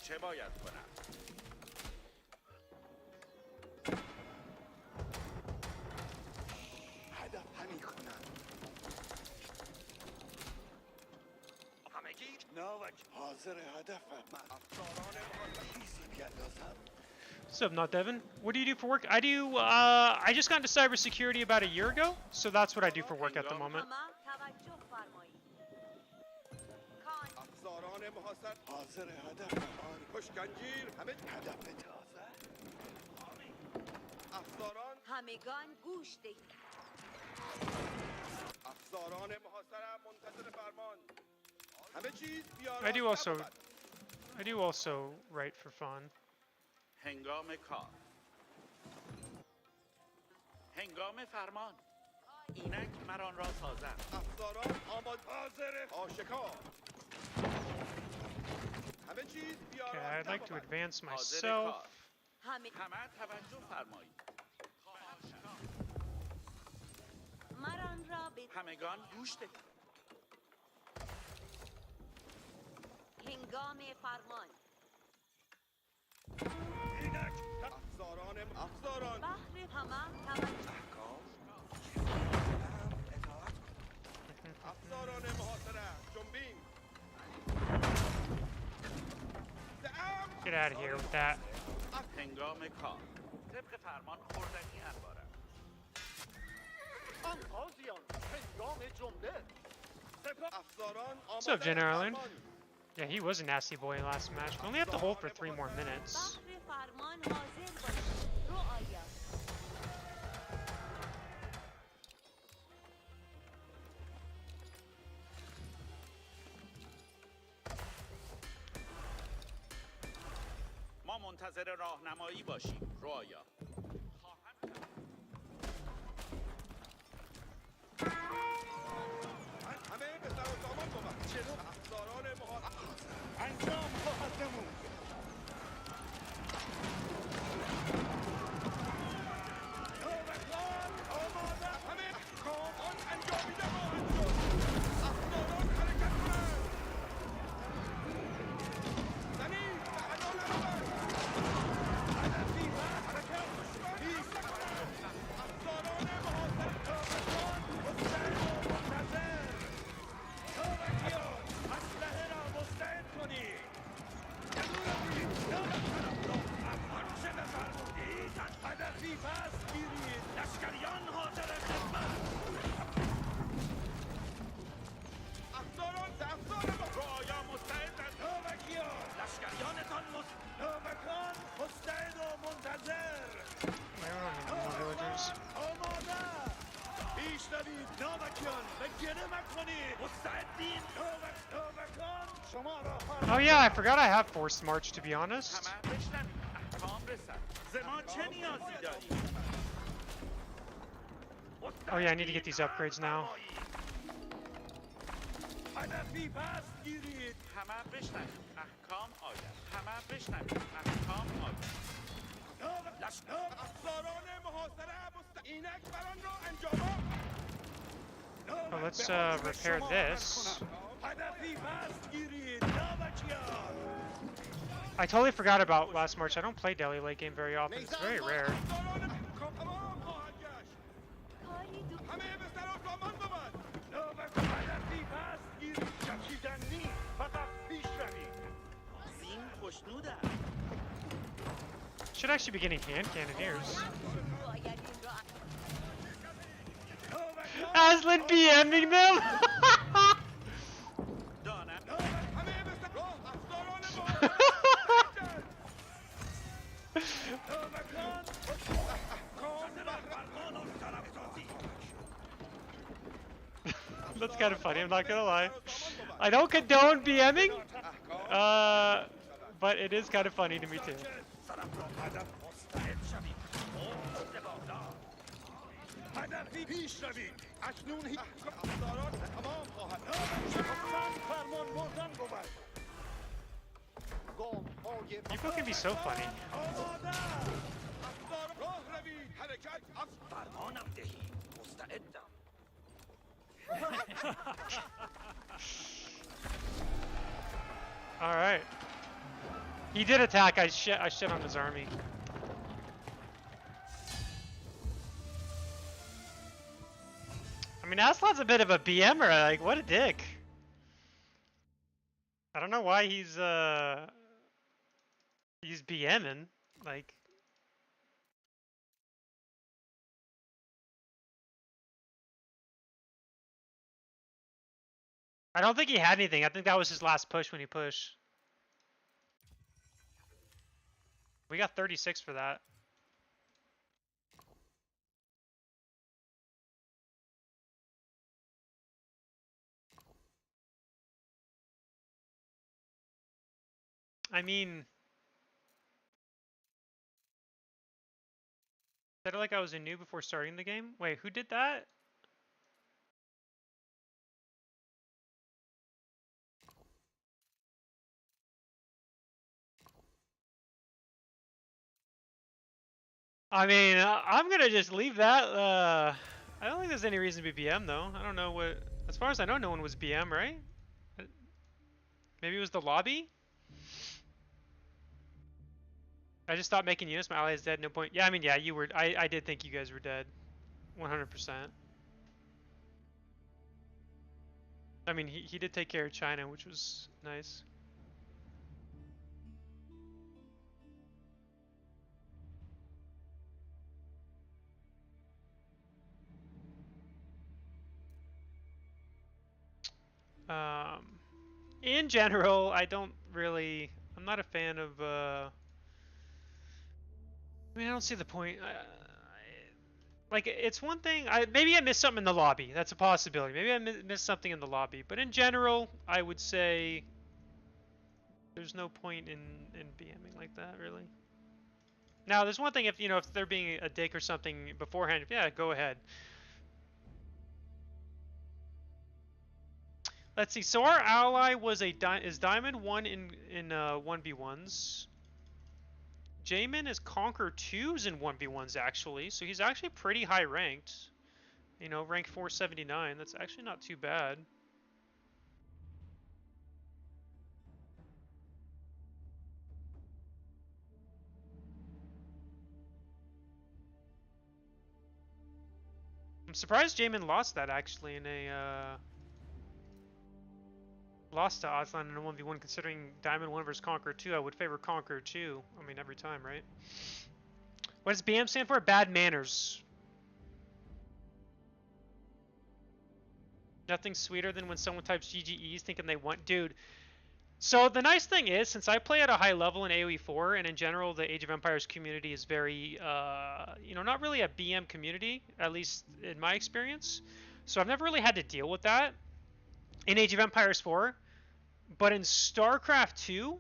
چه باید کنم؟ هدف همی کنم همگی ناوک حاضر هدفم من افساران محاصره چیزی بیندازم What's up, Not Devin? What do you do for work? I just got into cybersecurity about a year ago, so that's what I do for work at the moment. همه توجه فرمایید. کان. افساران محاصره حاضر هدفم پشکنجیر همه هدف تازه افساران همگان گوش دهید. افساران محاصره منتظر فرمان همه چیز بیارا I do also write for fun. هنگام کار. هنگام فرمان. اینک مران را سازد. افساران آماد حاضر آشکار همه چیز بیارا Okay, I'd like to advance حاضر myself. کار. همه همه توجه فرمایید. مران را به همگان گوش دهید. هنگام فرمان. اینک افساران بحر همه توجه. افساران محاصره جنبین Get out of here with that. هنگام کار. طبق فرمان خوردنی انبارم. آن قاضیان هنگام جمله افساران What's up, Jen Ireland? Yeah, he was a nasty boy last match. We only have to hold for 3 more minutes. بحر فرمان حاضر باشید. رعایا. ما منتظر راهنمایی باشیم. رعایا. همه به سر و سامان بود جلو افساران محاصره انجام خواهد نمود ناوکان آماده همه احکام آن انجامیده خواهد شد افساران حرکت کنند زمین به عدالت بر هدفی و حرکت Oh yeah, I forgot I have forced march, to be honest. همه بشنوید احکام رسد ز ما چه نیازی داری Oh yeah, I need to get these upgrades now. هدفی پس گیرید. همه بشنوید احکام آید همه بشنوید احکام آید افسران محاصره اینک بران را انجام. Oh, let's repair this. هدفی پس گیرید. ناوچیان. I totally forgot about last March. I don't play daily late game very often. It's very rare. همه به سر و سامان بود. هدفی پس گیرید. چکیدنی. فقط پیش روید. زین خوشنود است Should actually be getting hand cannoneers. Aslan BMing them? دانم همه به سر راه افسران That's kind of funny, I'm not gonna lie. I don't condone BMing, but it is kind of funny to me too. هدفی پیش روید. اکنون هیچ افسران تمام خواهد. فرمان بردن بود. People can be so funny. آماده. افسر راه روید. حرکت فرمانم دهید مستعدم All right. He did attack. I shit on his army. I mean, Aslan's a bit of a BMer. Like, what a dick. I don't know why he's BMing. Like, I don't think he had anything. I think that was his last push when he pushed. We got 36 for that. I mean, said it like I was a noob before starting the game. Wait, who did that? I mean, I'm gonna just leave that. I don't think there's any reason to be BM though. I don't know what. As far as I know, no one was BM, right? Maybe it was the lobby. I just stopped making units. My ally is dead. No point. Yeah, I mean, yeah, you were. I did think you guys were dead. 100%. I mean, he did take care of China, which was nice. In general, I don't really. I'm not a fan of. I mean, I don't see the point. Like, it's one thing. Maybe I missed something in the lobby. That's a possibility. Maybe I missed something in the lobby. But in general, I would say there's no point in BMing like that, really. Now, there's one thing if if they're being a dick or something beforehand. Yeah, go ahead. Let's see. So our ally was is Diamond 1 in 1v1s. Jamin is Conquer 2s in 1v1s actually. So he's actually pretty high ranked. You know, rank 479. That's actually not too bad. I'm surprised Jamin lost that actually in a lost to Aslan in a 1v1 considering Diamond 1 versus Conqueror 2. I would favor Conqueror 2. I mean, every time, right? What does BM stand for? Bad manners. Nothing sweeter than when someone types GGEs thinking they want... Dude. So the nice thing is, since I play at a high level in aoe4, and in general the Age of Empires community is very, not really a BM community, at least in my experience. So I've never really had to deal with that in Age of Empires 4. But in StarCraft 2,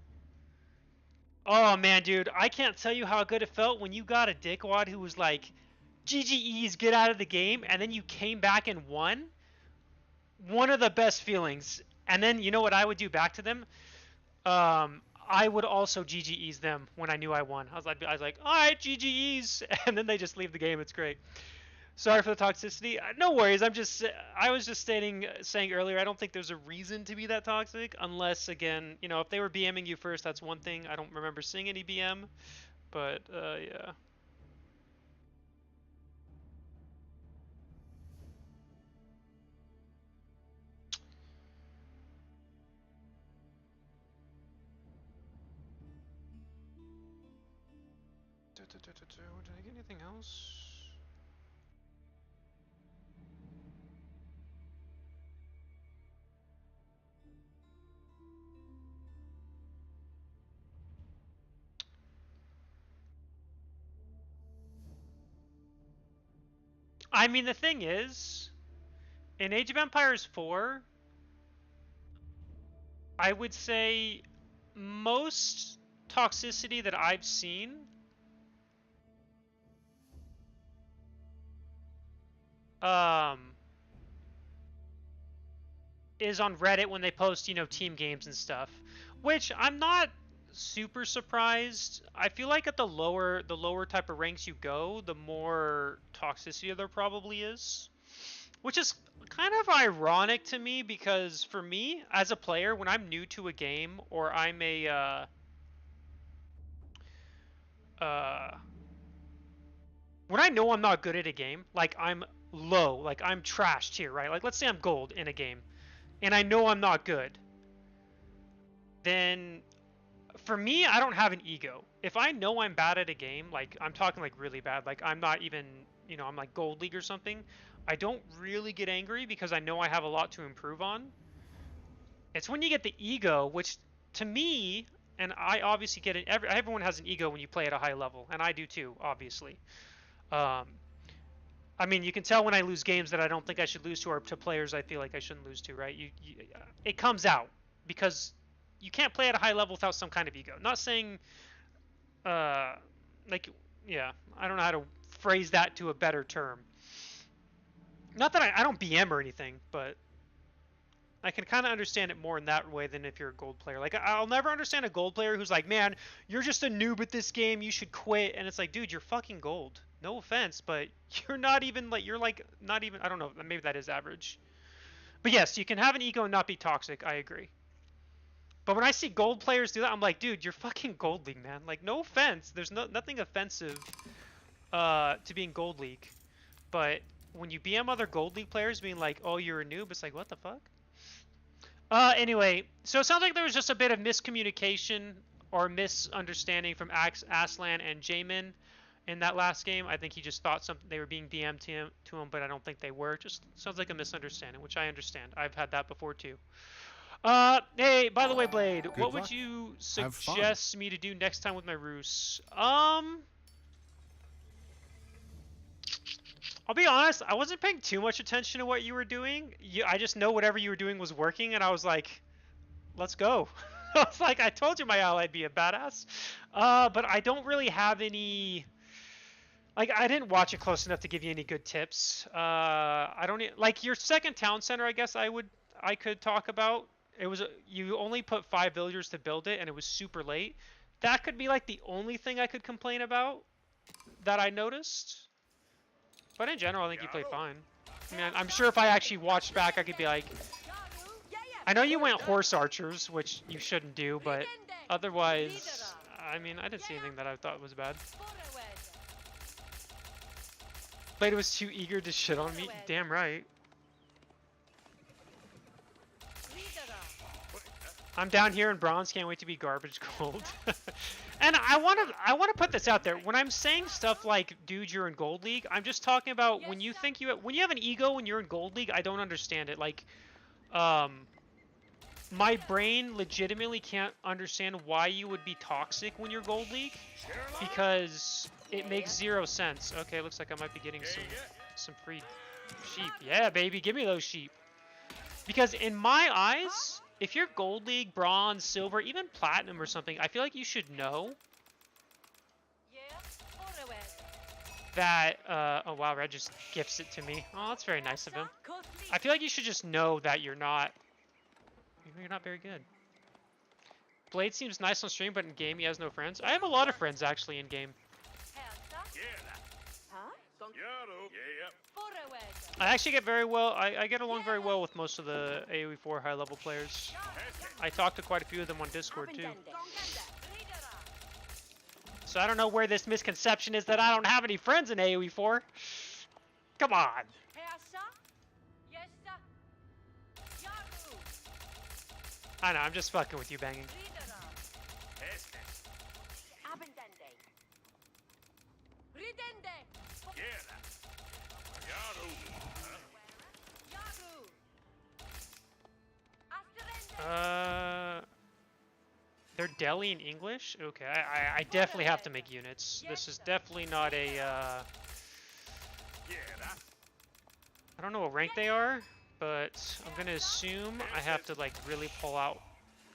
oh man, dude, I can't tell you how good it felt when you got a dickwad who was like, GGEs, get out of the game, and then you came back and won. One of the best feelings. And then you know what I would do back to them? I would also GGEs them when I knew I won. I was like, all right, GGEs, and then they just leave the game. It's great. Sorry for the toxicity. No worries. I was just saying earlier, I don't think there's a reason to be that toxic, unless again, you know, if they were BMing you first, that's one thing. I don't remember seeing any BM, but yeah. Did I get anything else? I mean, the thing is, in Age of Empires 4, I would say most toxicity that I've seen is on Reddit when they post, you know, team games and stuff, which I'm not super surprised. I feel like at the lower type of ranks you go, the more toxicity there probably is, which is kind of ironic to me, because for me as a player, when I'm new to a game or I'm a when I know I'm not good at a game, like I'm low, like I'm trashed here, right? Like let's say I'm gold in a game and I know I'm not good, then for me, I don't have an ego. If I know I'm bad at a game, like I'm talking like really bad, like I'm not even, you know, I'm like gold league or something, I don't really get angry because I know I have a lot to improve on. It's when you get the ego, which to me, and I obviously get it, everyone has an ego when you play at a high level, and I do too, obviously. I mean, you can tell when I lose games that I don't think I should lose to, or to players I feel like I shouldn't lose to, right? It comes out because you can't play at a high level without some kind of ego. Not saying, like, yeah, I don't know how to phrase that to a better term. Not that I don't BM or anything, but I can kind of understand it more in that way than if you're a gold player. Like, I'll never understand a gold player who's like, man, you're just a noob at this game, you should quit. And it's like, dude, you're fucking gold. No offense, but you're not even, like, you're like, not even, I don't know, maybe that is average. But yes, you can have an ego and not be toxic, I agree. But when I see gold players do that, I'm like, dude, you're fucking gold league, man. Like, no offense, there's nothing offensive to being gold league. But when you BM other gold league players being like, oh, you're a noob, it's like, what the fuck? Anyway, so it sounds like there was just a bit of miscommunication or misunderstanding from Aslan and Jamin in that last game. I think he just thought they were being BM'd to him, but I don't think they were. Just sounds like a misunderstanding, which I understand. I've had that before too. Hey, by the way, Blade, what would you suggest me to do next time with my Roos? I'll be honest, I wasn't paying too much attention to what you were doing. I just know whatever you were doing was working, and I was like, let's go. I was like, I told you my ally'd be a badass. But I don't really have any... Like, I didn't watch it close enough to give you any good tips. I don't... Like, your second town center, I guess I could talk about. It was... You only put 5 villagers to build it, and it was super late. That could be, like, the only thing I could complain about that I noticed. But in general, I think you played fine. I mean, I'm sure if I actually watched back, I could be like... I know you went horse archers, which you shouldn't do, but otherwise... I mean, I didn't see anything that I thought was bad. Blade was too eager to shit on me. Damn right. I'm down here in bronze, can't wait to be garbage gold. And I want to put this out there. When I'm saying stuff like, dude, you're in gold league, I'm just talking about when you think when you have an ego when you're in gold league, I don't understand it. Like, my brain legitimately can't understand why you would be toxic when you're gold league, because it makes 0 sense. Okay, looks like I might be getting some free Sheep. Yeah, baby, give me those sheep. Because in my eyes, if you're Gold League, Bronze, Silver, even Platinum or something, I feel like you should know that, oh wow, Red just gifts it to me. Oh, that's very nice of him. I feel like you should just know that you're not very good. Blade seems nice on stream, but in game he has no friends. I have a lot of friends actually in game. I actually get very well, I get along very well with most of the AoE4 high level players. I talk to quite a few of them on Discord too. So I don't know where this misconception is that I don't have any friends in AoE4. Come on. I know, I'm just fucking with you, banging. They're Delhi in English? Okay, I definitely have to make units. This is definitely not a, I don't know what rank they are, but I'm gonna assume I have to, like, really pull out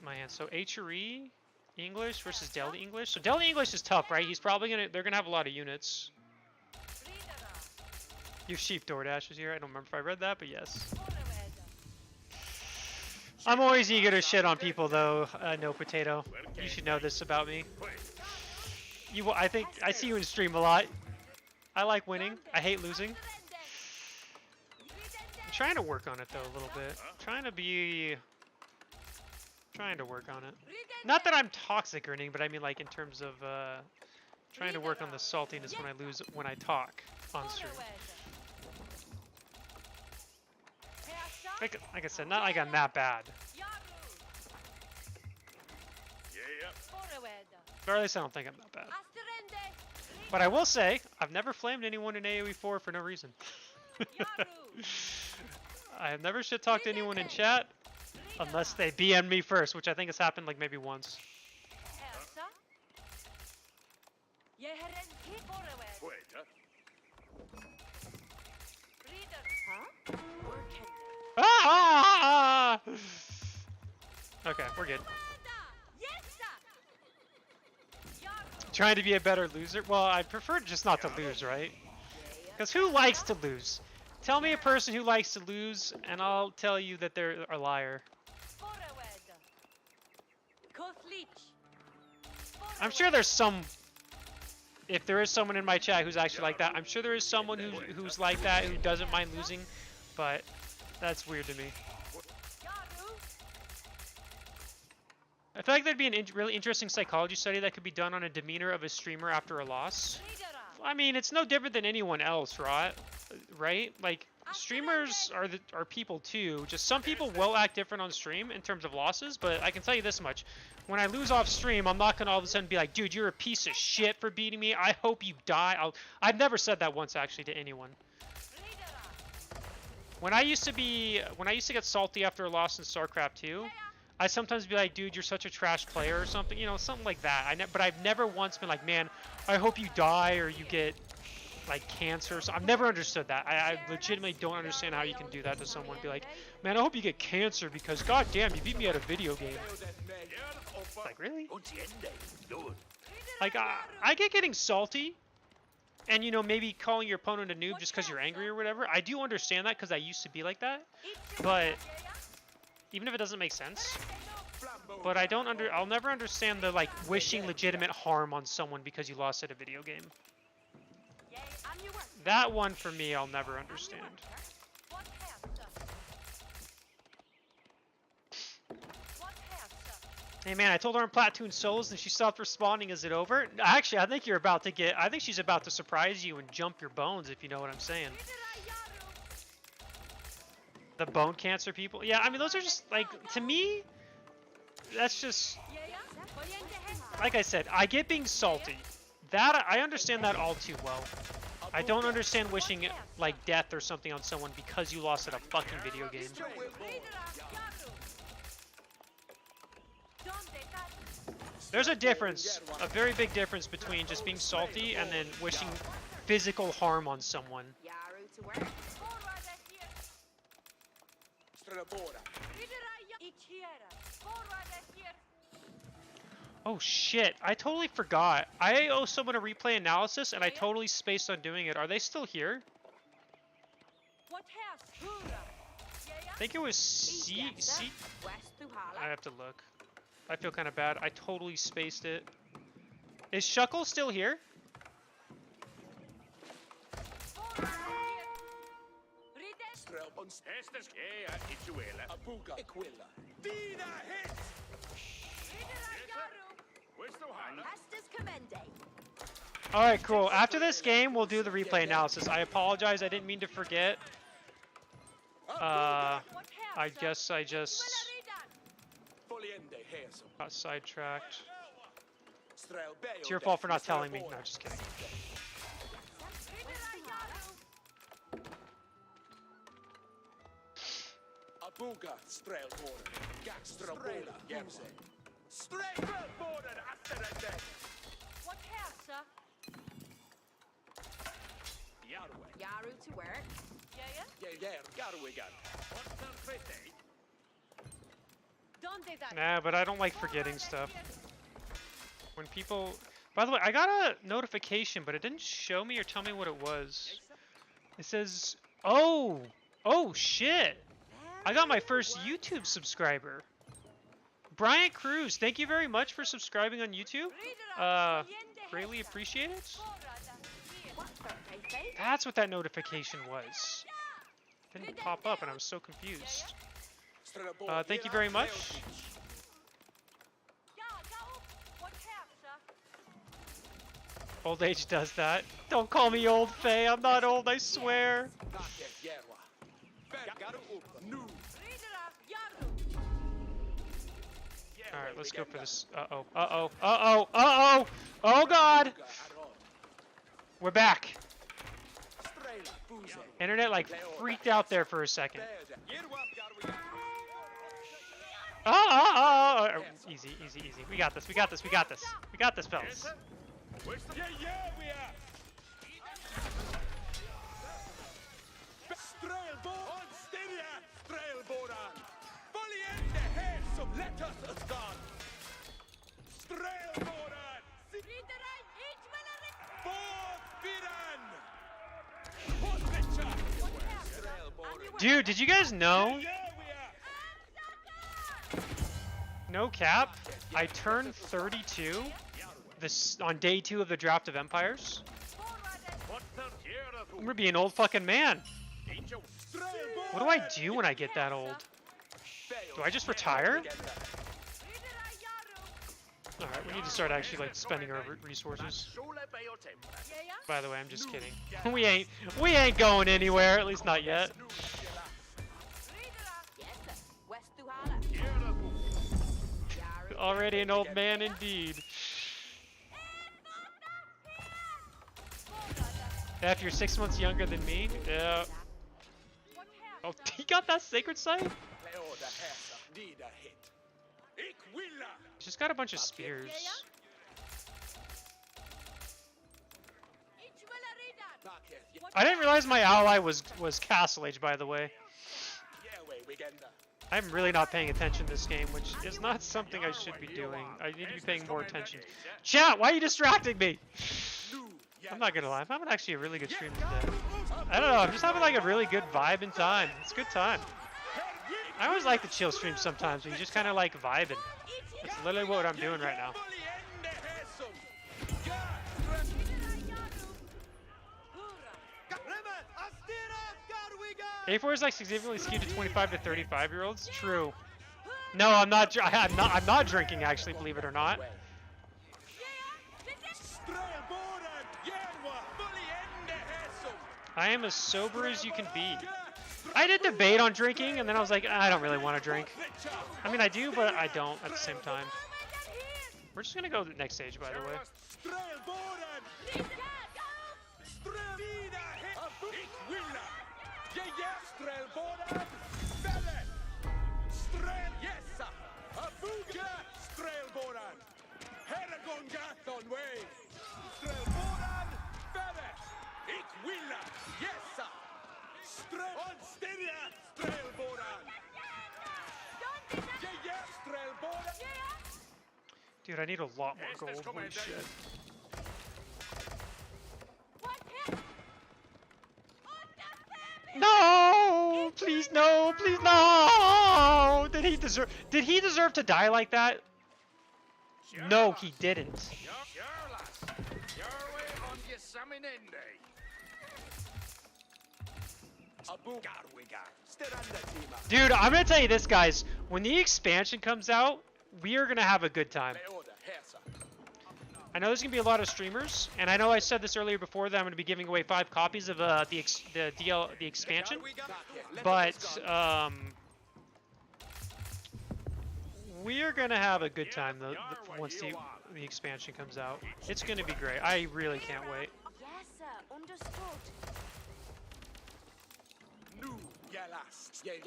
my hand. So HRE English versus Delhi English. So Delhi English is tough, right? He's probably they're gonna have a lot of units. Your sheep DoorDash is here. I don't remember if I read that, but yes. I'm always eager to shit on people, though. No potato. You should know this about me. I think I see you in stream a lot. I like winning. I hate losing. I'm trying to work on it though a little bit. Trying to work on it. Not that I'm toxic or anything, but I mean like in terms of trying to work on the saltiness when I lose when I talk on stream. Like I said, not like I'm that bad. But at least I don't think I'm that bad. But I will say, I've never flamed anyone in AoE4 for no reason. I have never shit talked to anyone in chat unless they BM'd me first, which I think has happened like maybe once. Ah! Okay, we're good. Trying to be a better loser? Well, I prefer just not to lose, right? Because who likes to lose? Tell me a person who likes to lose, and I'll tell you that they're a liar. I'm sure there's some... If there is someone in my chat who's actually like that, I'm sure there is someone who's like that, who doesn't mind losing, but that's weird to me. I feel like there'd be a really interesting psychology study that could be done on a demeanor of a streamer after a loss. I mean, it's no different than anyone else, right? Right? Like, streamers are people too. Just some people will act different on stream in terms of losses, but I can tell you this much. When I lose off stream, I'm not gonna all of a sudden be like, dude, you're a piece of shit for beating me. I hope you die. I've never said that once actually to anyone. When I used to get salty after a loss in StarCraft 2, I sometimes be like, dude, you're such a trash player or something, you know, something like that. But I've never once been like, man, I hope you die or you get, like, cancer. So I've never understood that. I legitimately don't understand how you can do that to someone. Be like, man, I hope you get cancer because, goddamn, you beat me at a video game. Like, really? Like, I get getting salty. And, you know, maybe calling your opponent a noob just because you're angry or whatever. I do understand that because I used to be like that. But... even if it doesn't make sense, but I'll never understand the, like, wishing legitimate harm on someone because you lost at a video game. That one, for me, I'll never understand. Hey man, I told her on Platoon Souls and she stopped responding. Is it over? Actually, I think she's about to surprise you and jump your bones, if you know what I'm saying. The bone cancer people? Yeah, I mean, those are just, like, to me, that's just, like I said, I get being salty. That, I understand that all too well. I don't understand wishing, like, death or something on someone because you lost at a fucking video game. There's a difference, a very big difference between just being salty and then wishing physical harm on someone. Oh shit, I totally forgot. I owe someone a replay analysis and I totally spaced on doing it. Are they still here? I think it was C. I have to look. I feel kind of bad. I totally spaced it. Is Shuckle still here? Alright, cool. After this game, we'll do the replay analysis. I apologize, I didn't mean to forget. I guess I just got sidetracked. It's your fault for not telling me. No, just kidding. Yaru to work. Nah, but I don't like forgetting stuff. When people... By the way, I got a notification, but it didn't show me or tell me what it was. It says... Oh! Oh, shit! I got my first YouTube subscriber. Bryant Cruz, thank you very much for subscribing on YouTube. Greatly appreciate it. That's what that notification was. It didn't pop up and I was so confused. Thank you very much. Old age does that. Don't call me old, Faye. I'm not old, I swear. Alright, let's go for this. Uh-oh. Uh-oh. Uh-oh. Uh-oh! Oh, God! We're back. Internet, like, freaked out there for a second. Oh! Easy, easy, easy. We got this, we got this, we got this. We got this, fellas. Dude, did you guys know? No cap, I turned 32 this on day 2 of the Draft of Empires. I'm gonna be an old fucking man. What do I do when I get that old? Do I just retire? Alright, we need to start actually like spending our resources. By the way, I'm just kidding. We ain't going anywhere, at least not yet. Already an old man indeed. If you're 6 months younger than me, yeah. Oh, he got that sacred site? Just got a bunch of spears. I didn't realize my ally was Castle Age, by the way. I'm really not paying attention to this game, which is not something I should be doing. I need to be paying more attention. Chat, why are you distracting me? I'm not gonna lie, I'm having actually a really good stream today. I don't know, I'm just having like a really good vibe and time. It's a good time. I always like to chill stream sometimes, where you just kind of like vibing. That's literally what I'm doing right now. A4 is like significantly skewed to 25 to 35 year olds. True. No, I'm not. I'm not drinking actually. Believe it or not. I am as sober as you can be. I did debate on drinking, and then I was like, I don't really want to drink. I mean, I do, but I don't at the same time. We're just gonna go to the next stage, by the way. Dude, I need a lot more gold. Holy shit. No! Please no! Please no! Did he deserve to die like that? No, he didn't. Dude, I'm gonna tell you this, guys. When the expansion comes out, we are gonna have a good time. I know there's gonna be a lot of streamers, and I know I said this earlier before that I'm gonna be giving away 5 copies of the expansion, but we are gonna have a good time though once the expansion comes out. It's gonna be great. I really can't wait. Yes, sir. Understood.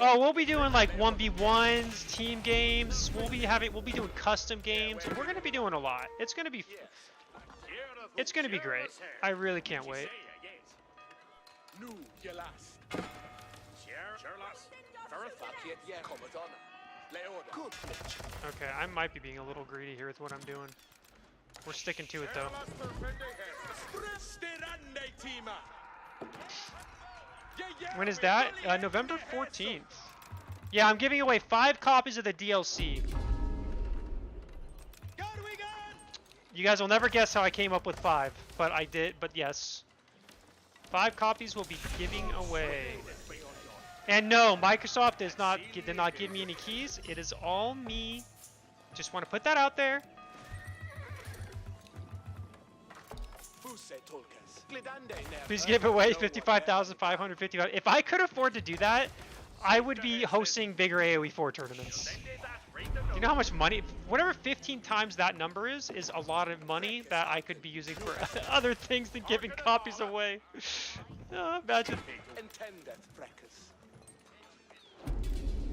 Oh, we'll be doing like 1v1s, team games. We'll be doing custom games. We're gonna be doing a lot. It's gonna be great. I really can't wait. Okay, I might be being a little greedy here with what I'm doing. We're sticking to it though. When is that? November 14th. Yeah, I'm giving away 5 copies of the DLC. You guys will never guess how I came up with 5, but I did. But yes, 5 copies will be giving away. And no, Microsoft did not give me any keys. It is all me. Just want to put that out there. Please give away 55,555. If I could afford to do that, I would be hosting bigger aoe4 tournaments. You know how much money? Whatever 15 times that number is a lot of money that I could be using for other things than giving copies away. Imagine.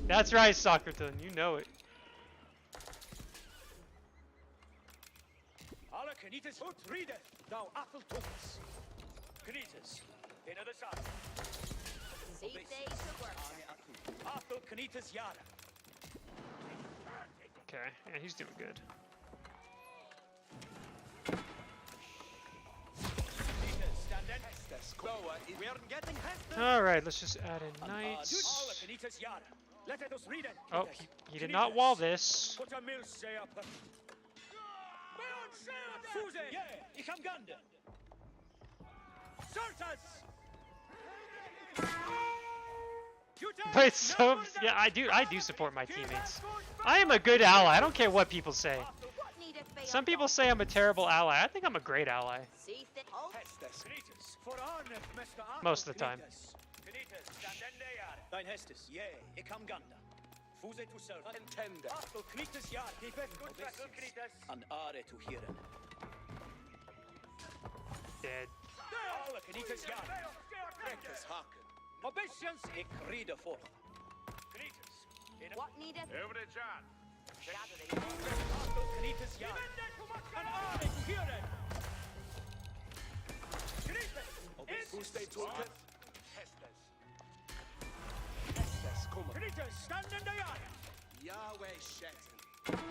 That's right, Soccerton. You know it. Okay, yeah, he's doing good. Alright, let's just add in knights. Oh, he did not wall this. But so yeah, I do support my teammates. I am a good ally. I don't care what people say. Some people say I'm a terrible ally. I think I'm a great ally. Most of the time. Dead. What needed?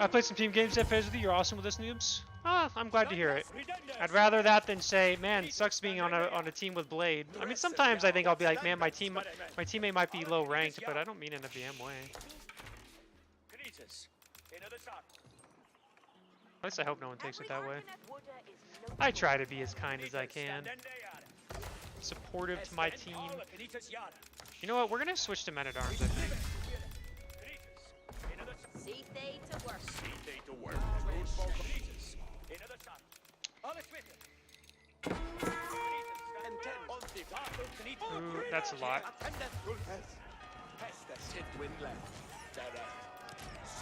I played some team games at Fez with you. You're awesome with us noobs. Ah, I'm glad to hear it. I'd rather that than say, man, it sucks being on a team with Blade. I mean, sometimes I think I'll be like, man, my teammate might be low ranked, but I don't mean in a damn way. At least I hope no one takes it that way. I try to be as kind as I can. Supportive to my team. You know what? We're gonna switch to men-at-arms, I think. Ooh, that's a lot.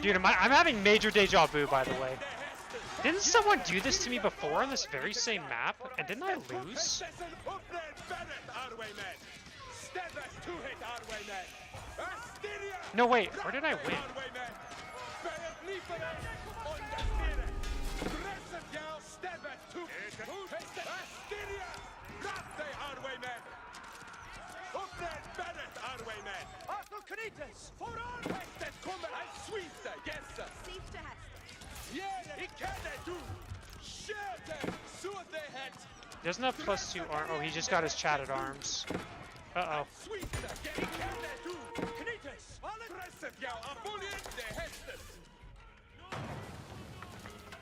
Dude, I'm having major deja vu, by the way. Didn't someone do this to me before on this very same map? And didn't I lose? No, wait. Where did I win? He doesn't have +2 arm. Oh, he just got his chatted arms. Uh-oh.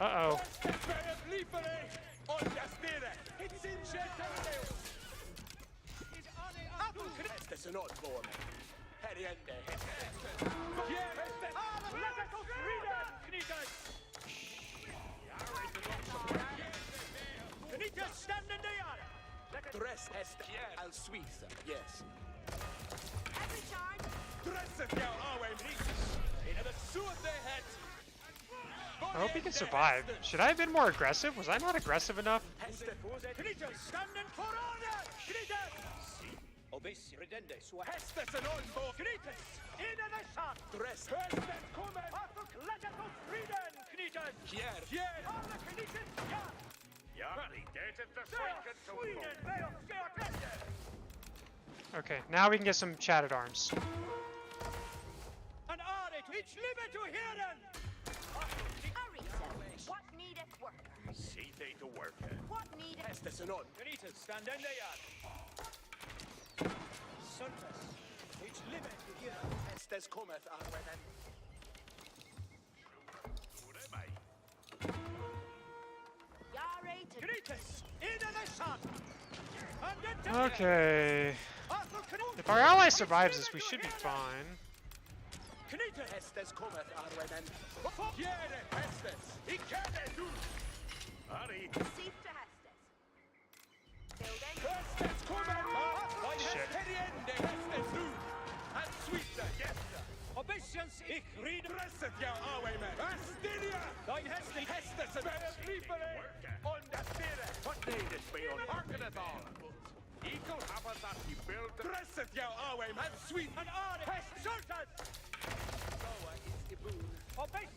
Uh-oh. Dress Hester al Suiza, yes. Every charge. Dress jou alweer in the suit they had. I hope he can survive. Should I have been more aggressive? Was I not aggressive enough? Hester standen for order. Obis redende sua Hester sen on for Knitas. In the shot. Dress Hester kommer. Afuk lägga på friden Knitas. Hier. Alla Knitas. Okay, now we can get some chatted arms. What needeth worker? See they to work. What needeth? Stand in the yard. Sultas, which limit to here. Estes cometh our weapon. Yare to Okay. If our ally survives this, we should be fine. Estes cometh our weapon. Here, Estes. He can't do. Hurry. Seek to Hestes. Building. Estes cometh. Shit. Estes do. And sweet the Jester. Obeisance, ich read. Dresset jou our man. Astiria. Dein Hestes. Hestes and Reapere. On the spirit. What need it be on market at all? Eagle have that he built. Dresset jou our man. Sweet and Arne. Hestes. Sultan.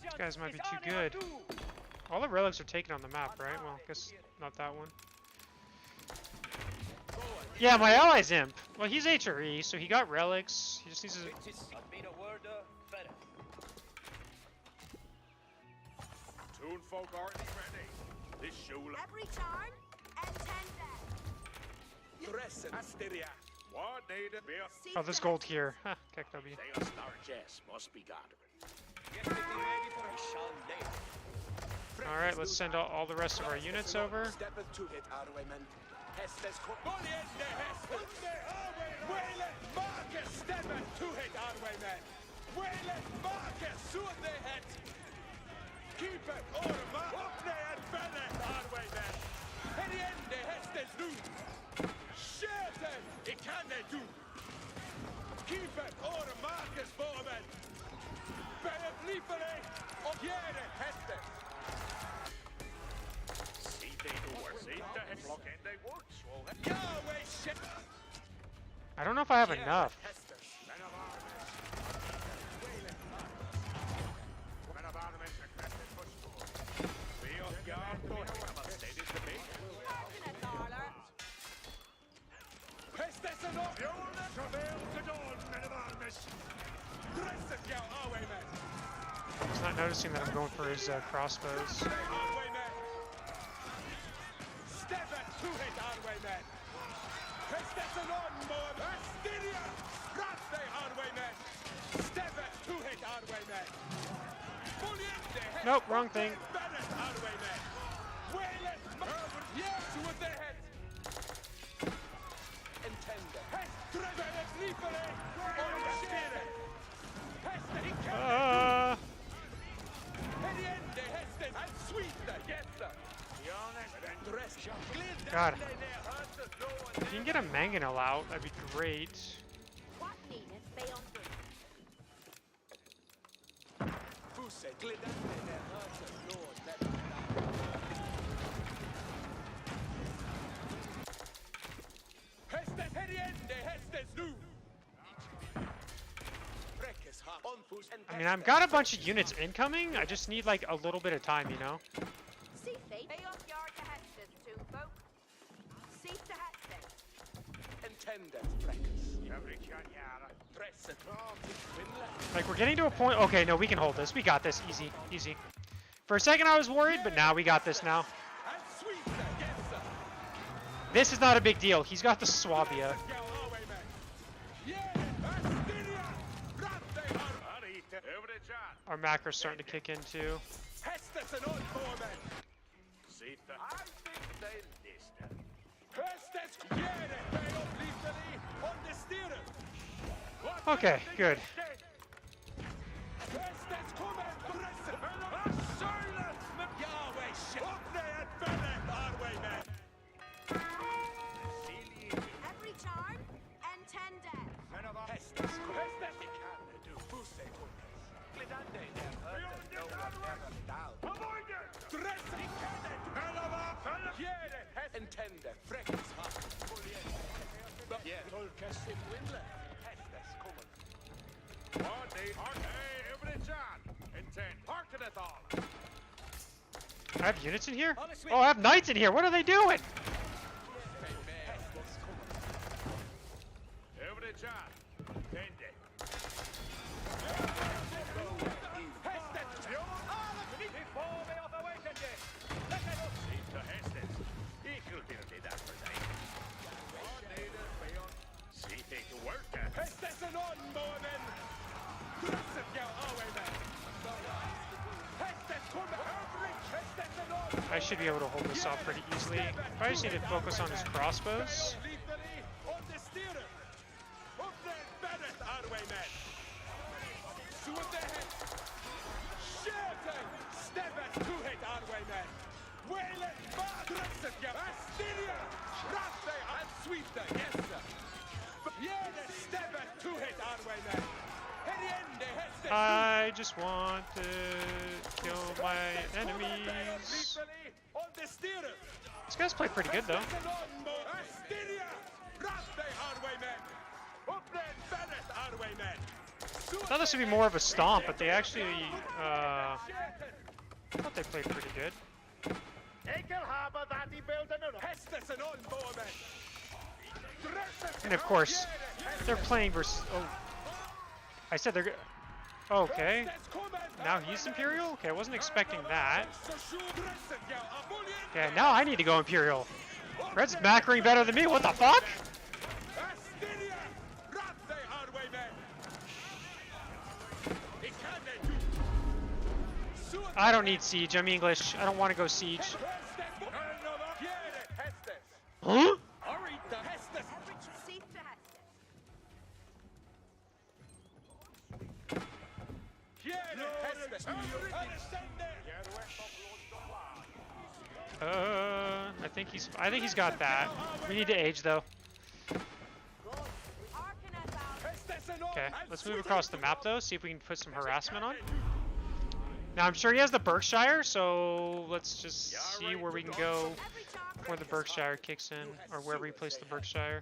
These guys might be too good. All the relics are taken on the map, right? Well, I guess not that one. Yeah, my ally's imp. Well, he's HRE, so he got relics. He just needs to... Toon folk aren't ready. This show. Every charge. And 10 dead. Dresset. Astiria. What need it be? Seek Oh, there's to gold here. Ha, Keck W. They a star chess must be gathering. Alright, let's send all the rest of our units over. Steppeth to it, Arwemen. Hestes Boliende Hestes. Wayland Marcus steppeth to it, Arwemen. Wayland Marcus suot the head. Keep it Orma. Opne and Bennett, Arwemen. Hediende Hestes do. Sheten. It can they do. Keep it Orma Marcus Bowman. Bennett Liefere. Op jere Hestes. See they to work. See the headlock and they work. Yahweh shit. I don't know if I have enough. He's not noticing that I'm going for his crossbows. Nope, wrong thing. God. If you can get a mangonel out, that'd be great. What needeth they on I mean, I've got a bunch of units incoming. I just need like a little bit of time, you know? See fate. They off yard to Hestes, two folk. See to Hestes. Like, we're getting to a point. Okay, no, we can hold this. We got this. Easy, easy. For a second I was worried, but now we got this now. This is not a big deal. He's got the Swabia. Our macro's starting to kick in too. Okay, good. Every charm and 10 deaths. Intende, fräckes hatt. Tolkassim Windler. I have units in here? Oh, I have knights in here. What are they doing? I should be able to hold this off pretty easily. I just need to focus on his crossbows. I just want to kill my enemies. This guy's played pretty good though. I thought this would be more of a stomp, but they actually, I thought they played pretty good. And of course, they're playing versus. Oh, I said they're. Okay. Now he's Imperial? Okay, I wasn't expecting that. Okay, now I need to go Imperial. Red's macroing better than me. What the fuck? I don't need siege. I'm English. I don't want to go siege. Huh? I think he's got that. We need to age though. Okay, let's move across the map though, see if we can put some harassment on. Now I'm sure he has the Berkshire, so let's just see where we can go before the Berkshire kicks in, or wherever we place the Berkshire.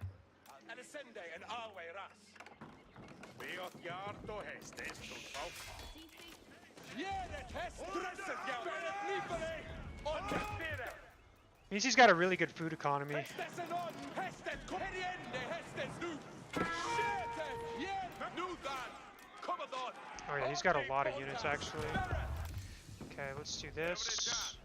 Means he's got a really good food economy. Oh yeah, he's got a lot of units actually. Okay, let's do this.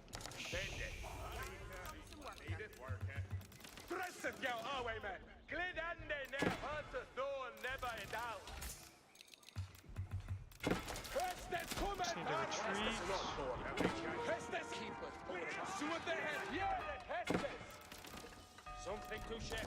Just need to retreat. Something to share.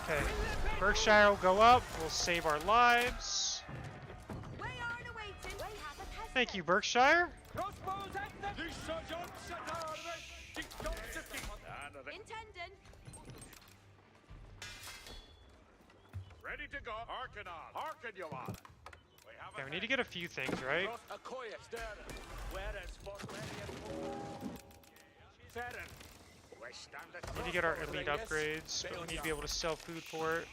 Okay, Berkshire will go up. We'll save our lives. Thank you, Berkshire. Ready to go. Hearken on. Hearken, Your Honor. Yeah, we need to get a few things, right? We need to get our elite upgrades, but we need to be able to sell food for it.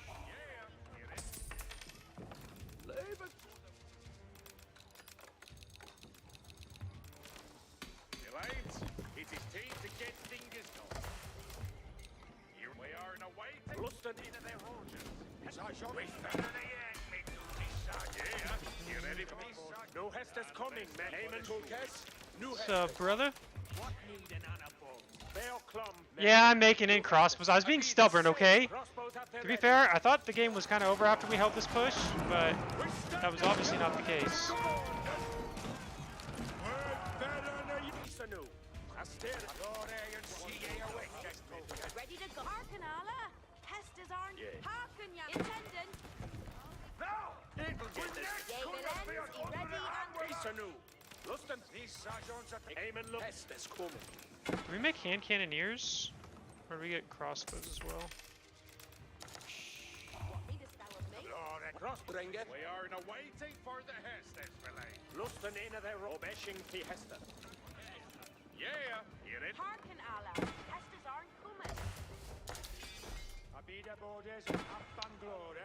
You ready for this? No Hester's coming, man. Amen, Tulkes. New What's up, brother? What need an anapole? Beoclum. Yeah, I'm making in crossbows. I was being stubborn, okay? To be fair, I thought the game was kind of over after we held this push, but that was obviously not the case. Ready to go? Harkenala. Hester's arn. Harken, ya. Intendant. Yay, Belens. Ready and Hester's coming. Do we make hand cannoneers? Or do we get crossbows as well? Crossbringer. We are now waiting for the Hestes relay. Lusten in of their robeshing the Hester. Yeah, hear it. Harkenala. Hester's arn coming.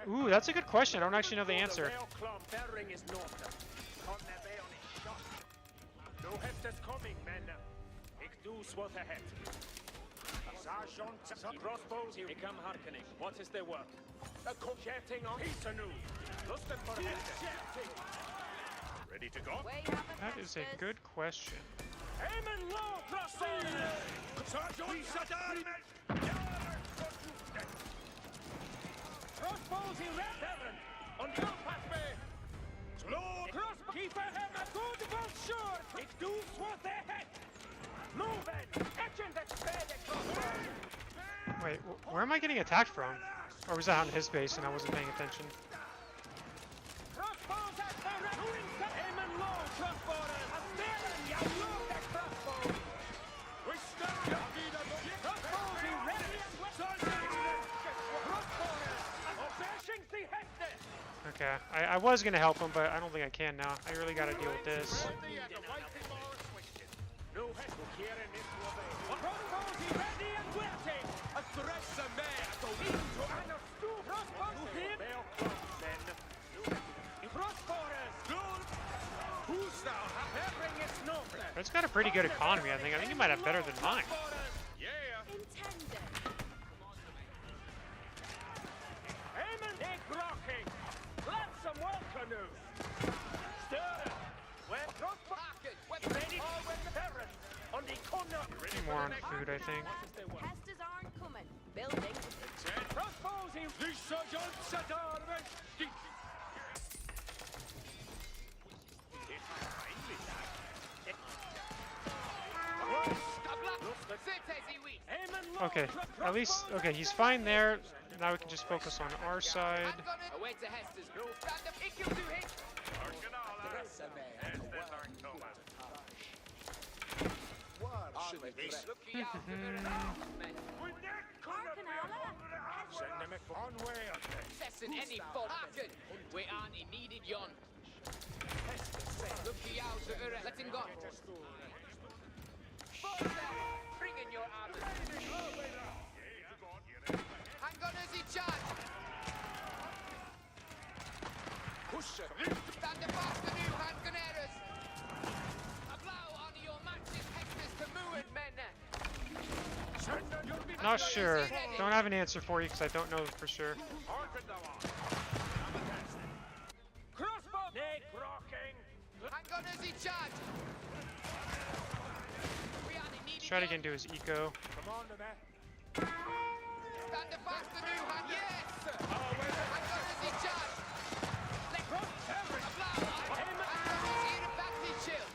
Ooh, that's a good question. I don't actually know the answer. Is no Hester's coming, men. Ik doe wat ahead. Crossbows, here come hearkening. What is their work? A jetting on Hisanu. Lusten for jetting. Ready to go? Way haven't That is a good question. Amen low, crossbows. Crossbows, he ran heaven. On your pathway. Slow cross. Keep ahead, a good one, sure. Ik doe wat ahead. Move it. Action that sped the crossbows. Wait, where am I getting attacked from? Or was that on his base and I wasn't paying attention? Crossbows at the doing some aim and low crossbowers. A steering, you love that crossbow. We stop your leader. Crossbows, he ready and wet. Crossbowers, obsessing the Hester. Okay, I was gonna help him, but I don't think I can now. I really gotta deal with this. No Hester here in this way. Crossbows, he ready and waiting. A dress a man. Go into an of two crossbows. Him. It's got a pretty good economy, I think. I think he might have better than mine. Yeah. Intendant. Amen. Dick rocking. Let's some well canoe. Stir. When crossbow. Ready. When the parent. On the corner. More on food, I think. Hester's arn coming. Building. Crossbows. The sergeant Sadarman. Okay, at least, okay, he's fine there. Now we can just focus on our side. We aren't in needed yon. Looky out, let him go. Bring in your armor. Hang on as he charge. Push it. Stand the fast the new hand grenades. A blow on your matches, Hector's to Muin, men. Not sure. Don't have an answer for you because I don't know for sure. Crossbow. Nick rocking. Hang on as he charge. Let's try to get into his eco. Come on, the man. Stand the fast the new hand, yes. Hang on as he charge. Let go. A blow on him. Hang on as he advantage shield.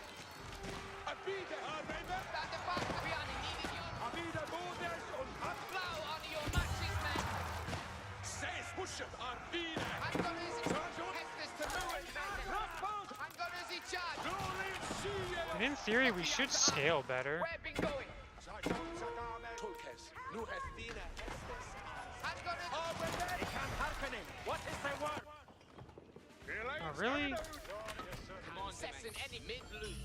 Stand the fast. We are needed yon. A blow on your matches, men. Push it. Hang on as he charge. Hector's to Muin, men. Hang on as he charge. And in theory, we should scale better. Where been going? What is the word? Oh, really? Come on, Sesson, any mid-loop.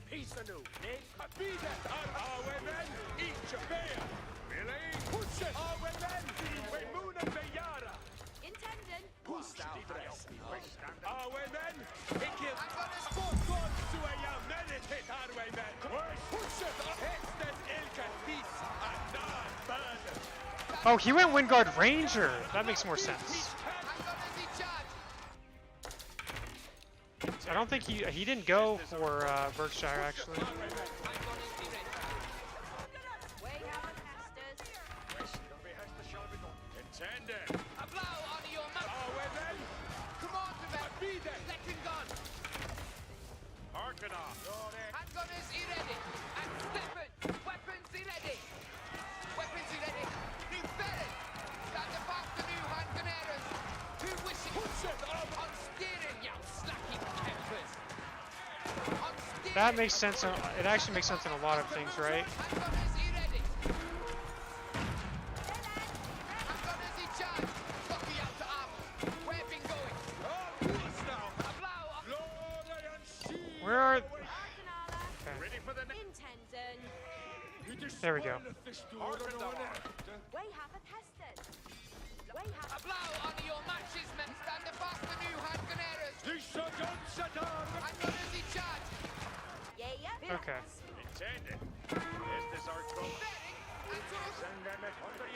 Peace anew. Nick. Abida. Awemen. Each bear. Really? Push it. Awemen. We moon and beyara. Intendant. Push the dress. Awemen. Ikil. Spot God to a young meditate Awemen. Push it. Hestes ilka peace. And non burden. Oh, he went Windguard Ranger. That makes more sense. Hang on I don't think he didn't go for Berkshire actually. Way out of Hestus. Intended. A blow on your map. Awe, Come on, Tibet. Letting gun. Harken off. Handgunners, ready. And stepping. Weapons, ready. Weapons, ready. New ferret. Stand above the new handgunners. Who wishing? Push it up. On steering, you slacky tempers. On steering. That makes sense. It actually makes sense in a lot of things, right? Handgunners, ready. Handgunners in charge. Lucky out to arms. Where have been going? A blow on. Glory and shield. Where are? Arkanala. Okay. Ready for the next. Intendon. There we go. Way half of Hestus. Way A half. blow on your matches, men. Stand above the new handgunners. Intended. Handgunners in charge. Yeah. Okay. Is this our trouble? Bearing. And toss. Send them at 100.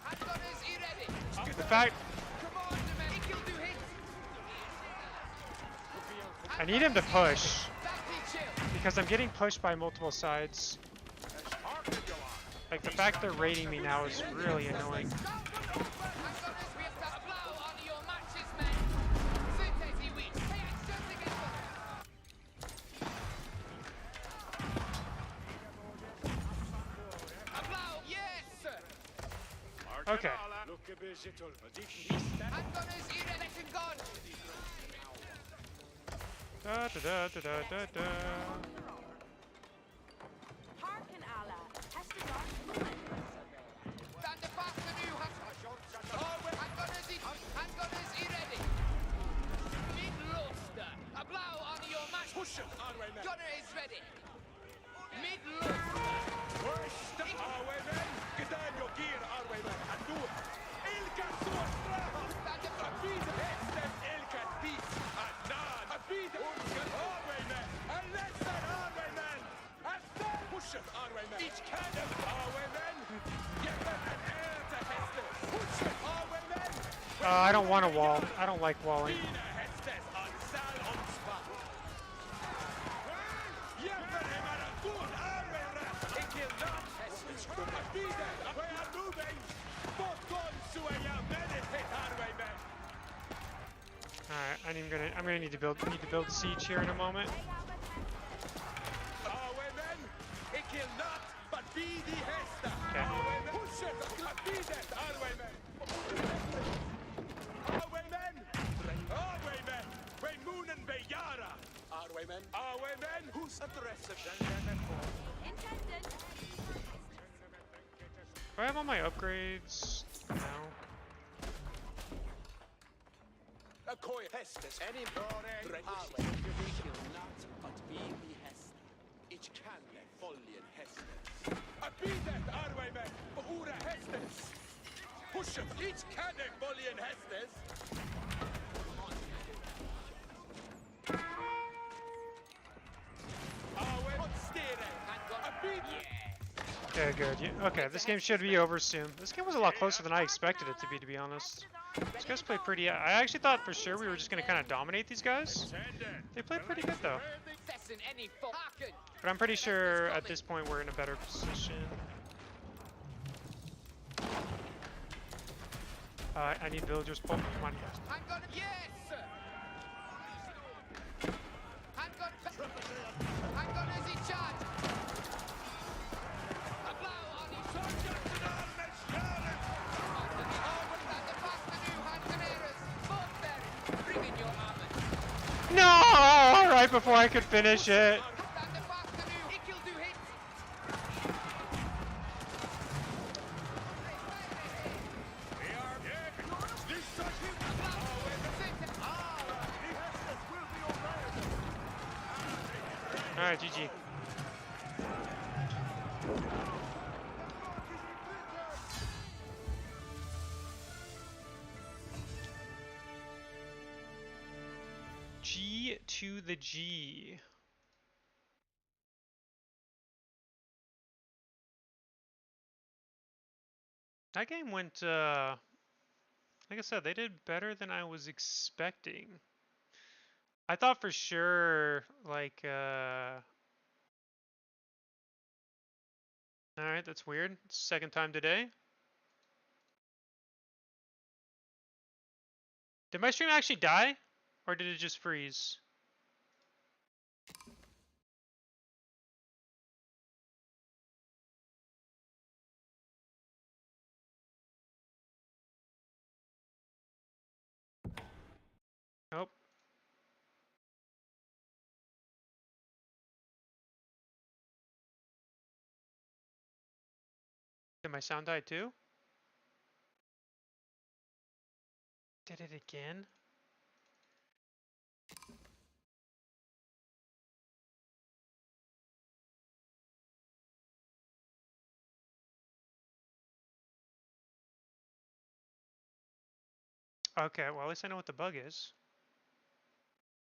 Handgunners, ready. The fact Come on, the men. Think you'll do hits. I need him to push Badly chill. because I'm getting pushed by multiple sides. Like the fact they're raiding me now is really annoying. Handgunners, we have a blow on your matches, men. Synthesi weak. Hey, action together. A blow, yes, sir. Okay. Handgunners, letting gun. Da da da da da da da. Harkin Allah. Hestus. Stand above the new handgunners, ready. Mid-luster. A blow on your match. Push it. Gunner is ready. Mid-luster. Get down your gear, Arwayman, and do it. Ilka Suastraha. Stand above. Abida Hestem Ilka Beat. Anan. Abida Unkan Arwayman. And let's that Arwayman. And then push it, Arwayman. Each cannon, Arwayman. Get them an air to Hestem. Push it, Arwayman. I don't want a wall. I don't like walling. Dina Hestes on Sal on Spa. Jämför med en god Arwayman. Ikke not Hestes. Abida. We are moving. Both guns to a meditate, Arwayman. All right, I'm gonna need to build siege here in a moment. Arwayman. Ikke not, but be the Hesta. Okay. Arwayman. Push it. Abida. Arwayman. Arwayman. Arwayman. We moonen be Yara. Arwayman. Arwayman. Who's address Intendon. Do I have all my upgrades? No. Akoi Hestes. Any Arwayman. Not, but be the Hesta. Ich kann folgen Hestes. Abida. Arwayman. Ura Hestes. Push it. Ich kann folgen Hestes. Okay, good. Okay, this game should be over soon. This game was a lot closer than I expected it to be honest. These guys played pretty. I actually thought for sure we were just gonna kind of dominate these guys. They played pretty good though. But I'm pretty sure at this point we're in a better position. I need villagers. Oh, come on. Handgun, yes, sir. Handgun is in charge. A blow on his soldier. Stand above the new handgunners. Both there. Bring in your armor. No! Right before I could finish it. Stand above the new. It will do hits. Alright, GG. G to the G. That game went, like I said, they did better than I was expecting. I thought for sure, like, alright, that's weird. Second time today. Did my stream actually die? Or did it just freeze? Nope. Did my sound die too? Did it again? Okay, well at least I know what the bug is.